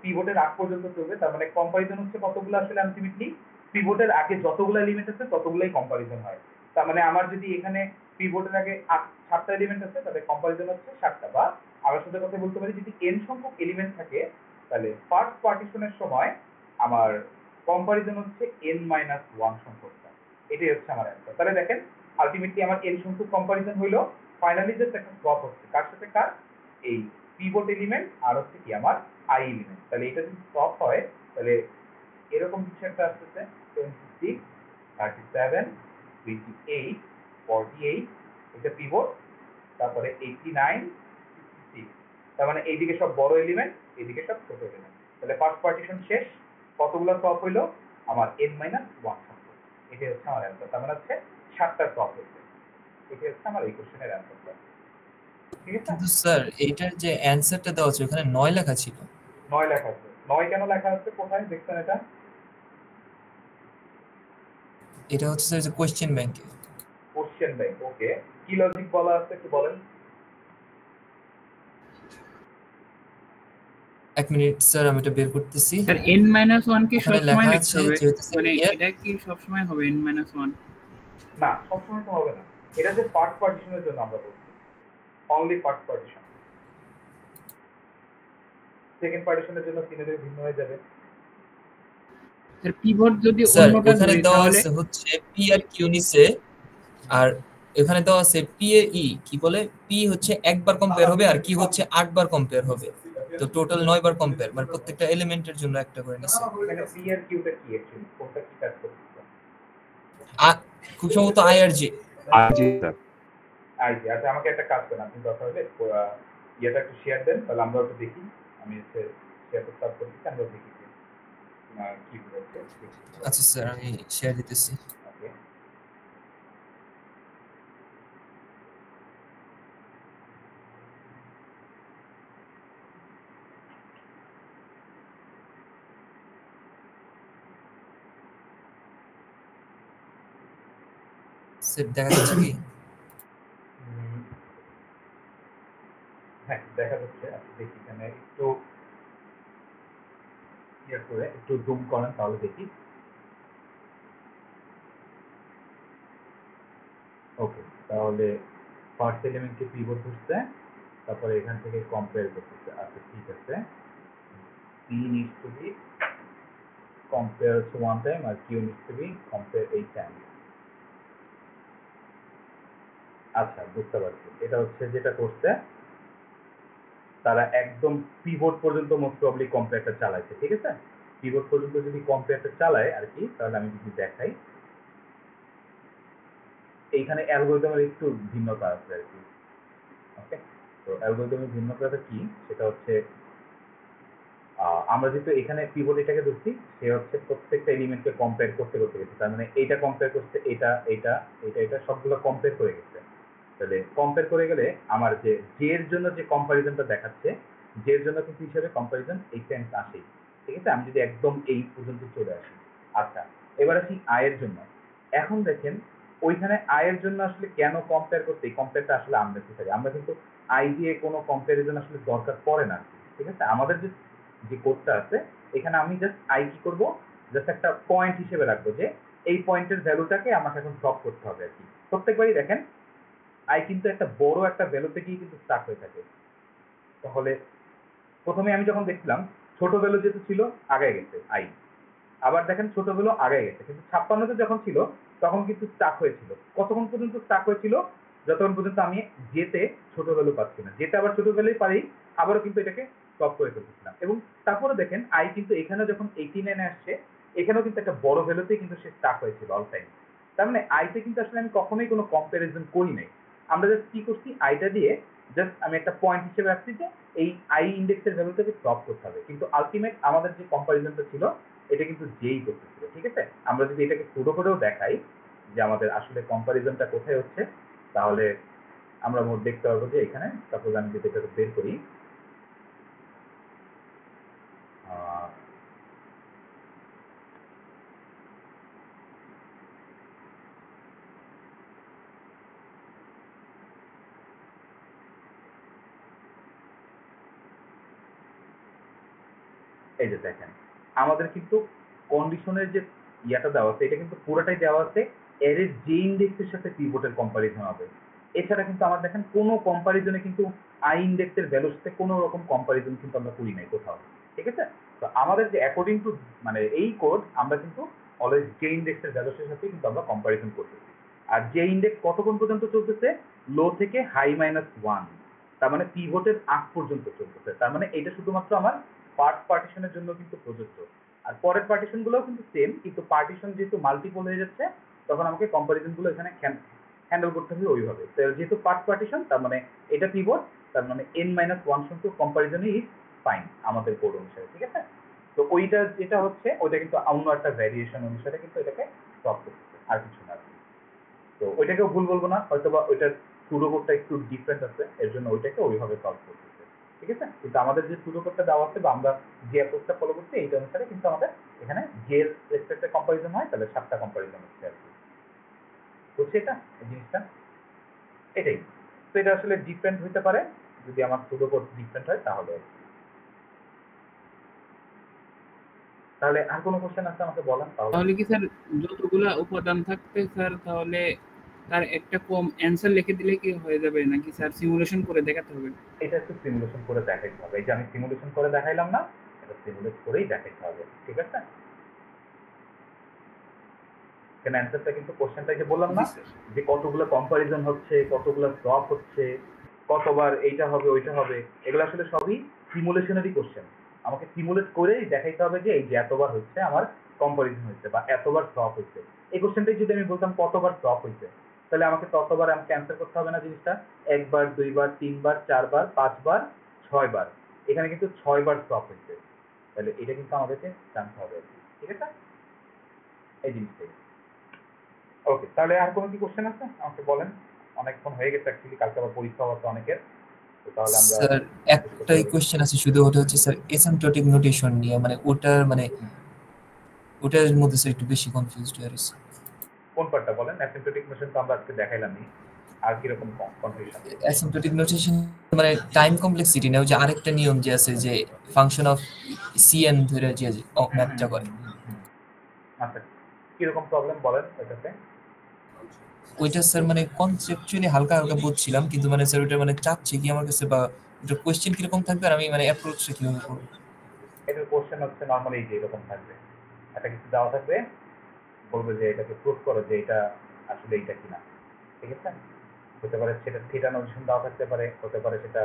Speaker 1: পিভটের আগ পর্যন্ত চলবে, তার মানে কম্পারিজন হচ্ছে কতগুলো আসলে আলটিমেটলি পিভটের আগে যতগুলো এলিমেন্ট আছে ততগুলাই কম্পারিজন হয়। তার মানে আমার যদি এখানে পিভটের আগে 7টা এলিমেন্ট আছে, তাহলে কম্পারিজন হচ্ছে 7টা, বা আবার সাথে কথা বলতে পারি যদি এন সংখ্যক এলিমেন্ট থাকে, তাহলে ফার্স্ট পার্টিশনের সময় আমার কম্পারিজন হচ্ছে n-1 সংখ্যকটা, এটাই হচ্ছে আমার অ্যান্সার। তাহলে দেখেন আলটিমেটলি আমার n সংখ্যক কম্পারিজন হইলো, ফাইনালি জাস্ট একটা স্টপ হচ্ছে, কার সাথে কার, এই পিভট এলিমেন্ট আর হচ্ছে কি আমার আই এলিমেন্ট। তাহলে এটা যদি স্টপ হয়, তাহলে এরকম কিছু একটা আসতেছে 26, 37, 28, 48, এটা পিভট, তারপরে 89 66, তার মানে এইদিকে সব বড় এলিমেন্ট, এইদিকে সব ছোট এলিমেন্ট। তাহলে ফার্স্ট পার্টিশন শেষ, কতগুলো সলভ হইলো? আমার n-1 সংখ্যা। এটাই হচ্ছে আমার অ্যান্সার, তার মানে হচ্ছে 7টা সলভ হয়েছে। এটাই হচ্ছে আমার এই কোশ্চেনের অ্যান্সারটা। ঠিক আছে?
Speaker 6: কিন্তু স্যার এইটার যে অ্যানসারটা দেওয়া আছে ওখানে 9 লেখা ছিল।
Speaker 1: 9 লেখা আছে। 9 কেন লেখা আছে? কোথায় দেখছেন এটা?
Speaker 6: এটা হচ্ছে স্যার যে কোশ্চেন ব্যাংকে।
Speaker 1: কোশ্চেন ব্যাংক, ওকে। কি লজিক বলা আছে একটু বলেন।
Speaker 6: 1 মিনিট স্যার, আমি এটা বের করতেছি।
Speaker 4: স্যার n-1 কি
Speaker 6: ওখানে
Speaker 4: সব
Speaker 6: লেখা
Speaker 4: সময়
Speaker 6: আছে
Speaker 4: লিখতে হবে?
Speaker 6: যেহেতু স্যার
Speaker 4: মানে
Speaker 6: year,
Speaker 4: এটা কি সব সময় হবে n-1?
Speaker 1: না, সবসময় তো হবে না। এটা যে ফার্স্ট পার্টিশনের জন্য আমরা বলছি, অনলি ফার্স্ট পার্টিশন। সেকেন্ড পার্টিশনের জন্য সিনারিও ভিন্ন হয়ে যাবে।
Speaker 4: স্যার পিভট যদি
Speaker 6: স্যার
Speaker 4: অন্যটা
Speaker 6: ওখানে
Speaker 4: ধরি
Speaker 6: দেওয়া
Speaker 4: তাহলে
Speaker 6: আছে হচ্ছে পি আর কিউ নিচে, আর এখানে দেওয়া আছে পি এ ই, কি বলে পি হচ্ছে একবার কম্পেয়ার হবে আর কি হচ্ছে 8 বার কম্পেয়ার হবে, তো টোটাল 9 বার কম্পেয়ার, মানে প্রত্যেকটা এলিমেন্টের জন্য একটা করে নিছে।
Speaker 1: এখানে পি আর কিউটা কি অ্যাকচুয়ালি? কোনটা কি কাজ করতেছে?
Speaker 6: খুব সম্ভবত আই আর জি।
Speaker 3: জি স্যার।
Speaker 1: আইজি। আচ্ছা, আমাকে একটা কাজ করেন, আপনি দরকার হলে ইয়েটা একটু শেয়ার দেন, তাহলে আমরা একটু দেখি। আমি হচ্ছে শেয়ারটা স্টার্ট করতেছি, আমরা দেখি যে কি হচ্ছে।
Speaker 6: আচ্ছা স্যার, আমি শেয়ার দিতেছি।
Speaker 1: ওকে।
Speaker 6: স্যার দেখা যাচ্ছে কি?
Speaker 1: হ্যাঁ, দেখা যাচ্ছে। আপনি দেখি এখানে একটু ইয়ে করে একটু জুম করেন, তাহলে দেখি। ওকে, তাহলে ফার্স্ট এলিমেন্টকে পিভট ধরছে, তারপরে এখান থেকে কম্পেয়ার করতেছে। আচ্ছা, ঠিক আছে। P needs to be compare হচ্ছে 1 টাইম, আর Q needs to be compare 8 time. আচ্ছা, বুঝতে পারছি। এটা হচ্ছে যেটা করছে, তারা একদম পিভট পর্যন্ত মোস্ট প্রবলি কম্পেয়ারটা চালাইছে। ঠিক আছে? পিভট পর্যন্ত যদি কম্পেয়ারটা চালায় আর কি, তাহলে আমি যদি দেখাই, এইখানে অ্যালগরিদমের একটু ভিন্নতা আছে আর কি। ওকে, তো অ্যালগরিদমের ভিন্নতাটা কি? সেটা হচ্ছে আমরা যেহেতু এখানে পিভট এটাকে ধরছি, সে হচ্ছে প্রত্যেকটা এলিমেন্টকে কম্পেয়ার করতে করতে গেছে। তার মানে এইটা কম্পেয়ার করছে, এটা এটা এটা এটা সবগুলো কম্পেয়ার করে গেছে। তাহলে কম্পেয়ার করে গেলে আমার যে জে এর জন্য যে কম্পারিজনটা দেখাচ্ছে, জে এর জন্য কিন্তু হিসাবে কম্পারিজন এই সেন্স আসেই। ঠিক আছে? আমি যদি একদম এই পর্যন্ত চলে আসি। আচ্ছা, এবার আসি আই এর জন্য। এখন দেখেন ওইখানে আই এর জন্য আসলে কেন কম্পেয়ার করতে, এই কম্পেয়ারটা আসলে আননেসেসারি। আমরা কিন্তু আই দিয়ে কোনো কম্পারিজন আসলে দরকার পড়ে না। ঠিক আছে? আমাদের যে কোডটা আছে, এখানে আমি জাস্ট আই কি করব, জাস্ট একটা পয়েন্ট হিসেবে রাখবো যে এই পয়েন্টের ভ্যালুটাকে আমাকে এখন ড্রপ করতে হবে আর কি। প্রত্যেকবারই দেখেন আই কিন্তু একটা বড় একটা ভ্যালুতে গিয়ে কিন্তু স্টার্ট হয়ে থাকে। তাহলে প্রথমে আমি যখন দেখছিলাম ছোট ভ্যালু যেহেতু ছিল আগে গেছে আই, আবার দেখেন ছোট ভ্যালু আগে গেছে, কিন্তু 56তে যখন ছিল তখন কিন্তু স্টাক হয়েছিল। কতক্ষণ পর্যন্ত স্টাক হয়েছিল? যতক্ষণ পর্যন্ত আমি জেতে ছোট ভ্যালু পাচ্ছি না। যেতে আবার ছোট ভ্যালুই পারি, আবারও কিন্তু এটাকে স্টপ করে ফেলতেছিলাম। এবং তারপরে দেখেন আই কিন্তু এখানে যখন 89 আসছে, এখানেও কিন্তু একটা বড় ভ্যালুতেই কিন্তু সে স্টাক হয়েছিল অল টাইম। তার মানে আইতে কিন্তু আসলে আমি কখনোই কোনো কম্পারিজন করি নাই। আমরা জাস্ট কি করছি, আইটা দিয়ে জাস্ট আমি একটা পয়েন্ট হিসেবে রাখছি যে এই আই ইন্ডেক্সের ভ্যালুটাকে ড্রপ করতে হবে, কিন্তু আলটিমেট আমাদের যে কম্পারিজনটা ছিল এটা কিন্তু যেই করতেছিল। ঠিক আছে? আমরা যদি এটাকে ছোট করেও দেখাই যে আমাদের আসলে কম্পারিজনটা কোথায় হচ্ছে, তাহলে আমরা মোট দেখতে পারবো যে এখানে সাপোজ আমি যদি এটাকে বের করি, এই যে দেখেন আমাদের কিন্তু কন্ডিশনের যে ইয়াটা দেওয়া আছে, এটা কিন্তু পুরোটাই দেওয়া আছে এর যে ইন্ডেক্সের সাথে পিভটের কম্পারিজন হবে। এছাড়া কিন্তু আমার দেখেন কোনো কম্পারিজনে কিন্তু আই ইন্ডেক্সের ভ্যালুর সাথে কোনো রকম কম্পারিজন কিন্তু আমরা করি নাই কোথাও। ঠিক আছে? তো আমাদের যে অ্যাকর্ডিং টু মানে এই কোড, আমরা কিন্তু অলওয়েজ যে ইন্ডেক্সের ভ্যালুর সাথে কিন্তু আমরা কম্পারিজন করতেছি। আর যে ইন্ডেক্স কতক্ষণ পর্যন্ত চলতেছে? লো থেকে হাই -1, তার মানে পিভটের আগ পর্যন্ত চলতেছে। তার মানে এটা শুধুমাত্র আমার ফার্স্ট পার্টিশনের জন্য কিন্তু প্রযোজ্য। আর পরের পার্টিশন গুলোও কিন্তু সেম, কিন্তু পার্টিশন যেহেতু মাল্টিপল হয়ে যাচ্ছে, তখন আমাকে কম্পারিজন গুলো এখানে হ্যান্ডেল করতে হবে ওইভাবে। তো যেহেতু পার্ট পার্টিশন, তার মানে এটা পিভট, তার মানে n-1 সংখ্যক কম্পারিজনই ইজ ফাইন আমাদের কোড অনুসারে, ঠিক আছে? তো ওইটা যেটা হচ্ছে ওইটা কিন্তু অন্য একটা ভ্যারিয়েশন অনুসারে কিন্তু এটাকে সলভ করতেছে, আর কিছু না। তো ওইটাকেও ভুল বলবো না, হয়তো বা ওইটার সুডো কোডটা একটু ডিফারেন্ট আছে, এর জন্য ওইটাকে ওইভাবে সলভ করতেছে, ঠিক আছে? কিন্তু আমাদের যে সুডো কোডটা দেওয়া আছে বা আমরা যে অ্যাপ্রোচটা ফলো করছি এইটা অনুসারে কিন্তু আমাদের এখানে যে রেসপেক্টে কম্পারিজন হয় তাহলে 7টা কম্পারিজন হচ্ছে আর কি। বুঝছি এটা এই জিনিসটা, এটাই। তো এটা আসলে ডিফারেন্ট হতে পারে যদি আমার সুডো কোড ডিফারেন্ট হয় তাহলে আর কি। তাহলে আর কোনো কোশ্চেন আছে আমাকে বলেন
Speaker 4: তাহলে কি স্যার যতগুলা উপাদান থাকবে স্যার তাহলে তার একটা কম অ্যান্সার লিখে দিলে কি হয়ে যাবে নাকি স্যার সিমুলেশন করে দেখাতে হবে?
Speaker 1: এটা একটু সিমুলেশন করে দেখাইতে হবে। এই যে আমি সিমুলেশন করে দেখাইলাম না, এটা সিমুলেট করেই দেখাইতে হবে, ঠিক আছে? কেন অ্যান্সারটা কিন্তু কোশ্চেনটা যে বললাম না যে কতগুলো কম্পারিজন হচ্ছে, কতগুলো ড্রপ হচ্ছে, কতবার এইটা হবে ওইটা হবে, এগুলো আসলে সবই সিমুলেশনেরই কোশ্চেন। আমাকে সিমুলেট করেই দেখাইতে হবে যে এই যে এতবার হচ্ছে আমার কম্পারিজন হচ্ছে বা এতবার ড্রপ হচ্ছে। এই কোশ্চেনটাই যদি আমি বলতাম কতবার ড্রপ হচ্ছে, তাহলে আমাকে ততবার আমাকে অ্যান্সার করতে হবে না জিনিসটা। একবার, দুইবার, তিনবার, চারবার, পাঁচবার, 6বার। এখানে কিন্তু 6বার ড্রপ হচ্ছে, তাহলে এটা কিন্তু আমাদেরকে জানতে হবে, ঠিক আছে? এই জিনিসটাই। ওকে, তাহলে আর কোনো কি কোশ্চেন আছে আমাকে বলেন। অনেকক্ষণ হয়ে গেছে অ্যাকচুয়ালি, কালকে আবার পরীক্ষা হচ্ছে অনেকের। তো তাহলে আমরা
Speaker 6: স্যার একটাই কোশ্চেন আছে শুধু, ওটা হচ্ছে স্যার এসিম্পটোটিক নোটেশন নিয়ে, মানে ওটার ওটার মধ্যে স্যার একটু বেশি কনফিউজড হয়ে গেছে।
Speaker 1: কোন পার্টটা বলেন? অ্যাসিম্পটোটিক নোটেশন তো আমরা আজকে দেখাইলামই, আর কি রকম কনফিউশন?
Speaker 6: অ্যাসিম্পটোটিক নোটেশন মানে টাইম কমপ্লেক্সিটি না, ওই যে আরেকটা নিয়ম যে আছে যে ফাংশন অফ সিএন ধরে যে ম্যাপটা করে,
Speaker 1: আচ্ছা, কি রকম প্রবলেম বলেন এটাতে?
Speaker 6: ওইটা স্যার মানে কনসেপচুয়ালি হালকা হালকা বুঝছিলাম, কিন্তু মানে স্যার ওটা মানে চাচ্ছে কি আমার কাছে, বা ওটা কোশ্চেন কিরকম থাকবে আর আমি মানে অ্যাপ্রোচটা কিভাবে করব?
Speaker 1: এটার কোশ্চেন হচ্ছে নর্মালি যে এরকম থাকবে, একটা কিছু দেওয়া থাকবে, বলবে যে এটাকে প্রুফ করো যে এটা আসলে এইটা কিনা, ঠিক আছে? হতে পারে সেটা থিটা নোটেশন দেওয়া থাকতে পারে, হতে পারে সেটা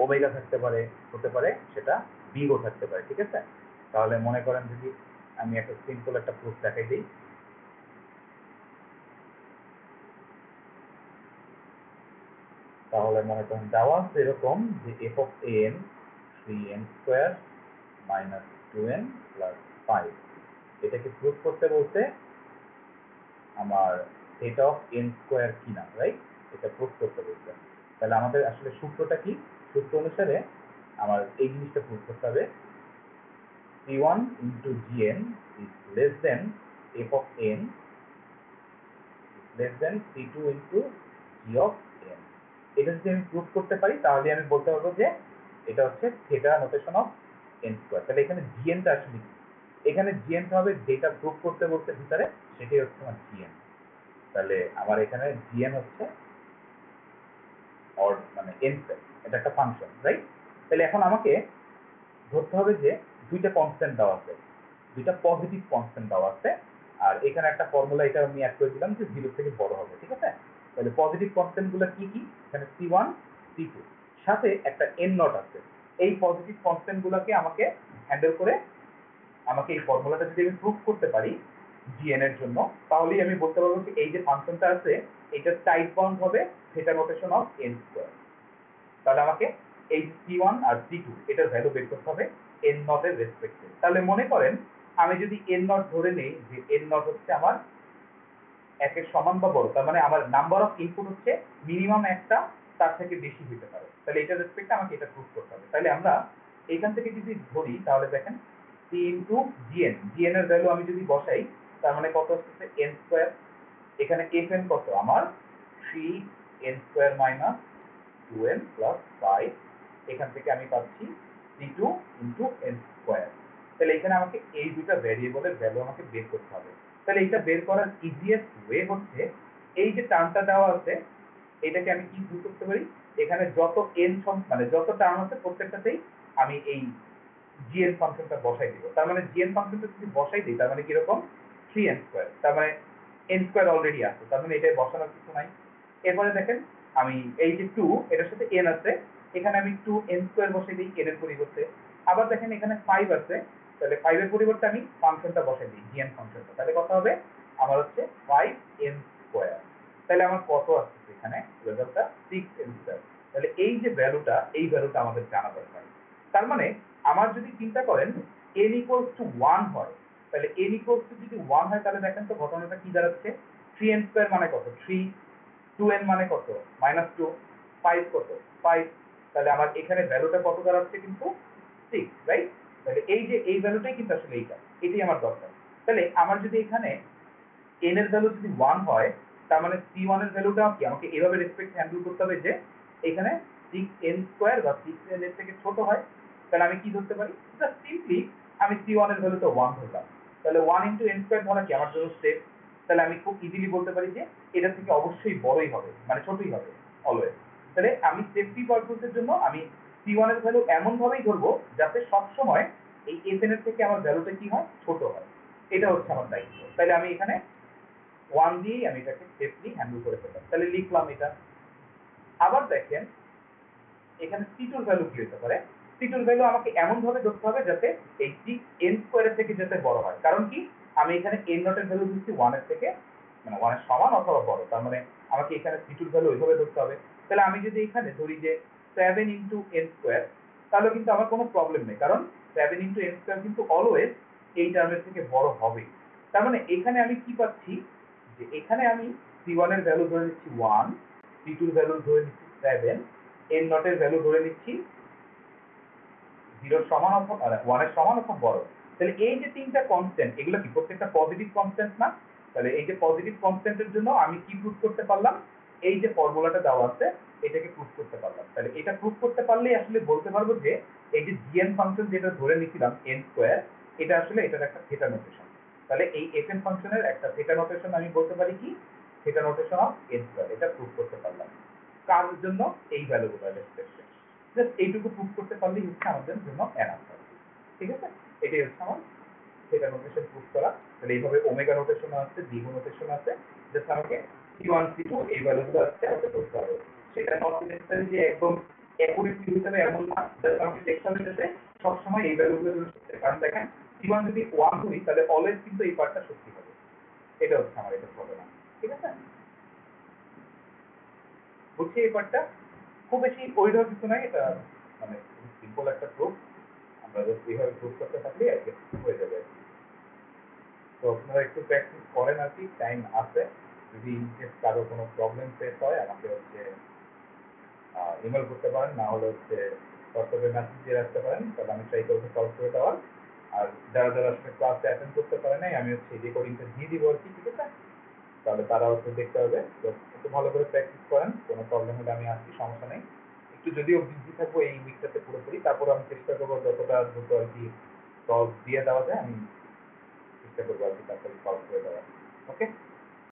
Speaker 1: ওমেগা থাকতে পারে, হতে পারে সেটা বিও থাকতে পারে, ঠিক আছে? তাহলে মনে করেন যদি আমি একটা সিম্পল একটা প্রুফ দেখাই দিই, তাহলে মনে করেন দেওয়া আছে এরকম যে F of N 3n square minus 2n plus 5, এটাকে প্রুফ করতে বলতে আমার থিটা অফ n স্কোয়ার কিনা, রাইট? এটা প্রুফ করতে বলতে। তাহলে আমাদের আসলে সূত্রটা কি? সূত্র অনুসারে আমার এই জিনিসটা প্রুফ করতে হবে, c1 into gn is less than f of n is less than c2 into g of n। এটা যদি আমি প্রুফ করতে পারি তাহলে আমি বলতে পারবো যে এটা হচ্ছে theta notation of n square. তাহলে এখানে gn টা আসলে কি? এখানে gn টা হবে যেটা প্রুফ করতে বলতে ভিতরে, সেটাই হচ্ছে আমার gn। তাহলে আমার এখানে gn হচ্ছে অর মানে n স্কয়ার, এটা একটা ফাংশন, রাইট? তাহলে এখন আমাকে ধরতে হবে যে দুইটা কনস্ট্যান্ট দেওয়া আছে, দুইটা পজিটিভ কনস্ট্যান্ট দেওয়া আছে, আর এখানে একটা ফর্মুলা এটা আমি অ্যাড করে দিলাম যে 0 থেকে বড় হবে, ঠিক আছে? তাহলে পজিটিভ কনস্ট্যান্ট গুলো কি কি? এখানে c1 c2 সাথে একটা n নট আছে। এই পজিটিভ কনস্ট্যান্ট গুলোকে আমাকে হ্যান্ডেল করে আমাকে এই ফর্মুলাটা যদি আমি প্রুফ করতে পারি gn এর জন্য, তাহলেই আমি বলতে পারবো যে এই যে ফাংশনটা আছে এটা টাইপ বাউন্ড হবে theta notation of n square. তাহলে আমাকে এই c1 আর c2 এটার ভ্যালু বের করতে হবে n নট এর রেসপেক্টে। তাহলে মনে করেন আমি যদি n নট ধরে নেই যে n নট হচ্ছে আমার একের সমান বা বড়, তার মানে আমার নাম্বার অফ ইনপুট হচ্ছে মিনিমাম একটা, তার থেকে বেশি হতে পারে, তাহলে এটার রেসপেক্টে আমাকে এটা প্রুফ করতে হবে। তাহলে আমরা এখান থেকে যদি ধরি তাহলে দেখেন c ইনটু gn, gn এর ভ্যালু আমি যদি বসাই তার মানে কত হচ্ছে n স্কয়ার, এখানে fn কত আমার 3n square minus 2n plus 5, এখান থেকে আমি পাচ্ছি c2 ইনটু n স্কয়ার। তাহলে এখানে আমাকে এই দুটো ভ্যারিয়েবলের ভ্যালু আমাকে বের করতে হবে। তাহলে এটা বের করার ইজিয়েস্ট ওয়ে হচ্ছে এই যে টার্মটা দেওয়া আছে এটাকে আমি কি প্রুফ করতে পারি, এখানে যত n মানে যত টার্ম আছে প্রত্যেকটাতেই আমি এই gn ফাংশনটা বসাই দিব। তার মানে gn ফাংশনটা যদি বসাই দিই তার মানে কি রকম 3n স্কয়ার, তার মানে n স্কয়ার অলরেডি আছে, তার মানে এটাই বসানোর কিছু নাই। এরপরে দেখেন আমি এই যে 2 এটার সাথে n আছে, এখানে আমি 2n স্কয়ার বসাই দিই n এর পরিবর্তে। আবার দেখেন এখানে 5 আছে, তাহলে 5 এর পরিবর্তে আমি ফাংশনটা বসাই দিই gn ফাংশনটা, তাহলে কত হবে আমার হচ্ছে 5n স্কয়ার। তাহলে আমার কত আসছে এখানে রেজাল্টটা 6n স্কয়ার। তাহলে এই যে ভ্যালুটা, এই ভ্যালুটা আমাদের জানা দরকার। তার মানে আমার যদি চিন্তা করেন n equals to 1 হয়, তাহলে n equals to যদি 1 হয় তাহলে দেখেন তো ঘটনাটা কি দাঁড়াচ্ছে, 3n স্কয়ার মানে কত 3, 2n মানে কত -2, 5 কত 5, তাহলে আমার এখানে ভ্যালুটা কত দাঁড়াচ্ছে কিন্তু 6, রাইট? তাহলে এই যে এই ভ্যালুটাই কিন্তু আসলে এটাই আমার দরকার। তাহলে আমার যদি এখানে n এর ভ্যালু যদি 1 হয়, তার মানে c1 এর ভ্যালুটা কি আমাকে এভাবে রেসপেক্ট হ্যান্ডেল করতে হবে যে এখানে 6n স্কয়ার বা 6n এর থেকে ছোট হয়। তাহলে আমি কি ধরতে পারি, জাস্ট সিম্পলি আমি c1 এর ভ্যালুটা 1 ধরলাম। তাহলে 1 * n স্কয়ার ধরা কি আমার জন্য সেফ। তাহলে আমি খুব ইজিলি বলতে পারি যে এটা থেকে অবশ্যই বড়ই হবে, মানে ছোটই হবে অলওয়েজ। তাহলে আমি সেফটি পারপোজের জন্য আমি c1 এর ভ্যালু এমন ভাবেই ধরবো যাতে সব সময় এই fn এর থেকে আমার ভ্যালুটা কি হয়, ছোট হয়। এটা হচ্ছে আমার দায়িত্ব। তাহলে আমি এখানে 1 দিয়ে আমি এটাকে সেফলি হ্যান্ডেল করে ফেললাম। তাহলে লিখলাম এটা। আবার দেখেন এখানে c2 এর ভ্যালু কি হতে পারে, c2 এর ভ্যালু আমাকে এমন ভাবে ধরতে হবে যাতে এই 6n স্কয়ারের থেকে যাতে বড় হয়। কারণ কি আমি এখানে n নট এর ভ্যালু দিচ্ছি 1 এর থেকে, মানে 1 এর সমান অথবা বড়। তার মানে আমাকে এখানে c2 এর ভ্যালু ওইভাবে ধরতে হবে। তাহলে আমি যদি এখানে ধরি যে 7 * n স্কয়ার, তাহলে কিন্তু আমার কোনো প্রবলেম নেই, কারণ 7 * n স্কয়ার কিন্তু অলওয়েজ এই টার্মের থেকে বড় হবে। তার মানে এখানে আমি কি পাচ্ছি, যে এখানে আমি c1 এর ভ্যালু ধরে নিচ্ছি 1, c2 এর ভ্যালু ধরে নিচ্ছি 7, n নট এর ভ্যালু ধরে নিচ্ছি 0 এর সমান অথবা 1 এর সমান অথবা বড়। তাহলে এই যে তিনটা কনস্ট্যান্ট, এগুলো কি প্রত্যেকটা পজিটিভ কনস্ট্যান্ট না? তাহলে এই যে পজিটিভ কনস্ট্যান্টের জন্য আমি কি প্রুফ করতে পারলাম, এই যে ফর্মুলাটা দেওয়া আছে এটাকে প্রুফ করতে পারলাম। তাহলে এটা প্রুফ করতে পারলেই আসলে বলতে পারবো যে এই যে gn ফাংশন যেটা ধরে নিছিলাম n স্কয়ার, এটা আসলে এটার একটা থিটা নোটেশন। তাহলে এই fn ফাংশনের একটা থিটা নোটেশন আমি বলতে পারি কি, theta notation of n square. এটা প্রুফ করতে পারলাম কার জন্য, এই ভ্যালুগুলো রেসপেক্টে। জাস্ট এইটুকু প্রুফ করতে পারলেই হচ্ছে আমাদের জন্য এনাফ। ঠিক আছে, এটাই হচ্ছে আমার থিটা নোটেশন প্রুফ করা। তাহলে এইভাবে ওমেগা নোটেশন আছে, দ্বিগুণ নোটেশন আছে, জাস্ট আমাকে c1 c2 এই ভ্যালুগুলো আছে আমাকে করতে হবে। সেটা নট নেসেসারি যে একদম অ্যাকুরেটলি হতে হবে এমন না, জাস্ট আমাকে দেখতে হবে যাতে সবসময় এই ভ্যালুগুলো ইউজ করতে। কারণ দেখেন c1 যদি 1 ধরি তাহলে অলওয়েজ কিন্তু এই পার্টটা সত্যি হবে। এটা হচ্ছে আমার এটা ঘটনা। ঠিক আছে, বুঝছি এই পার্টটা খুব বেশি ওইভাবে কিছু নাই, এটা মানে সিম্পল একটা প্রুফ। আমরা জাস্ট এইভাবে প্রুফ করতে থাকলে আর কি হয়ে যাবে। তো আপনারা একটু প্র্যাকটিস করেন আর কি, টাইম আছে। যদি ইনকেস কারো কোনো প্রবলেম ফেস হয় আমাকে হচ্ছে ইমেল করতে পারেন, না হলে হচ্ছে হোয়াটসঅ্যাপে মেসেজ দিয়ে রাখতে পারেন, তাহলে আমি ট্রাই করবো সলভ করে দেওয়ার। আর যারা যারা আসলে ক্লাসে অ্যাটেন্ড করতে পারে নাই আমি হচ্ছে রেকর্ডিংটা দিয়ে দিব আর কি। ঠিক আছে, তাহলে তারা হচ্ছে দেখতে হবে। তো একটু ভালো করে প্র্যাকটিস করেন, কোনো প্রবলেম হলে আমি আসছি, সমস্যা নেই। একটু যদিও বিজি থাকবো এই উইকটাতে পুরোপুরি, তারপর আমি চেষ্টা করবো যতটা দ্রুত আর কি সলভ দিয়ে দেওয়া যায় আমি চেষ্টা করবো আর কি তারপরে সলভ করে দেওয়া। ওকে।